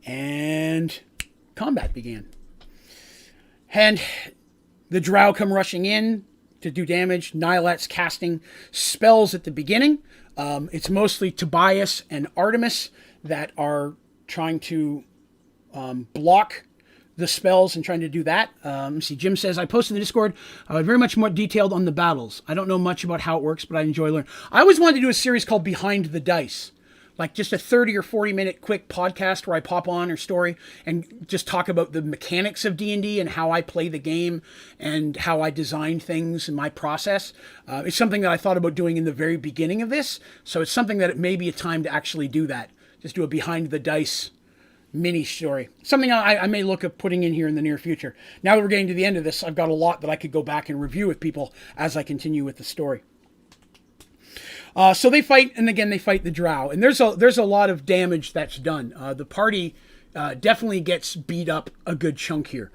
Speaker 1: And combat began. And the drow come rushing in to do damage. Nylat's casting spells at the beginning. It's mostly Tobias and Artemis that are trying to block the spells and trying to do that. See, Jim says, I posted in the Discord very much more detailed on the battles. I don't know much about how it works, but I enjoy learning. I always wanted to do a series called Behind the Dice. Like just a 30 or 40 minute quick podcast where I pop on or story and just talk about the mechanics of D&D and how I play the game and how I design things and my process. It's something that I thought about doing in the very beginning of this. So it's something that it may be a time to actually do that. Just do a Behind the Dice mini story. Something I may look at putting in here in the near future. Now that we're getting to the end of this, I've got a lot that I could go back and review with people as I continue with the story. So they fight, and again, they fight the drow. And there's a lot of damage that's done. The party definitely gets beat up a good chunk here.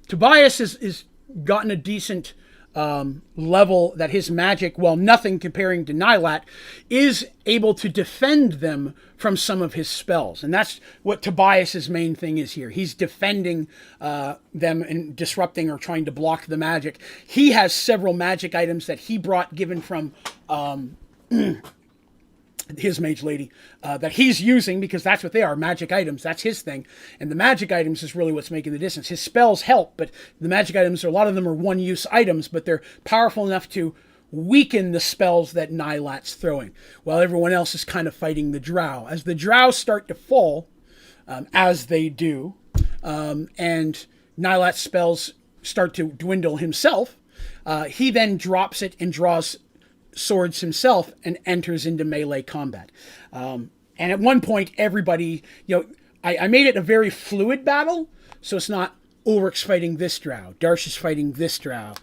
Speaker 1: Tobias is gotten a decent level that his magic, while nothing comparing to Nylat, is able to defend them from some of his spells. And that's what Tobias's main thing is here. He's defending them and disrupting or trying to block the magic. He has several magic items that he brought, given from his mage lady, that he's using, because that's what they are, magic items. That's his thing. And the magic items is really what's making the difference. His spells help, but the magic items, a lot of them are one-use items, but they're powerful enough to weaken the spells that Nylat's throwing, while everyone else is kind of fighting the drow. As the drow start to fall, as they do, and Nylat's spells start to dwindle himself, he then drops it and draws swords himself and enters into melee combat. And at one point, everybody, I made it a very fluid battle, so it's not Ulrich's fighting this drow, Darsh is fighting this drow,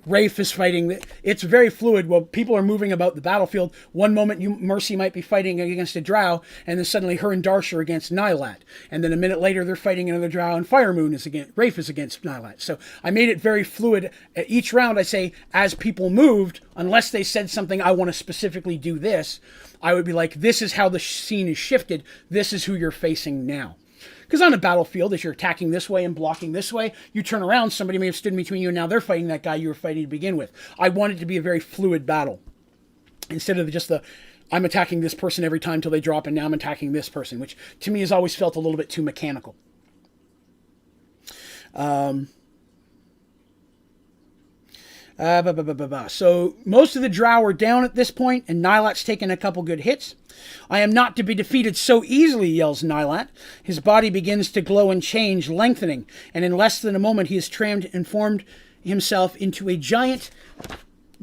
Speaker 1: Rafe is fighting. It's very fluid. Well, people are moving about the battlefield. One moment, Mercy might be fighting against a drow, and then suddenly her and Darsh are against Nylat. And then a minute later, they're fighting another drow, and Firemoon is against, Rafe is against Nylat. So I made it very fluid. At each round, I say, as people moved, unless they said something, I want to specifically do this, I would be like, this is how the scene is shifted. This is who you're facing now. Because on a battlefield, as you're attacking this way and blocking this way, you turn around, somebody may have stood in between you, and now they're fighting that guy you were fighting to begin with. I want it to be a very fluid battle. Instead of just I'm attacking this person every time till they drop, and now I'm attacking this person, which to me has always felt a little bit too mechanical. So most of the drow are down at this point, and Nylat's taken a couple good hits. I am not to be defeated so easily, yells Nylat. His body begins to glow and change, lengthening, and in less than a moment he has transformed himself into a giant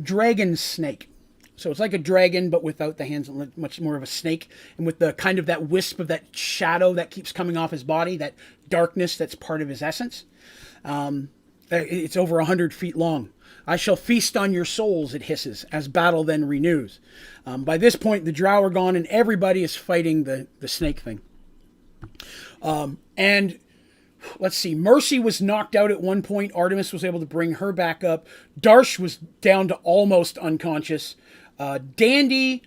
Speaker 1: dragon snake. So it's like a dragon, but without the hands, much more of a snake, and with the kind of that wisp of that shadow that keeps coming off his body, that darkness that's part of his essence. It's over 100 feet long. I shall feast on your souls, it hisses, as battle then renews. By this point, the drow are gone and everybody is fighting the snake thing. And let's see, Mercy was knocked out at one point. Artemis was able to bring her back up. Darsh was down to almost unconscious. Dandy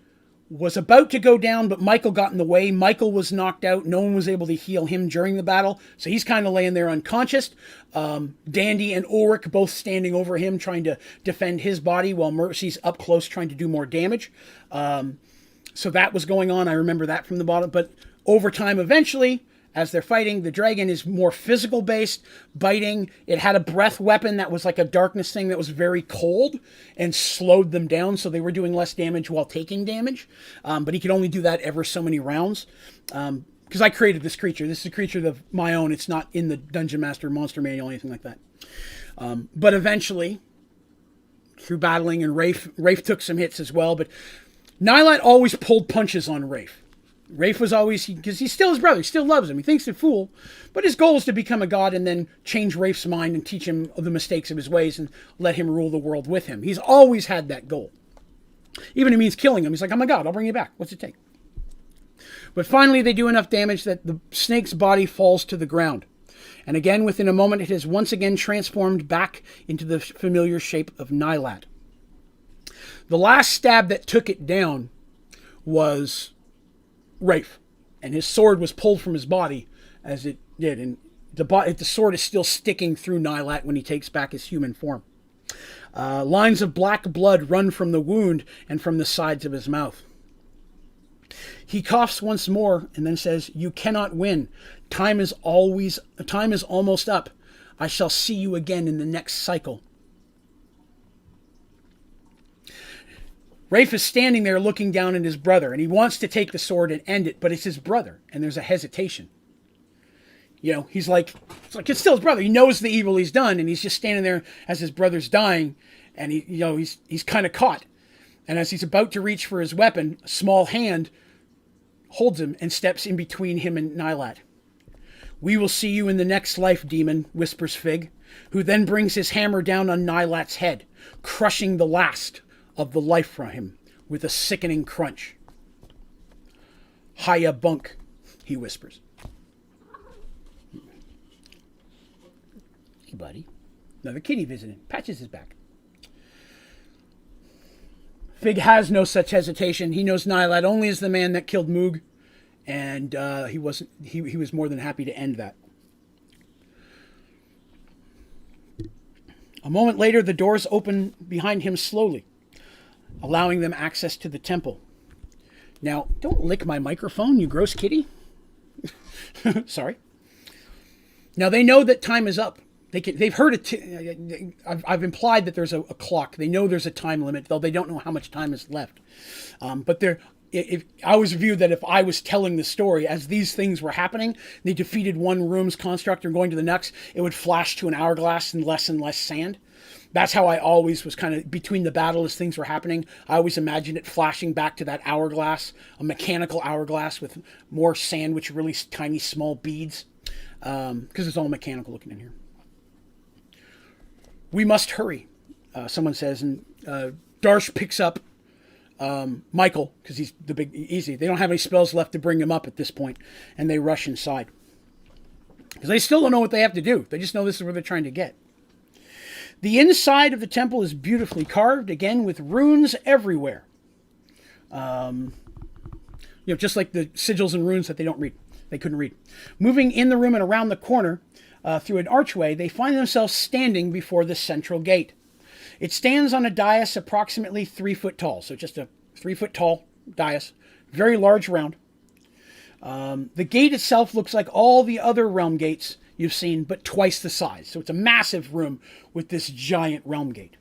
Speaker 1: was about to go down, but Michael got in the way. Michael was knocked out. No one was able to heal him during the battle, so he's kind of laying there unconscious. Dandy and Ulrich both standing over him, trying to defend his body, while Mercy's up close trying to do more damage. So that was going on. I remember that from the bottom. But over time, eventually, as they're fighting, the dragon is more physical based, biting. It had a breath weapon that was like a darkness thing that was very cold and slowed them down, so they were doing less damage while taking damage. But he could only do that ever so many rounds. Because I created this creature. This is a creature of my own. It's not in the Dungeon Master Monster Manual or anything like that. But eventually, through battling, and Rafe took some hits as well. But Nylat always pulled punches on Rafe. Rafe was always, because he's still his brother, he still loves him, he thinks he's a fool, but his goal is to become a god and then change Rafe's mind and teach him the mistakes of his ways and let him rule the world with him. He's always had that goal. Even if it means killing him, he's like, I'm a god, I'll bring you back, what's it take? But finally they do enough damage that the snake's body falls to the ground. And again, within a moment, it has once again transformed back into the familiar shape of Nylat. The last stab that took it down was Rafe, and his sword was pulled from his body as it did, and the sword is still sticking through Nylat when he takes back his human form. Lines of black blood run from the wound and from the sides of his mouth. He coughs once more and then says, "You cannot win. Time is almost up. I shall see you again in the next cycle." Rafe is standing there looking down at his brother, and he wants to take the sword and end it, but it's his brother, and there's a hesitation. You know, it's still his brother. He knows the evil he's done, and he's just standing there as his brother's dying, and he's kind of caught. And as he's about to reach for his weapon, a small hand holds him and steps in between him and Nylat. "We will see you in the next life, demon," whispers Fig, who then brings his hammer down on Nylat's head, crushing the last of the life from him with a sickening crunch. "Hiya, bunk," he whispers. "Hey, buddy." Another kitty visiting. Patches his back. Fig has no such hesitation. He knows Nylat only as the man that killed Moog, and he was more than happy to end that. A moment later, the doors open behind him slowly, allowing them access to the temple. Now, don't lick my microphone, you gross kitty. Sorry. Now, they know that time is up. They've heard it. I've implied that there's a clock. They know there's a time limit, though they don't know how much time is left. But I always viewed that if I was telling the story as these things were happening, they defeated one room's construct and going to the next, it would flash to an hourglass and less sand. That's how I always was kind of between the battle as things were happening. I always imagined it flashing back to that hourglass, a mechanical hourglass with more sand, which are really tiny, small beads, because it's all mechanical looking in here. "We must hurry," someone says, and Darsh picks up Michael, because he's the big easy. They don't have any spells left to bring him up at this point, and they rush inside. Because they still don't know what they have to do. They just know this is where they're trying to get. The inside of the temple is beautifully carved, again, with runes everywhere. Just like the sigils and runes that they couldn't read. Moving in the room and around the corner, through an archway, they find themselves standing before the central gate. It stands on a dais approximately 3 foot tall, so just a 3 foot tall dais, very large round. The gate itself looks like all the other realm gates you've seen, but twice the size. So it's a massive room with this giant realm gate.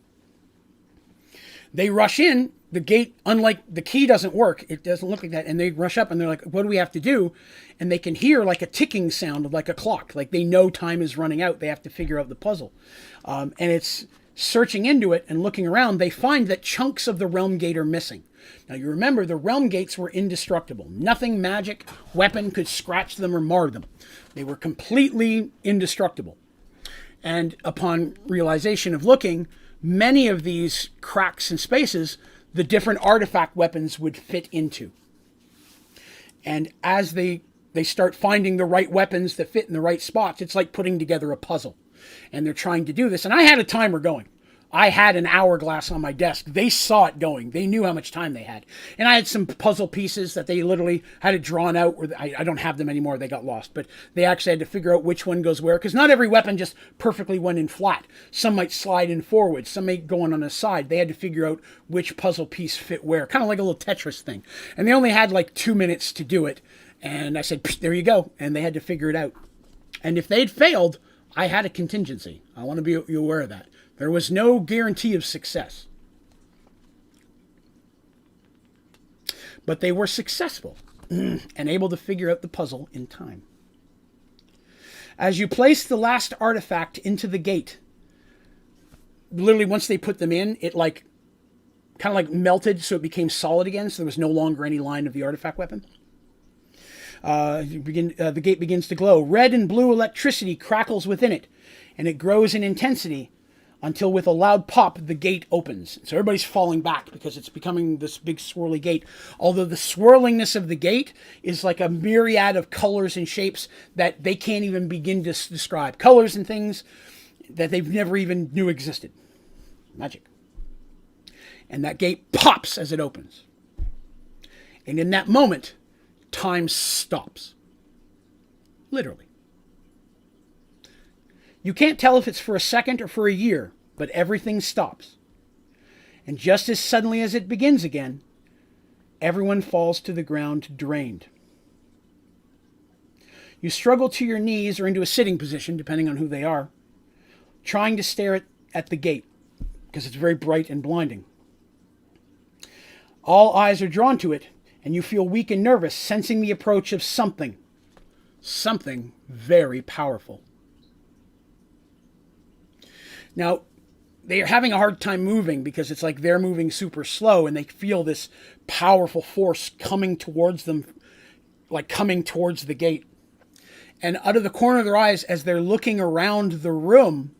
Speaker 1: They rush in. The gate, unlike the key doesn't work. It doesn't look like that. And they rush up and they're like, "What do we have to do?" And they can hear like a ticking sound of like a clock. Like they know time is running out. They have to figure out the puzzle. And it's searching into it and looking around. They find that chunks of the realm gate are missing. Now you remember the realm gates were indestructible. Nothing magic, weapon could scratch them or mar them. They were completely indestructible. And upon realization of looking, many of these cracks and spaces, the different artifact weapons would fit into. And as they start finding the right weapons that fit in the right spots, it's like putting together a puzzle. And they're trying to do this. And I had a timer going. I had an hourglass on my desk. They saw it going. They knew how much time they had. And I had some puzzle pieces that they literally had it drawn out. Where I don't have them anymore. They got lost. But they actually had to figure out which one goes where. Because not every weapon just perfectly went in flat. Some might slide in forward. Some may go on the side. They had to figure out which puzzle piece fit where. Kind of like a little Tetris thing. And they only had like 2 minutes to do it. And I said, there you go. And they had to figure it out. And if they'd failed, I had a contingency. I want to be aware of that. There was no guarantee of success. But they were successful and able to figure out the puzzle in time. As you place the last artifact into the gate, literally once they put them in, it like kind of like melted so it became solid again, so there was no longer any line of the artifact weapon. The gate begins to glow. Red and blue electricity crackles within it, and it grows in intensity until with a loud pop, the gate opens. So everybody's falling back because it's becoming this big swirly gate. Although the swirlingness of the gate is like a myriad of colors and shapes that they can't even begin to describe. Colors and things that they've never even knew existed. Magic. And that gate pops as it opens. And in that moment, time stops. Literally. You can't tell if it's for a second or for a year, but everything stops. And just as suddenly as it begins again, everyone falls to the ground drained. You struggle to your knees or into a sitting position, depending on who they are, trying to stare at the gate, because it's very bright and blinding. All eyes are drawn to it, and you feel weak and nervous, sensing the approach of something very powerful. Now, they are having a hard time moving because it's like they're moving super slow and they feel this powerful force coming towards them, like coming towards the gate. And out of the corner of their eyes, as they're looking around the room,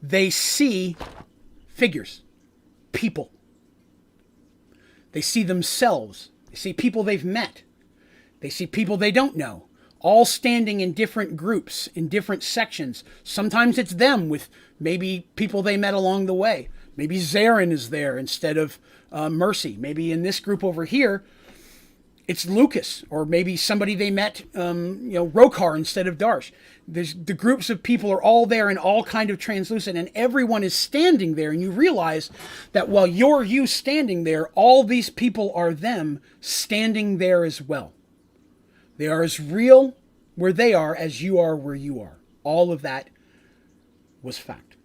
Speaker 1: they see figures, people. They see themselves. They see people they've met. They see people they don't know. All standing in different groups, in different sections. Sometimes it's them with maybe people they met along the way. Maybe Zarin is there instead of Mercy. Maybe in this group over here, it's Lucas. Or maybe somebody they met, Rokar instead of Darsh. The groups of people are all there and all kind of translucent. And everyone is standing there. And you realize that while you're you standing there, all these people are them standing there as well. They are as real where they are as you are where you are. All of that was fact.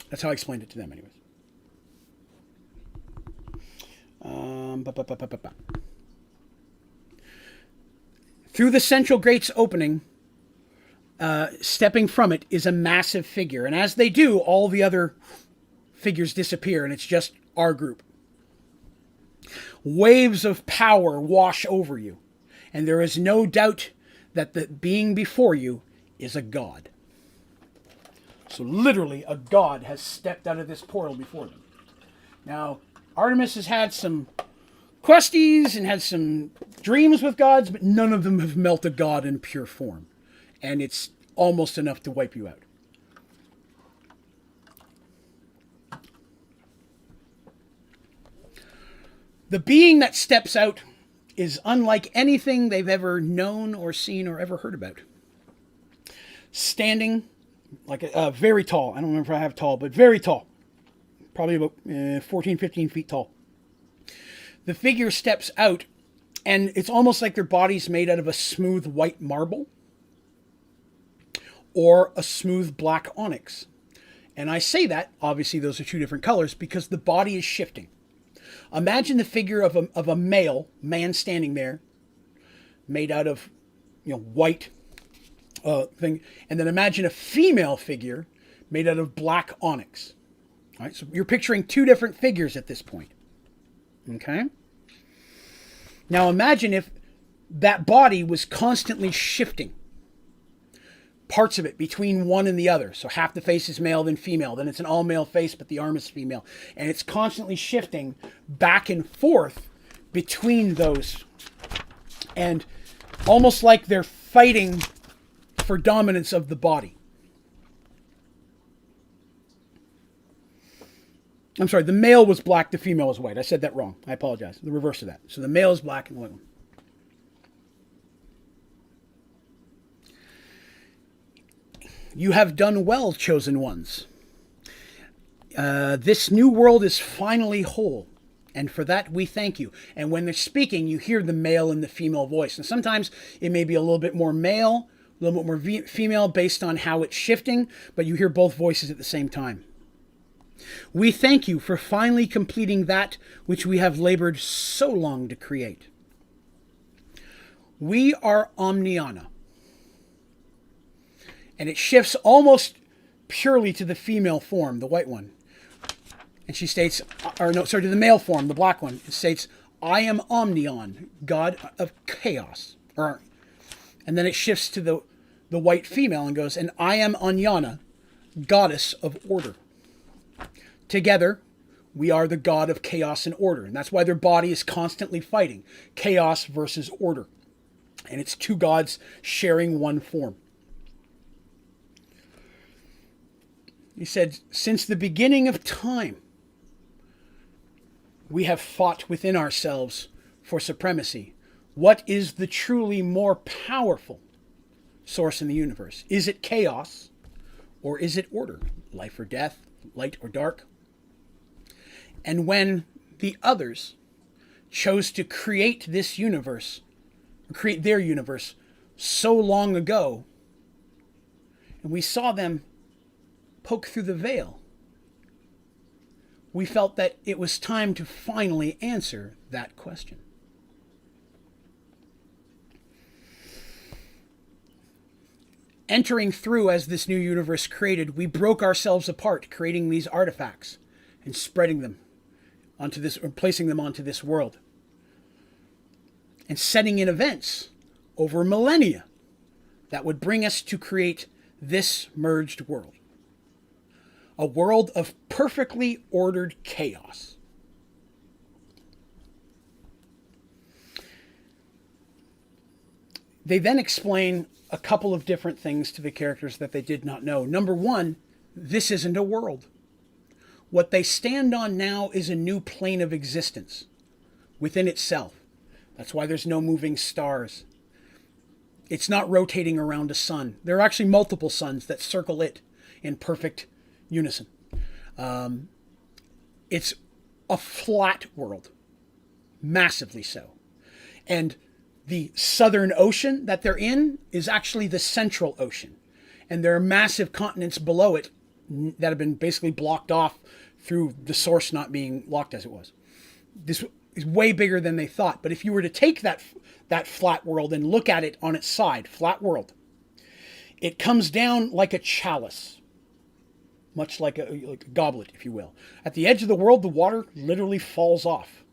Speaker 1: That's how I explained it to them anyways. Through the central gate's opening, stepping from it is a massive figure. And as they do, all the other figures disappear and it's just our group. Waves of power wash over you. And there is no doubt that the being before you is a god. So literally, a god has stepped out of this portal before them. Now, Artemis has had some questies and had some dreams with gods, but none of them have met a god in pure form. And it's almost enough to wipe you out. The being that steps out is unlike anything they've ever known or seen or ever heard about. Standing, like very tall. I don't remember if I have tall, but very tall. Probably about 14, 15 feet tall. The figure steps out, and it's almost like their body's made out of a smooth white marble or a smooth black onyx. And I say that, obviously those are two different colors, because the body is shifting. Imagine the figure of a man standing there, made out of white thing, and then imagine a female figure made out of black onyx. All right, so you're picturing two different figures at this point. Okay? Now imagine if that body was constantly shifting. parts of it between one and the other. So half the face is male, then female. Then it's an all-male face, but the arm is female. And it's constantly shifting back and forth between those. And almost like they're fighting for dominance of the body. I'm sorry, the male was black, the female was white. I said that wrong. I apologize. The reverse of that. So the male is black and the white one. You have done well, chosen ones. This new world is finally whole, and for that we thank you. And when they're speaking, you hear the male and the female voice. And sometimes it may be a little bit more male, a little bit more female based on how it's shifting, but you hear both voices at the same time. We thank you for finally completing that which we have labored so long to create. We are Omniana. And it shifts almost purely to the female form, the white one. And she states, to the male form, the black one. It states, I am Omnion, God of chaos. And then it shifts to the white female and goes, and I am Anyana, goddess of order. Together, we are the god of chaos and order. And that's why their body is constantly fighting. Chaos versus order. And it's two gods sharing one form. He said, since the beginning of time, we have fought within ourselves for supremacy. What is the truly more powerful source in the universe? Is it chaos or is it order? Life or death, light or dark? And when the others chose to create this universe, or create their universe so long ago, and we saw them poke through the veil, we felt that it was time to finally answer that question. Entering through as this new universe created, we broke ourselves apart, creating these artifacts and spreading them onto this, or placing them onto this world. And setting in events over millennia that would bring us to create this merged world. A world of perfectly ordered chaos. They then explain a couple of different things to the characters that they did not know. Number one, this isn't a world. What they stand on now is a new plane of existence within itself. That's why there's no moving stars. It's not rotating around a sun. There are actually multiple suns that circle it in perfect unison. It's a flat world, massively so. And the Southern Ocean that they're in is actually the Central Ocean. And there are massive continents below it that have been basically blocked off through the source not being locked as it was. This is way bigger than they thought. But if you were to take that flat world and look at it on its side, flat world, it comes down like a chalice, much like a goblet, if you will. At the edge of the world, the water literally falls off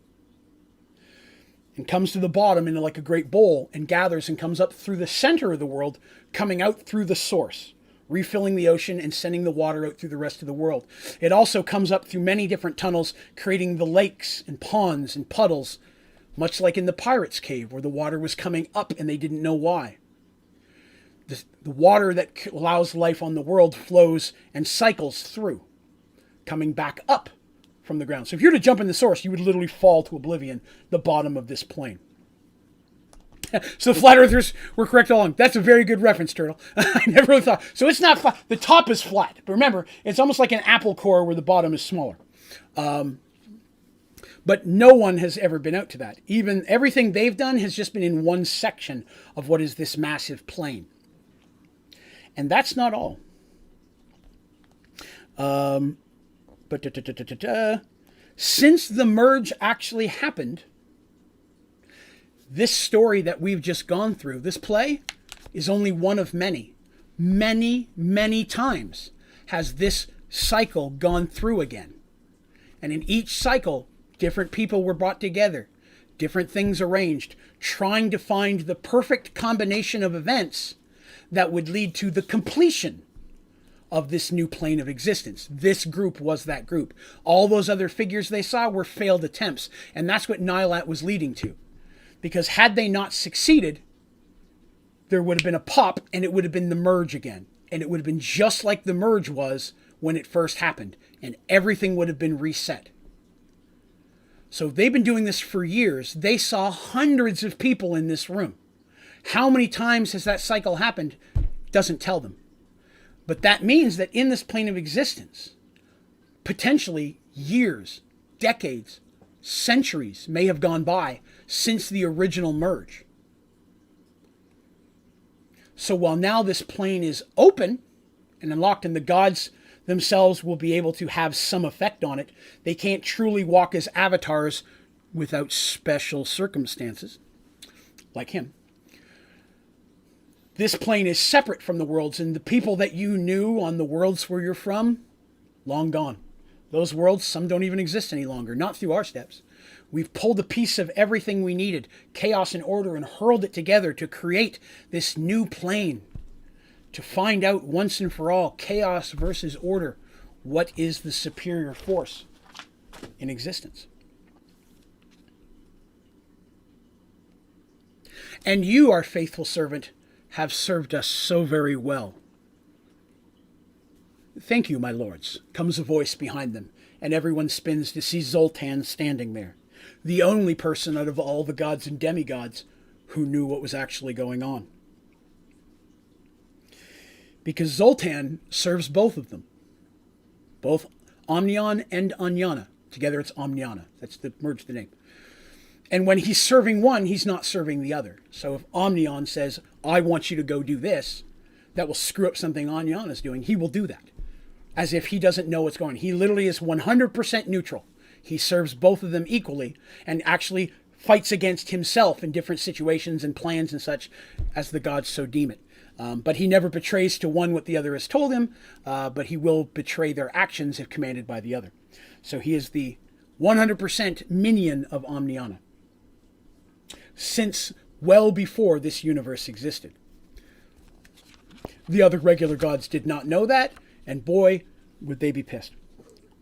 Speaker 1: and comes to the bottom into like a great bowl and gathers and comes up through the center of the world, coming out through the source, refilling the ocean and sending the water out through the rest of the world. It also comes up through many different tunnels, creating the lakes and ponds and puddles, much like in the Pirates' Cave, where the water was coming up and they didn't know why. The water that allows life on the world flows and cycles through, coming back up from the ground. So if you were to jump in the source, you would literally fall to oblivion, the bottom of this plane. So the flat earthers were correct all along. That's a very good reference, Turtle. I never really thought. So it's not flat. The top is flat. But remember, it's almost like an apple core where the bottom is smaller. But no one has ever been out to that. Even everything they've done has just been in one section of what is this massive plane. And that's not all. Since the merge actually happened, this story that we've just gone through, this play, is only one of many. Many, many times has this cycle gone through again. And in each cycle, different people were brought together, different things arranged, trying to find the perfect combination of events that would lead to the completion of this new plane of existence. This group was that group. All those other figures they saw were failed attempts, and that's what Nylat was leading to. Because had they not succeeded, there would have been a pop, and it would have been the merge again. And it would have been just like the merge was when it first happened, and everything would have been reset. So they've been doing this for years. They saw hundreds of people in this room. How many times has that cycle happened? Doesn't tell them. But that means that in this plane of existence, potentially years, decades, centuries may have gone by since the original merge. So while now this plane is open and unlocked, and the gods themselves will be able to have some effect on it, they can't truly walk as avatars without special circumstances, like him. This plane is separate from the worlds, and the people that you knew on the worlds where you're from, long gone. Those worlds, some don't even exist any longer, not through our steps. We've pulled a piece of everything we needed, chaos and order, and hurled it together to create this new plane, to find out once and for all, chaos versus order, what is the superior force in existence. And you, our faithful servant, have served us so very well. Thank you, my lords, comes a voice behind them, and everyone spins to see Zoltan standing there, the only person out of all the gods and demigods who knew what was actually going on. Because Zoltan serves both of them, both Omnion and Anyana. Together it's Omniana. That's the merge the name. And when he's serving one, he's not serving the other. So if Omnion says, I want you to go do this, that will screw up something Anyana's doing, he will do that. As if he doesn't know what's going on. He literally is 100% neutral. He serves both of them equally and actually fights against himself in different situations and plans and such as the gods so deem it. But he never betrays to one what the other has told him, but he will betray their actions if commanded by the other. So he is the 100% minion of Omniana, since well before this universe existed. The other regular gods did not know that, and boy, would they be pissed.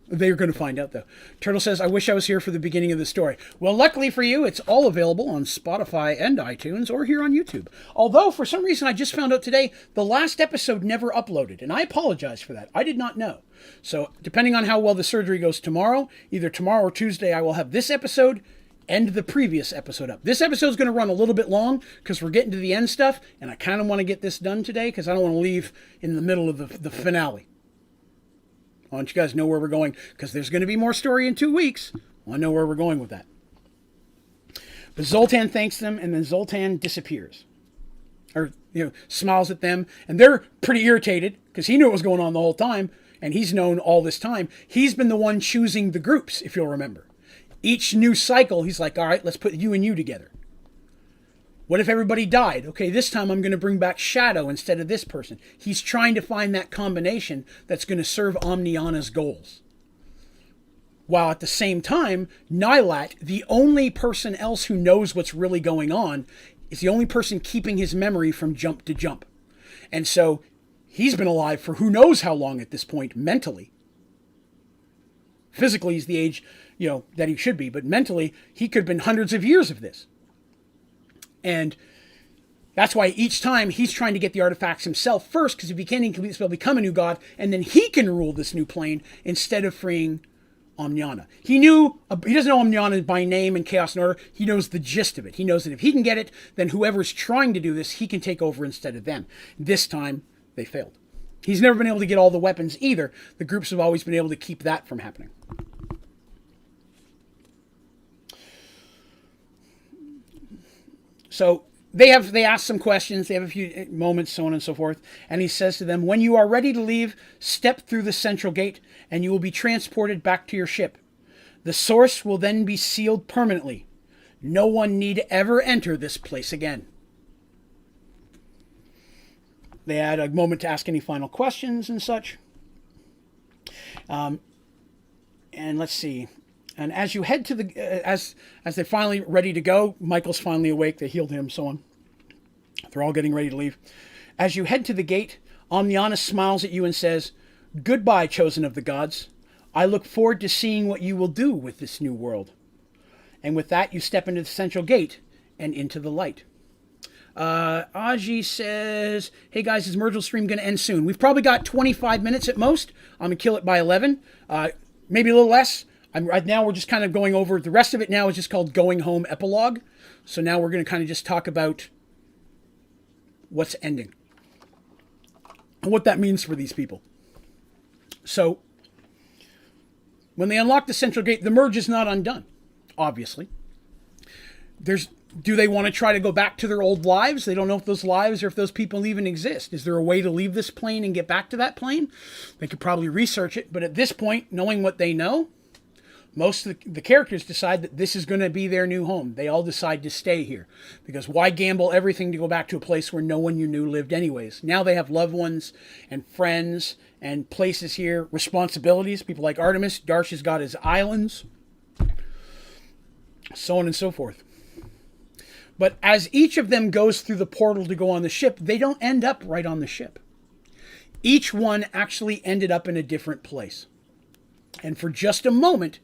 Speaker 1: They're going to find out, though. Turtle says, I wish I was here for the beginning of the story. Well, luckily for you, it's all available on Spotify and iTunes or here on YouTube. Although, for some reason, I just found out today, the last episode never uploaded, and I apologize for that. I did not know. So, depending on how well the surgery goes tomorrow, either tomorrow or Tuesday, I will have this episode and the previous episode up. This episode is going to run a little bit long because we're getting to the end stuff, and I kind of want to get this done today because I don't want to leave in the middle of the finale. I want you guys to know where we're going, because there's going to be more story in 2 weeks. I want to know where we're going with that. But Zoltan thanks them, and then Zoltan disappears. Or, smiles at them. And they're pretty irritated, because he knew what was going on the whole time, and he's known all this time. He's been the one choosing the groups, if you'll remember. Each new cycle, he's like, all right, let's put you and you together. What if everybody died? Okay, this time I'm going to bring back Shadow instead of this person. He's trying to find that combination that's going to serve Omniana's goals. While at the same time, Nylat, the only person else who knows what's really going on, is the only person keeping his memory from jump to jump. And so he's been alive for who knows how long at this point, mentally. Physically, he's the age, that he should be, but mentally, he could have been hundreds of years of this. And that's why each time he's trying to get the artifacts himself first, because if he can, he can become a new god, and then he can rule this new plane instead of freeing Omniana. He doesn't know Omniana by name and Chaos and Order. He knows the gist of it. He knows that if he can get it, then whoever's trying to do this, he can take over instead of them. This time, they failed. He's never been able to get all the weapons either. The groups have always been able to keep that from happening. So they ask some questions, they have a few moments, so on and so forth, and he says to them, when you are ready to leave, step through the central gate, and you will be transported back to your ship. The source will then be sealed permanently. No one need ever enter this place again. They had a moment to ask any final questions and such. And let's see. And as you head to the, as they're finally ready to go, Michael's finally awake, they healed him, so on. They're all getting ready to leave. As you head to the gate, Omniana smiles at you and says, "Goodbye, chosen of the gods. I look forward to seeing what you will do with this new world." And with that, you step into the central gate and into the light. Aji says, "Hey guys, is Mergel stream going to end soon?" We've probably got 25 minutes at most. I'm going to kill it by 11. Maybe a little less. Right now, we're just kind of going over. The rest of it now is just called Going Home Epilogue. So now we're going to kind of just talk about what's ending and what that means for these people. So when they unlock the central gate, the merge is not undone, obviously. Do they want to try to go back to their old lives? They don't know if those lives or if those people even exist. Is there a way to leave this plane and get back to that plane? They could probably research it, but at this point, knowing what they know, most of the characters decide that this is going to be their new home. They all decide to stay here. Because why gamble everything to go back to a place where no one you knew lived anyways? Now they have loved ones and friends and places here, responsibilities. People like Artemis. Darsh has got his islands. So on and so forth. But as each of them goes through the portal to go on the ship, they don't end up right on the ship. Each one actually ended up in a different place. And for just a moment,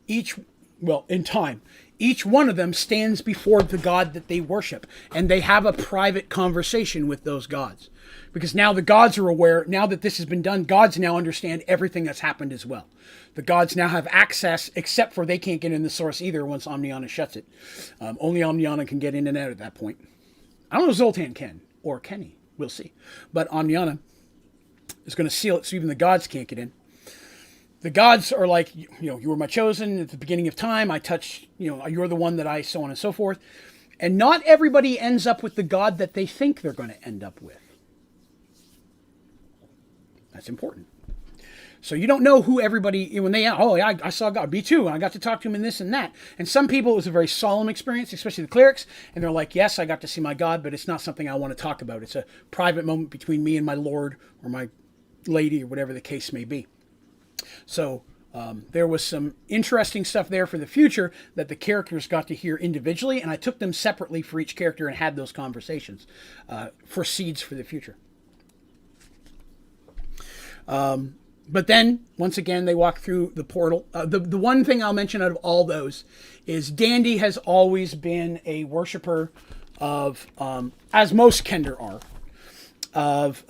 Speaker 1: in time, each one of them stands before the god that they worship. And they have a private conversation with those gods. Because now the gods are aware, now that this has been done, gods now understand everything that's happened as well. The gods now have access, except for they can't get in the source either once Omniana shuts it. Only Omniana can get in and out at that point. I don't know if Zoltan can, or Kenny. We'll see. But Omniana is going to seal it so even the gods can't get in. The gods are like, you were my chosen at the beginning of time. I touched, you're the one that I, so on and so forth. And not everybody ends up with the god that they think they're going to end up with. That's important. So you don't know who everybody, when they, I saw God, me too, and I got to talk to him in this and that. And some people, it was a very solemn experience, especially the clerics, and they're like, yes, I got to see my God, but it's not something I want to talk about. It's a private moment between me and my Lord, or my lady, or whatever the case may be. So there was some interesting stuff there for the future that the characters got to hear individually, and I took them separately for each character and had those conversations for seeds for the future. But then, once again, they walk through the portal. The one thing I'll mention out of all those is Dandy has always been a worshiper of, as most Kender are, of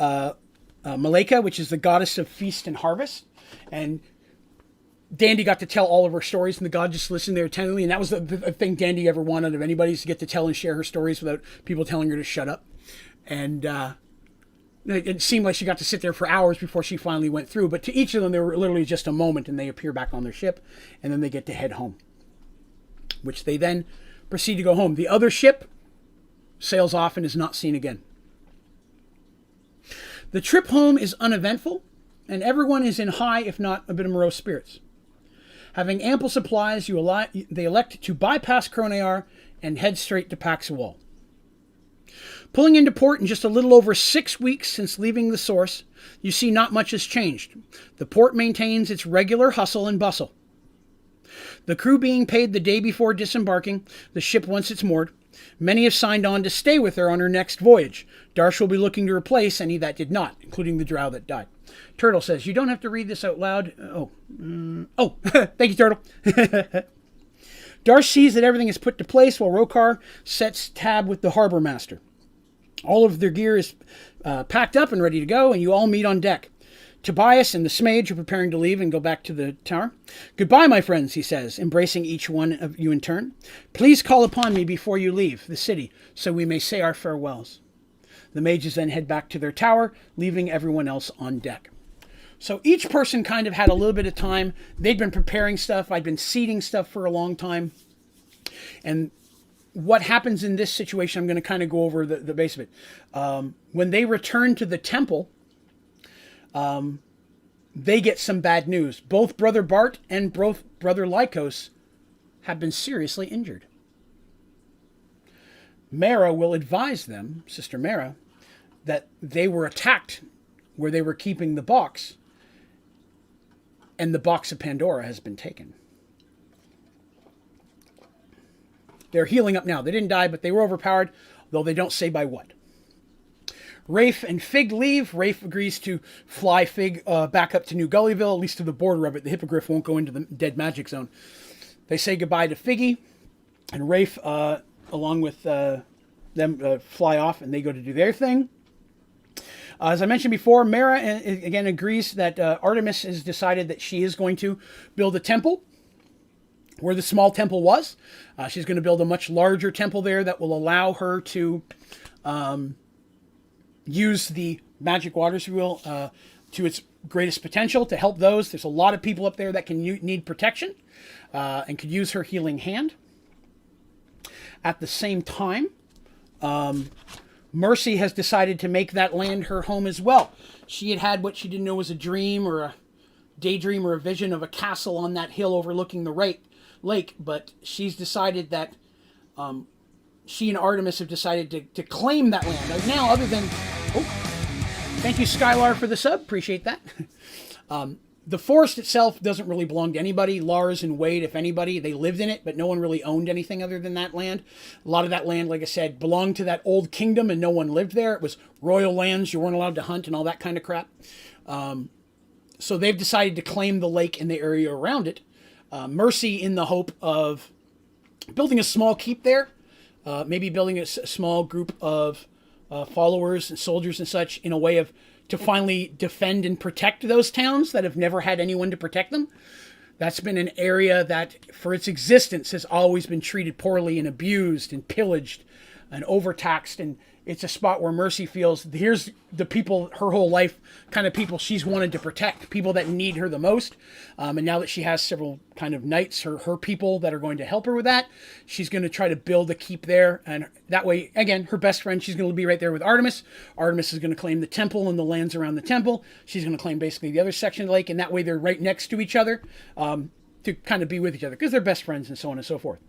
Speaker 1: Maleka, which is the goddess of feast and harvest. And Dandy got to tell all of her stories, and the god just listened there attentively. And that was the thing Dandy ever wanted of anybody, is to get to tell and share her stories without people telling her to shut up. And it seemed like she got to sit there for hours before she finally went through. But to each of them, they were literally just a moment, and they appear back on their ship, and then they get to head home, which they then proceed to go home. The other ship sails off and is not seen again. The trip home is uneventful, and everyone is in high, if not a bit of morose spirits. Having ample supplies, they elect to bypass Kronear and head straight to Paxawal. Pulling into port in just a little over 6 weeks since leaving the source, you see not much has changed. The port maintains its regular hustle and bustle. The crew being paid the day before disembarking, the ship once it's moored. Many have signed on to stay with her on her next voyage. Darsh will be looking to replace any that did not, including the drow that died. Turtle says, you don't have to read this out loud. Thank you, Turtle. Darsh sees that everything is put to place while Rokar sets tab with the harbor master. All of their gear is packed up and ready to go, and you all meet on deck. Tobias and the Smage are preparing to leave and go back to the tower. Goodbye, my friends, he says, embracing each one of you in turn. Please call upon me before you leave the city, so we may say our farewells. The mages then head back to their tower, leaving everyone else on deck. So each person kind of had a little bit of time. They'd been preparing stuff. I'd been seeding stuff for a long time. And what happens in this situation, I'm going to kind of go over the base of it. When they return to the temple, they get some bad news. Both Brother Bart and both Brother Lycos have been seriously injured. Mara will advise them, Sister Mara, that they were attacked where they were keeping the box, and the box of Pandora has been taken. They're healing up now. They didn't die, but they were overpowered, though they don't say by what. Rafe and Fig leave. Rafe agrees to fly Fig back up to New Gullyville, at least to the border of it. The Hippogriff won't go into the dead magic zone. They say goodbye to Figgy, and Rafe, along with them, fly off, and they go to do their thing. As I mentioned before, Mara again agrees that Artemis has decided that she is going to build a temple where the small temple was. She's going to build a much larger temple there that will allow her to use the magic waters, if you will, to its greatest potential to help those. There's a lot of people up there that can need protection and could use her healing hand. At the same time, Mercy has decided to make that land her home as well. She had what she didn't know was a dream or a daydream or a vision of a castle on that hill overlooking the lake, but she's decided that she and Artemis have decided to claim that land. Now, other than... Oh, thank you, Skylar, for the sub. Appreciate that. The forest itself doesn't really belong to anybody. Lars and Wade, if anybody, they lived in it, but no one really owned anything other than that land. A lot of that land, like I said, belonged to that old kingdom, and no one lived there. It was royal lands. You weren't allowed to hunt and all that kind of crap. So they've decided to claim the lake and the area around it. Mercy in the hope of building a small keep there, maybe building a small group of followers and soldiers and such in a way of to finally defend and protect those towns that have never had anyone to protect them. That's been an area that, for its existence, has always been treated poorly and abused and pillaged and overtaxed. And it's a spot where Mercy feels here's the people, her whole life, kind of people she's wanted to protect, people that need her the most. And now that she has several kind of knights, her people that are going to help her with that, she's going to try to build a keep there. And that way, again, her best friend, she's going to be right there with Artemis. Artemis is going to claim the temple and the lands around the temple. She's going to claim basically the other section of the lake. And that way they're right next to each other to kind of be with each other because they're best friends and so on and so forth.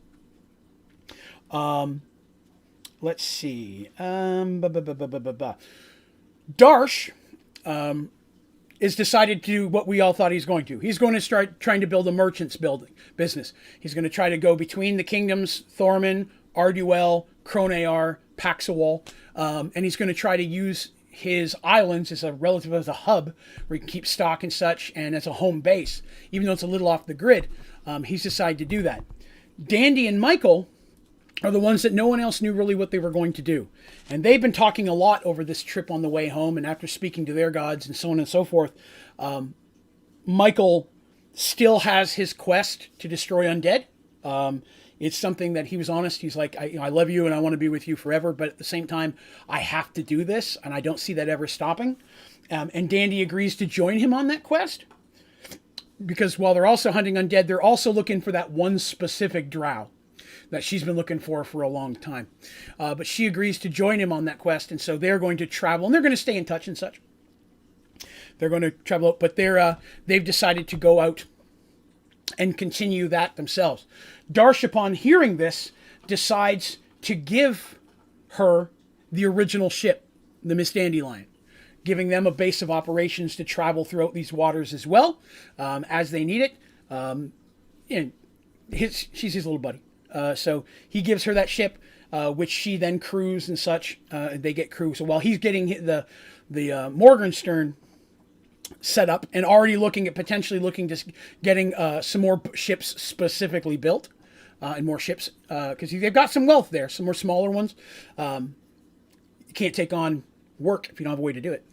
Speaker 1: Let's see. Darsh is decided to do what we all thought he's going to. He's going to start trying to build a merchant's business. He's going to try to go between the kingdoms, Thorman, Arduel, Cronear, Paxawal, and he's going to try to use his islands as a hub where he can keep stock and such, and as a home base. Even though it's a little off the grid, he's decided to do that. Dandy and Michael are the ones that no one else knew really what they were going to do. And they've been talking a lot over this trip on the way home, and after speaking to their gods and so on and so forth, Michael still has his quest to destroy undead. It's something that he was honest. He's like, I love you and I want to be with you forever, but at the same time, I have to do this, and I don't see that ever stopping. And Dandy agrees to join him on that quest, because while they're also hunting undead, they're also looking for that one specific drow that she's been looking for a long time. But she agrees to join him on that quest, and so they're going to travel, and they're going to stay in touch and such. They're going to travel out, but they've decided to go out and continue that themselves. Darsh, upon hearing this, decides to give her the original ship, the Miss Dandelion, giving them a base of operations to travel throughout these waters as well, as they need it. And she's his little buddy. So he gives her that ship, which she then crews and such. They get crew. So while he's getting the Morgenstern set up and already potentially looking to getting some more ships specifically built, and more ships, because they've got some wealth there, some more smaller ones. You can't take on work if you don't have a way to do it.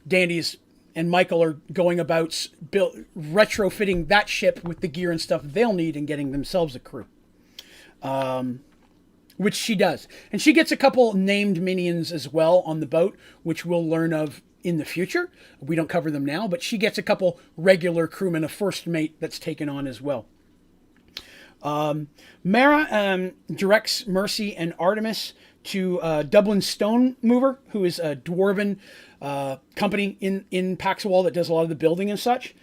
Speaker 1: Dandy's and Michael are going about retrofitting that ship with the gear and stuff they'll need and getting themselves a crew. Which she does. And she gets a couple named minions as well on the boat, which we'll learn of in the future. We don't cover them now, but she gets a couple regular crewmen, a first mate that's taken on as well. Mara directs Mercy and Artemis to Dublin Stone Mover, who is a dwarven company in Paxawal that does a lot of the building and such.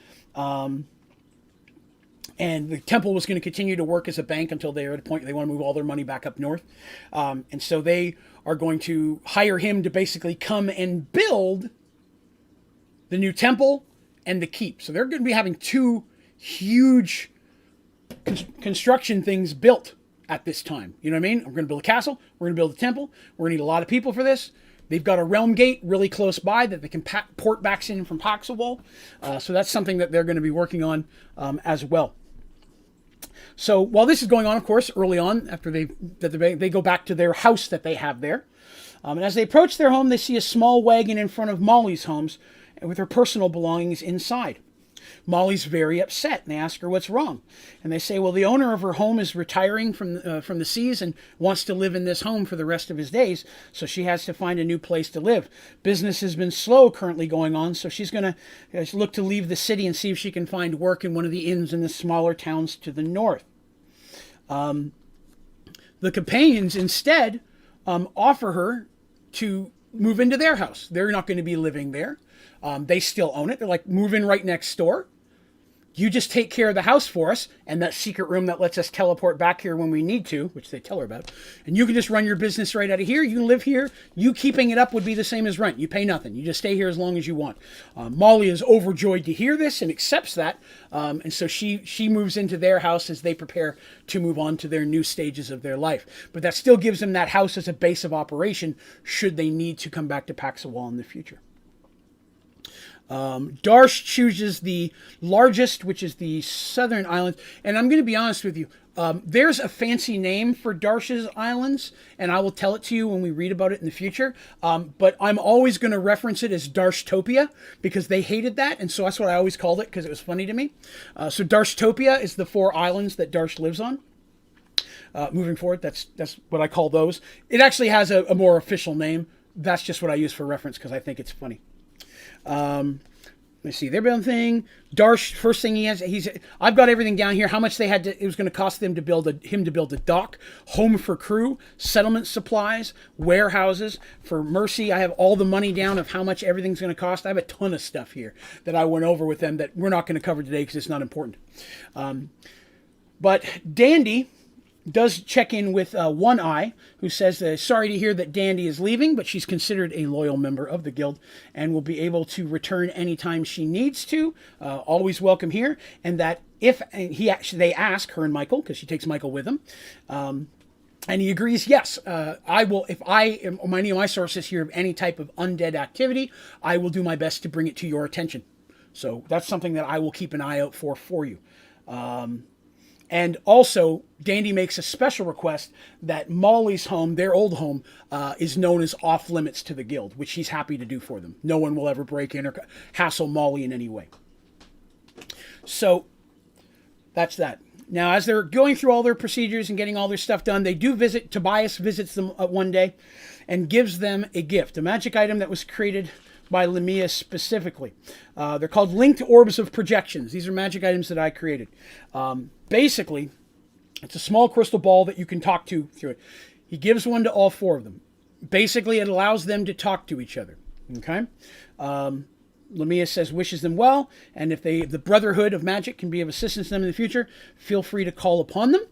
Speaker 1: And the temple was going to continue to work as a bank until they are at a point they want to move all their money back up north. And so they are going to hire him to basically come and build the new temple and the keep. So they're going to be having two huge construction things built at this time. You know what I mean? We're going to build a castle. We're going to build a temple. We're going to need a lot of people for this. They've got a realm gate really close by that they can port back in from Paxawal. So that's something that they're going to be working on as well. So while this is going on, of course, early on, after they go back to their house that they have there. And as they approach their home, they see a small wagon in front of Molly's homes with her personal belongings inside. Molly's very upset, and they ask her what's wrong. And they say, well, the owner of her home is retiring from the seas and wants to live in this home for the rest of his days, so she has to find a new place to live. Business has been slow currently going on, so she's going to look to leave the city and see if she can find work in one of the inns in the smaller towns to the north. The companions instead offer her to move into their house. They're not going to be living there. They still own it. They're like, move in right next door. You just take care of the house for us and that secret room that lets us teleport back here when we need to, which they tell her about. And you can just run your business right out of here. You can live here. You keeping it up would be the same as rent. You pay nothing. You just stay here as long as you want. Molly is overjoyed to hear this and accepts that. And so she moves into their house as they prepare to move on to their new stages of their life. But that still gives them that house as a base of operation should they need to come back to Paxawal in the future. Darsh chooses the largest, which is the southern island. And I'm going to be honest with you. There's a fancy name for Darsh's islands, and I will tell it to you when we read about it in the future. But I'm always going to reference it as Darshtopia because they hated that, and so that's what I always called it because it was funny to me. So Darshtopia is the 4 islands that Darsh lives on. Moving forward, that's what I call those. It actually has a more official name. That's just what I use for reference because I think it's funny. Let's see, their building thing. Darsh, first thing I've got everything down here. How much it was going to cost them to build a dock, home for crew, settlement supplies, warehouses. For Mercy, I have all the money down of how much everything's going to cost. I have a ton of stuff here that I went over with them that we're not going to cover today because it's not important. But Dandy does check in with One Eye, who says sorry to hear that Dandy is leaving, but she's considered a loyal member of the guild and will be able to return anytime she needs to. Always welcome here. And that they ask her and Michael, because she takes Michael with them, and he agrees, yes, I will. If any of my sources hear of any type of undead activity, I will do my best to bring it to your attention. So that's something that I will keep an eye out for you. And also, Dandy makes a special request that Molly's home, their old home, is known as off limits to the guild, which he's happy to do for them. No one will ever break in or hassle Molly in any way. So, that's that. Now, as they're going through all their procedures and getting all their stuff done, they do visit. Tobias visits them one day and gives them a gift, a magic item that was created by Lamia specifically. They're called linked orbs of projections. These are magic items that I created. Basically, it's a small crystal ball that you can talk to through it. He gives one to all 4 of them. Basically, it allows them to talk to each other. Okay? Lamia says wishes them well, and if the Brotherhood of Magic can be of assistance to them in the future, feel free to call upon them.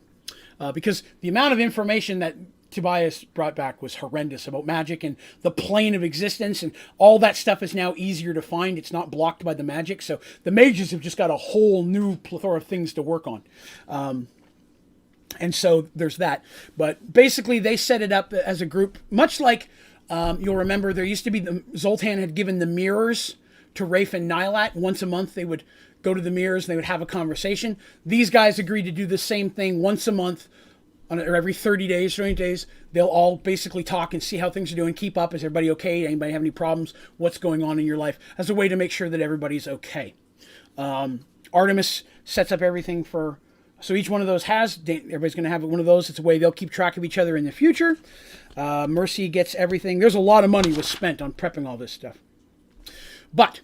Speaker 1: Because the amount of information that Tobias brought back was horrendous about magic and the plane of existence, and all that stuff is now easier to find. It's not blocked by the magic, so the mages have just got a whole new plethora of things to work on. And so there's that. But basically, they set it up as a group, much like you'll remember there used to be Zoltan had given the mirrors to Rafe and Nylat. Once a month, they would go to the mirrors and they would have a conversation. These guys agreed to do the same thing once a month. Or every 30 days, 20 days, they'll all basically talk and see how things are doing, keep up. Is everybody okay? Anybody have any problems? What's going on in your life? As a way to make sure that everybody's okay. Artemis sets up everything for... So each one of those everybody's going to have one of those. It's a way they'll keep track of each other in the future. Mercy gets everything. There's a lot of money was spent on prepping all this stuff. But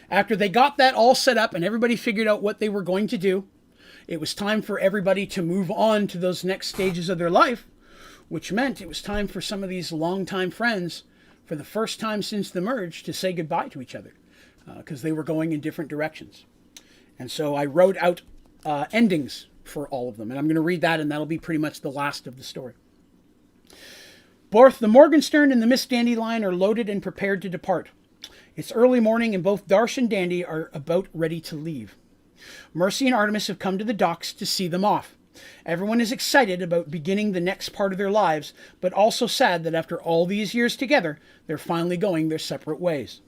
Speaker 1: after they got that all set up and everybody figured out what they were going to do, it was time for everybody to move on to those next stages of their life, which meant it was time for some of these longtime friends, for the first time since the merge, to say goodbye to each other because they were going in different directions. And so I wrote out endings for all of them, and I'm going to read that, and that'll be pretty much the last of the story. Both the Morgenstern and the Miss Dandelion are loaded and prepared to depart. It's early morning, and both Darsh and Dandy are about ready to leave. Mercy and Artemis have come to the docks to see them off. Everyone is excited about beginning the next part of their lives, but also sad that after all these years together, they're finally going their separate ways.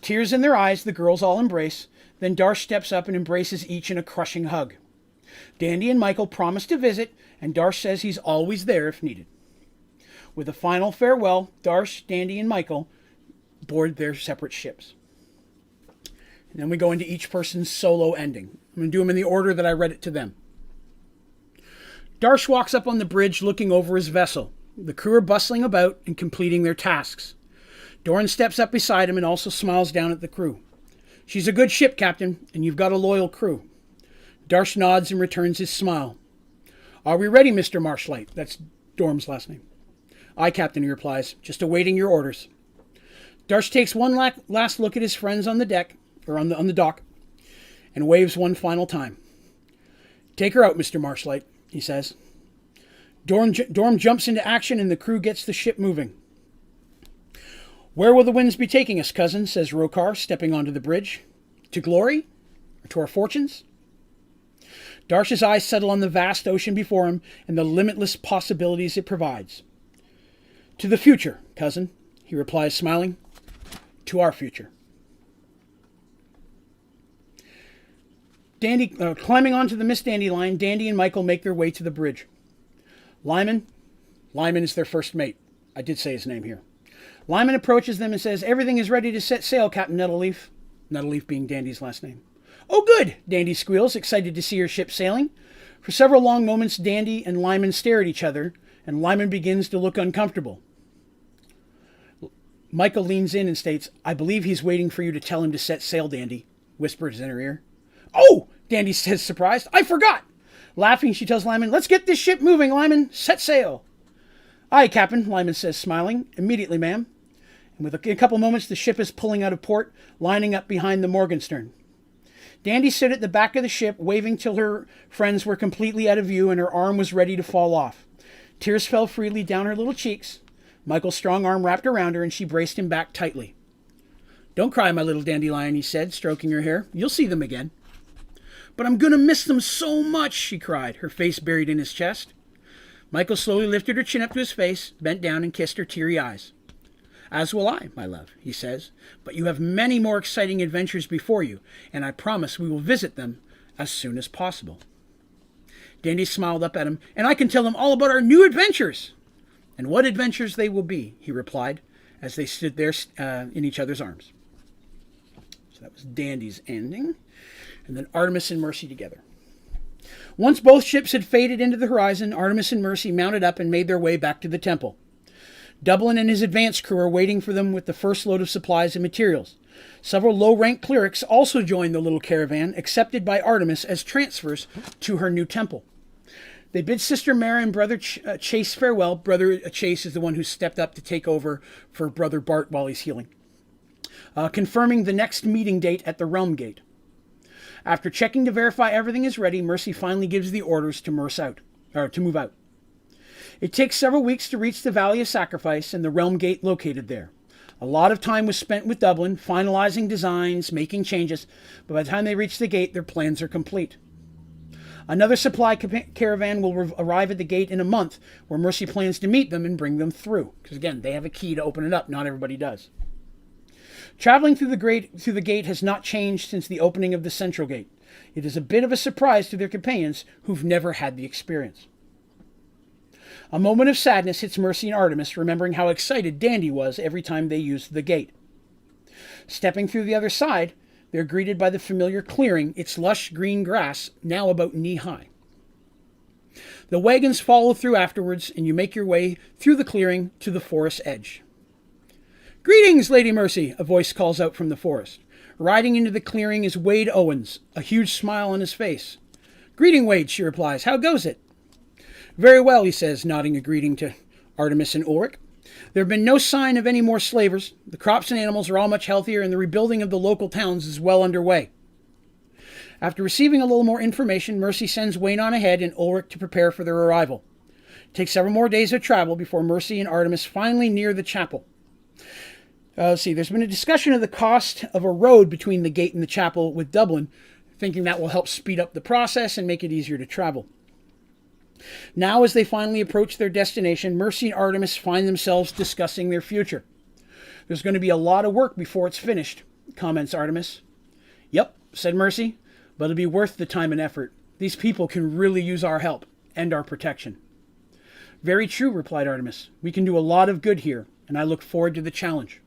Speaker 1: Tears in their eyes, the girls all embrace. Then Darsh steps up and embraces each in a crushing hug. Dandy and Michael promise to visit, and Darsh says he's always there if needed. With a final farewell, Darsh, Dandy, and Michael board their separate ships. And then we go into each person's solo ending. I'm going to do them in the order that I read it to them. Darsh walks up on the bridge looking over his vessel. The crew are bustling about and completing their tasks. Doran steps up beside him and also smiles down at the crew. She's a good ship, Captain, and you've got a loyal crew. Darsh nods and returns his smile. Are we ready, Mr. Marshlight? That's Dorm's last name. Aye, Captain, he replies, just awaiting your orders. Darsh takes one last look at his friends on the deck, or on the dock, and waves one final time. Take her out, Mr. Marshlight, he says. Dorm jumps into action and the crew gets the ship moving. Where will the winds be taking us, cousin, says Rokar, stepping onto the bridge. To glory? Or to our fortunes? Darsh's eyes settle on the vast ocean before him and the limitless possibilities it provides. To the future, cousin, he replies, smiling. To our future. Climbing onto the Miss Dandelion, Dandy and Michael make their way to the bridge. Lyman is their first mate. I did say his name here. Lyman approaches them and says, everything is ready to set sail, Captain Nettleleaf. Nettleleaf being Dandy's last name. Oh, good, Dandy squeals, excited to see her ship sailing. For several long moments, Dandy and Lyman stare at each other, and Lyman begins to look uncomfortable. Michael leans in and states, I believe he's waiting for you to tell him to set sail, Dandy, whispers in her ear. Oh, Dandy says, surprised. I forgot. Laughing, she tells Lyman, let's get this ship moving, Lyman. Set sail. Aye, Captain, Lyman says, smiling. Immediately, ma'am. And with a couple moments, the ship is pulling out of port, lining up behind the Morgenstern. Dandy stood at the back of the ship, waving till her friends were completely out of view and her arm was ready to fall off. Tears fell freely down her little cheeks. Michael's strong arm wrapped around her and she braced him back tightly. Don't cry, my little dandelion, he said, stroking her hair. You'll see them again. But I'm going to miss them so much, she cried, her face buried in his chest. Michael slowly lifted her chin up to his face, bent down and kissed her teary eyes. As will I, my love, he says, but you have many more exciting adventures before you, and I promise we will visit them as soon as possible. Dandy smiled up at him, and I can tell them all about our new adventures. And what adventures they will be, he replied, as they stood there in each other's arms. So that was Dandy's ending. And then Artemis and Mercy together. Once both ships had faded into the horizon, Artemis and Mercy mounted up and made their way back to the temple. Dublin and his advance crew are waiting for them with the first load of supplies and materials. Several low-ranked clerics also joined the little caravan, accepted by Artemis as transfers to her new temple. They bid Sister Mara and Brother Chase farewell. Brother Chase is the one who stepped up to take over for Brother Bart while he's healing. Confirming the next meeting date at the Realm Gate. After checking to verify everything is ready, Mercy finally gives the orders to move out. It takes several weeks to reach the Valley of Sacrifice and the Realm Gate located there. A lot of time was spent with Dublin, finalizing designs, making changes, but by the time they reach the gate, their plans are complete. Another supply caravan will arrive at the gate in a month, where Mercy plans to meet them and bring them through. Because again, they have a key to open it up. Not everybody does. Traveling through the gate has not changed since the opening of the central gate. It is a bit of a surprise to their companions who've never had the experience. A moment of sadness hits Mercy and Artemis, remembering how excited Dandy was every time they used the gate. Stepping through the other side, they're greeted by the familiar clearing, its lush green grass, now about knee-high. The wagons follow through afterwards, and you make your way through the clearing to the forest edge. Greetings, Lady Mercy, a voice calls out from the forest. Riding into the clearing is Wade Owens, a huge smile on his face. Greeting, Wade, she replies. How goes it? Very well, he says, nodding a greeting to Artemis and Ulrich. There have been no sign of any more slavers. The crops and animals are all much healthier, and the rebuilding of the local towns is well underway. After receiving a little more information, Mercy sends Wayne on ahead and Ulrich to prepare for their arrival. It takes several more days of travel before Mercy and Artemis finally near the chapel. There's been a discussion of the cost of a road between the gate and the chapel with Dublin, thinking that will help speed up the process and make it easier to travel. Now, as they finally approach their destination, Mercy and Artemis find themselves discussing their future. There's going to be a lot of work before it's finished, comments Artemis. Yep, said Mercy, but it'll be worth the time and effort. These people can really use our help and our protection. Very true, replied Artemis. We can do a lot of good here, and I look forward to the challenge.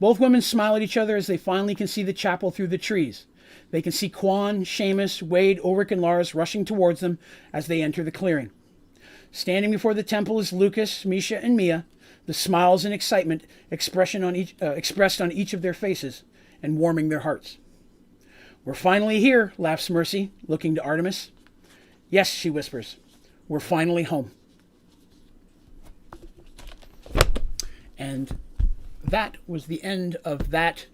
Speaker 1: Both women smile at each other as they finally can see the chapel through the trees. They can see Quan, Sheamus, Wade, Ulrich, and Lars rushing towards them as they enter the clearing. Standing before the temple is Lucas, Misha, and Mia, the smiles and excitement expressed on each of their faces and warming their hearts. We're finally here, laughs Mercy, looking to Artemis. Yes, she whispers. We're finally home. And that was the end of that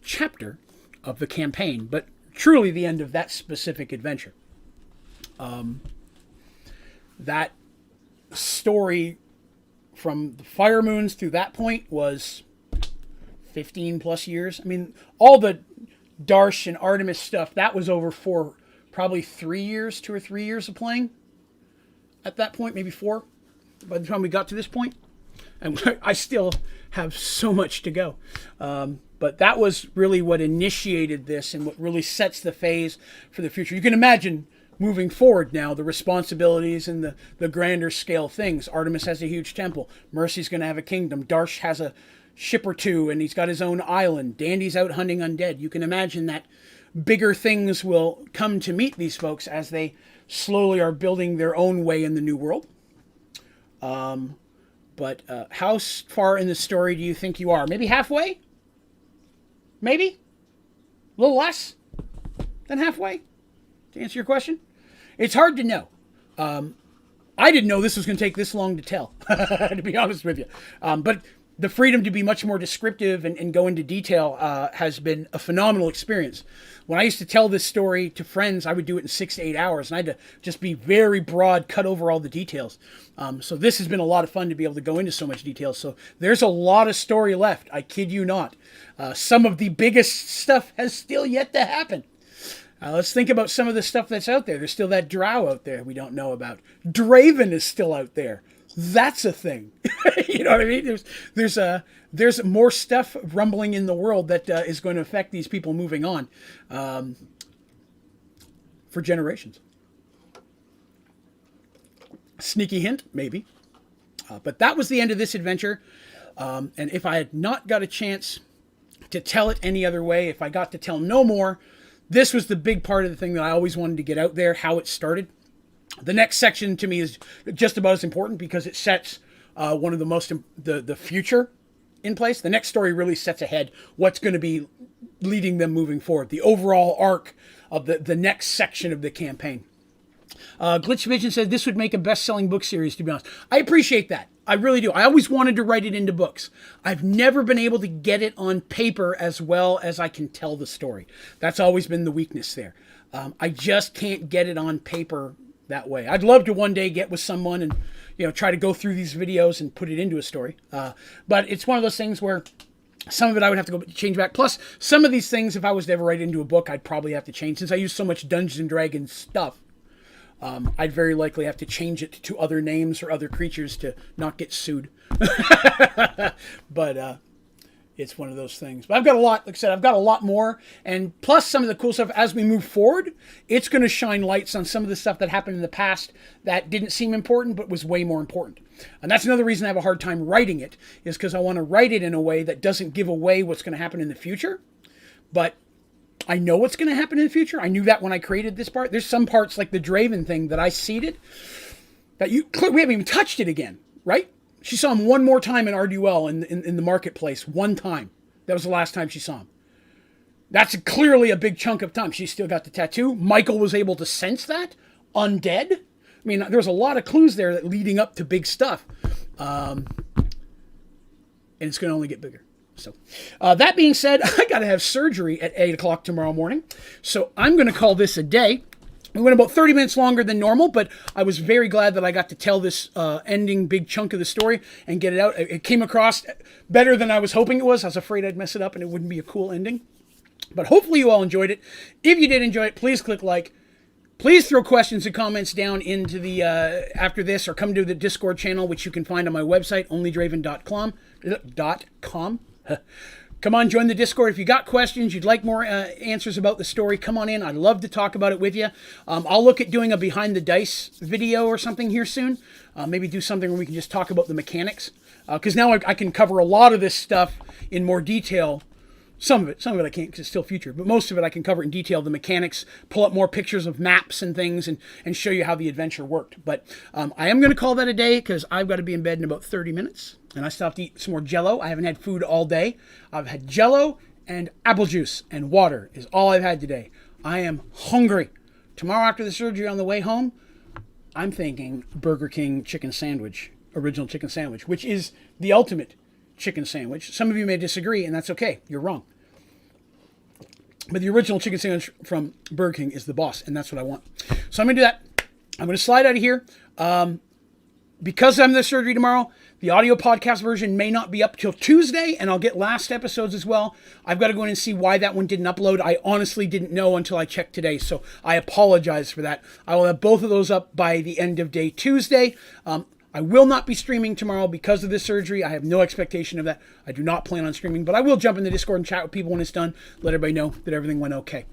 Speaker 1: chapter of the campaign, but truly the end of that specific adventure. That story from the Fire Moons through that point was 15 plus years. I mean, all the Darsh and Artemis stuff, that was over for probably 2 or 3 years of playing at that point, maybe 4 by the time we got to this point. And I still have so much to go. But that was really what initiated this and what really sets the phase for the future. You can imagine moving forward now, the responsibilities and the grander scale things. Artemis has a huge temple. Mercy's going to have a kingdom. Darsh has a ship or two, and he's got his own island. Dandy's out hunting undead. You can imagine that bigger things will come to meet these folks as they slowly are building their own way in the new world. But how far in the story do you think you are? Maybe halfway? Maybe? A little less than halfway? To answer your question? It's hard to know. I didn't know this was going to take this long to tell, to be honest with you. But the freedom to be much more descriptive and go into detail has been a phenomenal experience. When I used to tell this story to friends, I would do it in 6 to 8 hours, and I had to just be very broad, cut over all the details. So this has been a lot of fun to be able to go into so much detail. So there's a lot of story left. I kid you not. Some of the biggest stuff has still yet to happen. Let's think about some of the stuff that's out there. There's still that drow out there we don't know about. Draven is still out there. That's a thing. You know what I mean? There's more stuff rumbling in the world that is going to affect these people moving on for generations. Sneaky hint, maybe. But that was the end of this adventure. And if I had not got a chance to tell it any other way, if I got to tell no more, this was the big part of the thing that I always wanted to get out there, how it started. The next section to me is just about as important because it sets one of the most, the future in place. The next story really sets ahead what's going to be leading them moving forward. The overall arc of the next section of the campaign. Glitch Vision said this would make a best-selling book series, to be honest. I appreciate that. I really do. I always wanted to write it into books. I've never been able to get it on paper as well as I can tell the story. That's always been the weakness there. I just can't get it on paper that way. I'd love to one day get with someone and try to go through these videos and put it into a story. But it's one of those things where some of it I would have to go change back. Plus, some of these things, if I was to ever write it into a book, I'd probably have to change. Since I use so much Dungeons and Dragons stuff, I'd very likely have to change it to other names or other creatures to not get sued. But it's one of those things. But I've got a lot, like I said, I've got a lot more. And plus some of the cool stuff as we move forward, it's going to shine lights on some of the stuff that happened in the past that didn't seem important but was way more important. And that's another reason I have a hard time writing it, is because I want to write it in a way that doesn't give away what's going to happen in the future. But I know what's going to happen in the future. I knew that when I created this part. There's some parts like the Draven thing that I seeded that we haven't even touched it again, right? She saw him one more time in Arduel in the marketplace. One time. That was the last time she saw him. That's clearly a big chunk of time. She still got the tattoo. Michael was able to sense that. Undead. I mean, there's a lot of clues there that leading up to big stuff. And it's going to only get bigger. So that being said, I got to have surgery at 8 o'clock tomorrow morning. So I'm going to call this a day. We went about 30 minutes longer than normal, but I was very glad that I got to tell this ending big chunk of the story and get it out. It came across better than I was hoping it was. I was afraid I'd mess it up and it wouldn't be a cool ending. But hopefully you all enjoyed it. If you did enjoy it, please click like. Please throw questions and comments down into the after this, or come to the Discord channel, which you can find on my website, onlydraven.com. Come on, join the Discord. If you got questions, you'd like more answers about the story, come on in. I'd love to talk about it with you. I'll look at doing a behind the dice video or something here soon. Maybe do something where we can just talk about the mechanics. Because now I can cover a lot of this stuff in more detail. Some of it I can't because it's still future, but most of it I can cover in detail, the mechanics, pull up more pictures of maps and things, and show you how the adventure worked. But I am going to call that a day because I've got to be in bed in about 30 minutes, and I still have to eat some more Jell-O. I haven't had food all day. I've had Jell-O and apple juice and water is all I've had today. I am hungry. Tomorrow after the surgery on the way home, I'm thinking Burger King chicken sandwich, original chicken sandwich, which is the ultimate chicken sandwich. Some of you may disagree, and that's okay. You're wrong. But the original chicken sandwich from Burger King is the boss, and that's what I want. So I'm going to do that. I'm going to slide out of here. Because I'm in the surgery tomorrow, the audio podcast version may not be up till Tuesday, and I'll get last episodes as well. I've got to go in and see why that one didn't upload. I honestly didn't know until I checked today, so I apologize for that. I will have both of those up by the end of day Tuesday. I will not be streaming tomorrow because of this surgery. I have no expectation of that. I do not plan on streaming, but I will jump in the Discord and chat with people when it's done. Let everybody know that everything went okay.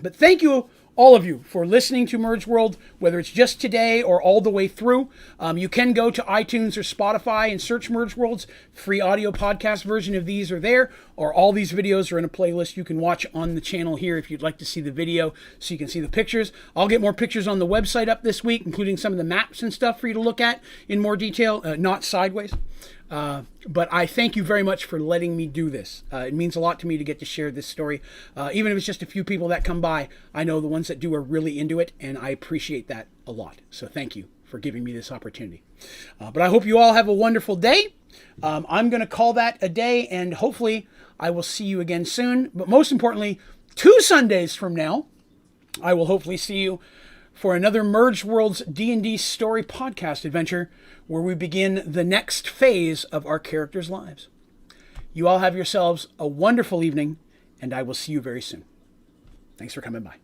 Speaker 1: But thank you, all of you, for listening to Merge World, whether it's just today or all the way through. You can go to iTunes or Spotify and search Merge Worlds. Free audio podcast version of these are there, or all these videos are in a playlist you can watch on the channel here if you'd like to see the video so you can see the pictures. I'll get more pictures on the website up this week, including some of the maps and stuff for you to look at in more detail, not sideways. But I thank you very much for letting me do this. It means a lot to me to get to share this story. Even if it's just a few people that come by, I know the ones that do are really into it, and I appreciate that a lot. So thank you for giving me this opportunity. But I hope you all have a wonderful day. I'm going to call that a day, and hopefully I will see you again soon. But most importantly, 2 Sundays from now, I will hopefully see you for another Mergeworlds D&D story podcast adventure where we begin the next phase of our characters' lives. You all have yourselves a wonderful evening, and I will see you very soon. Thanks for coming by.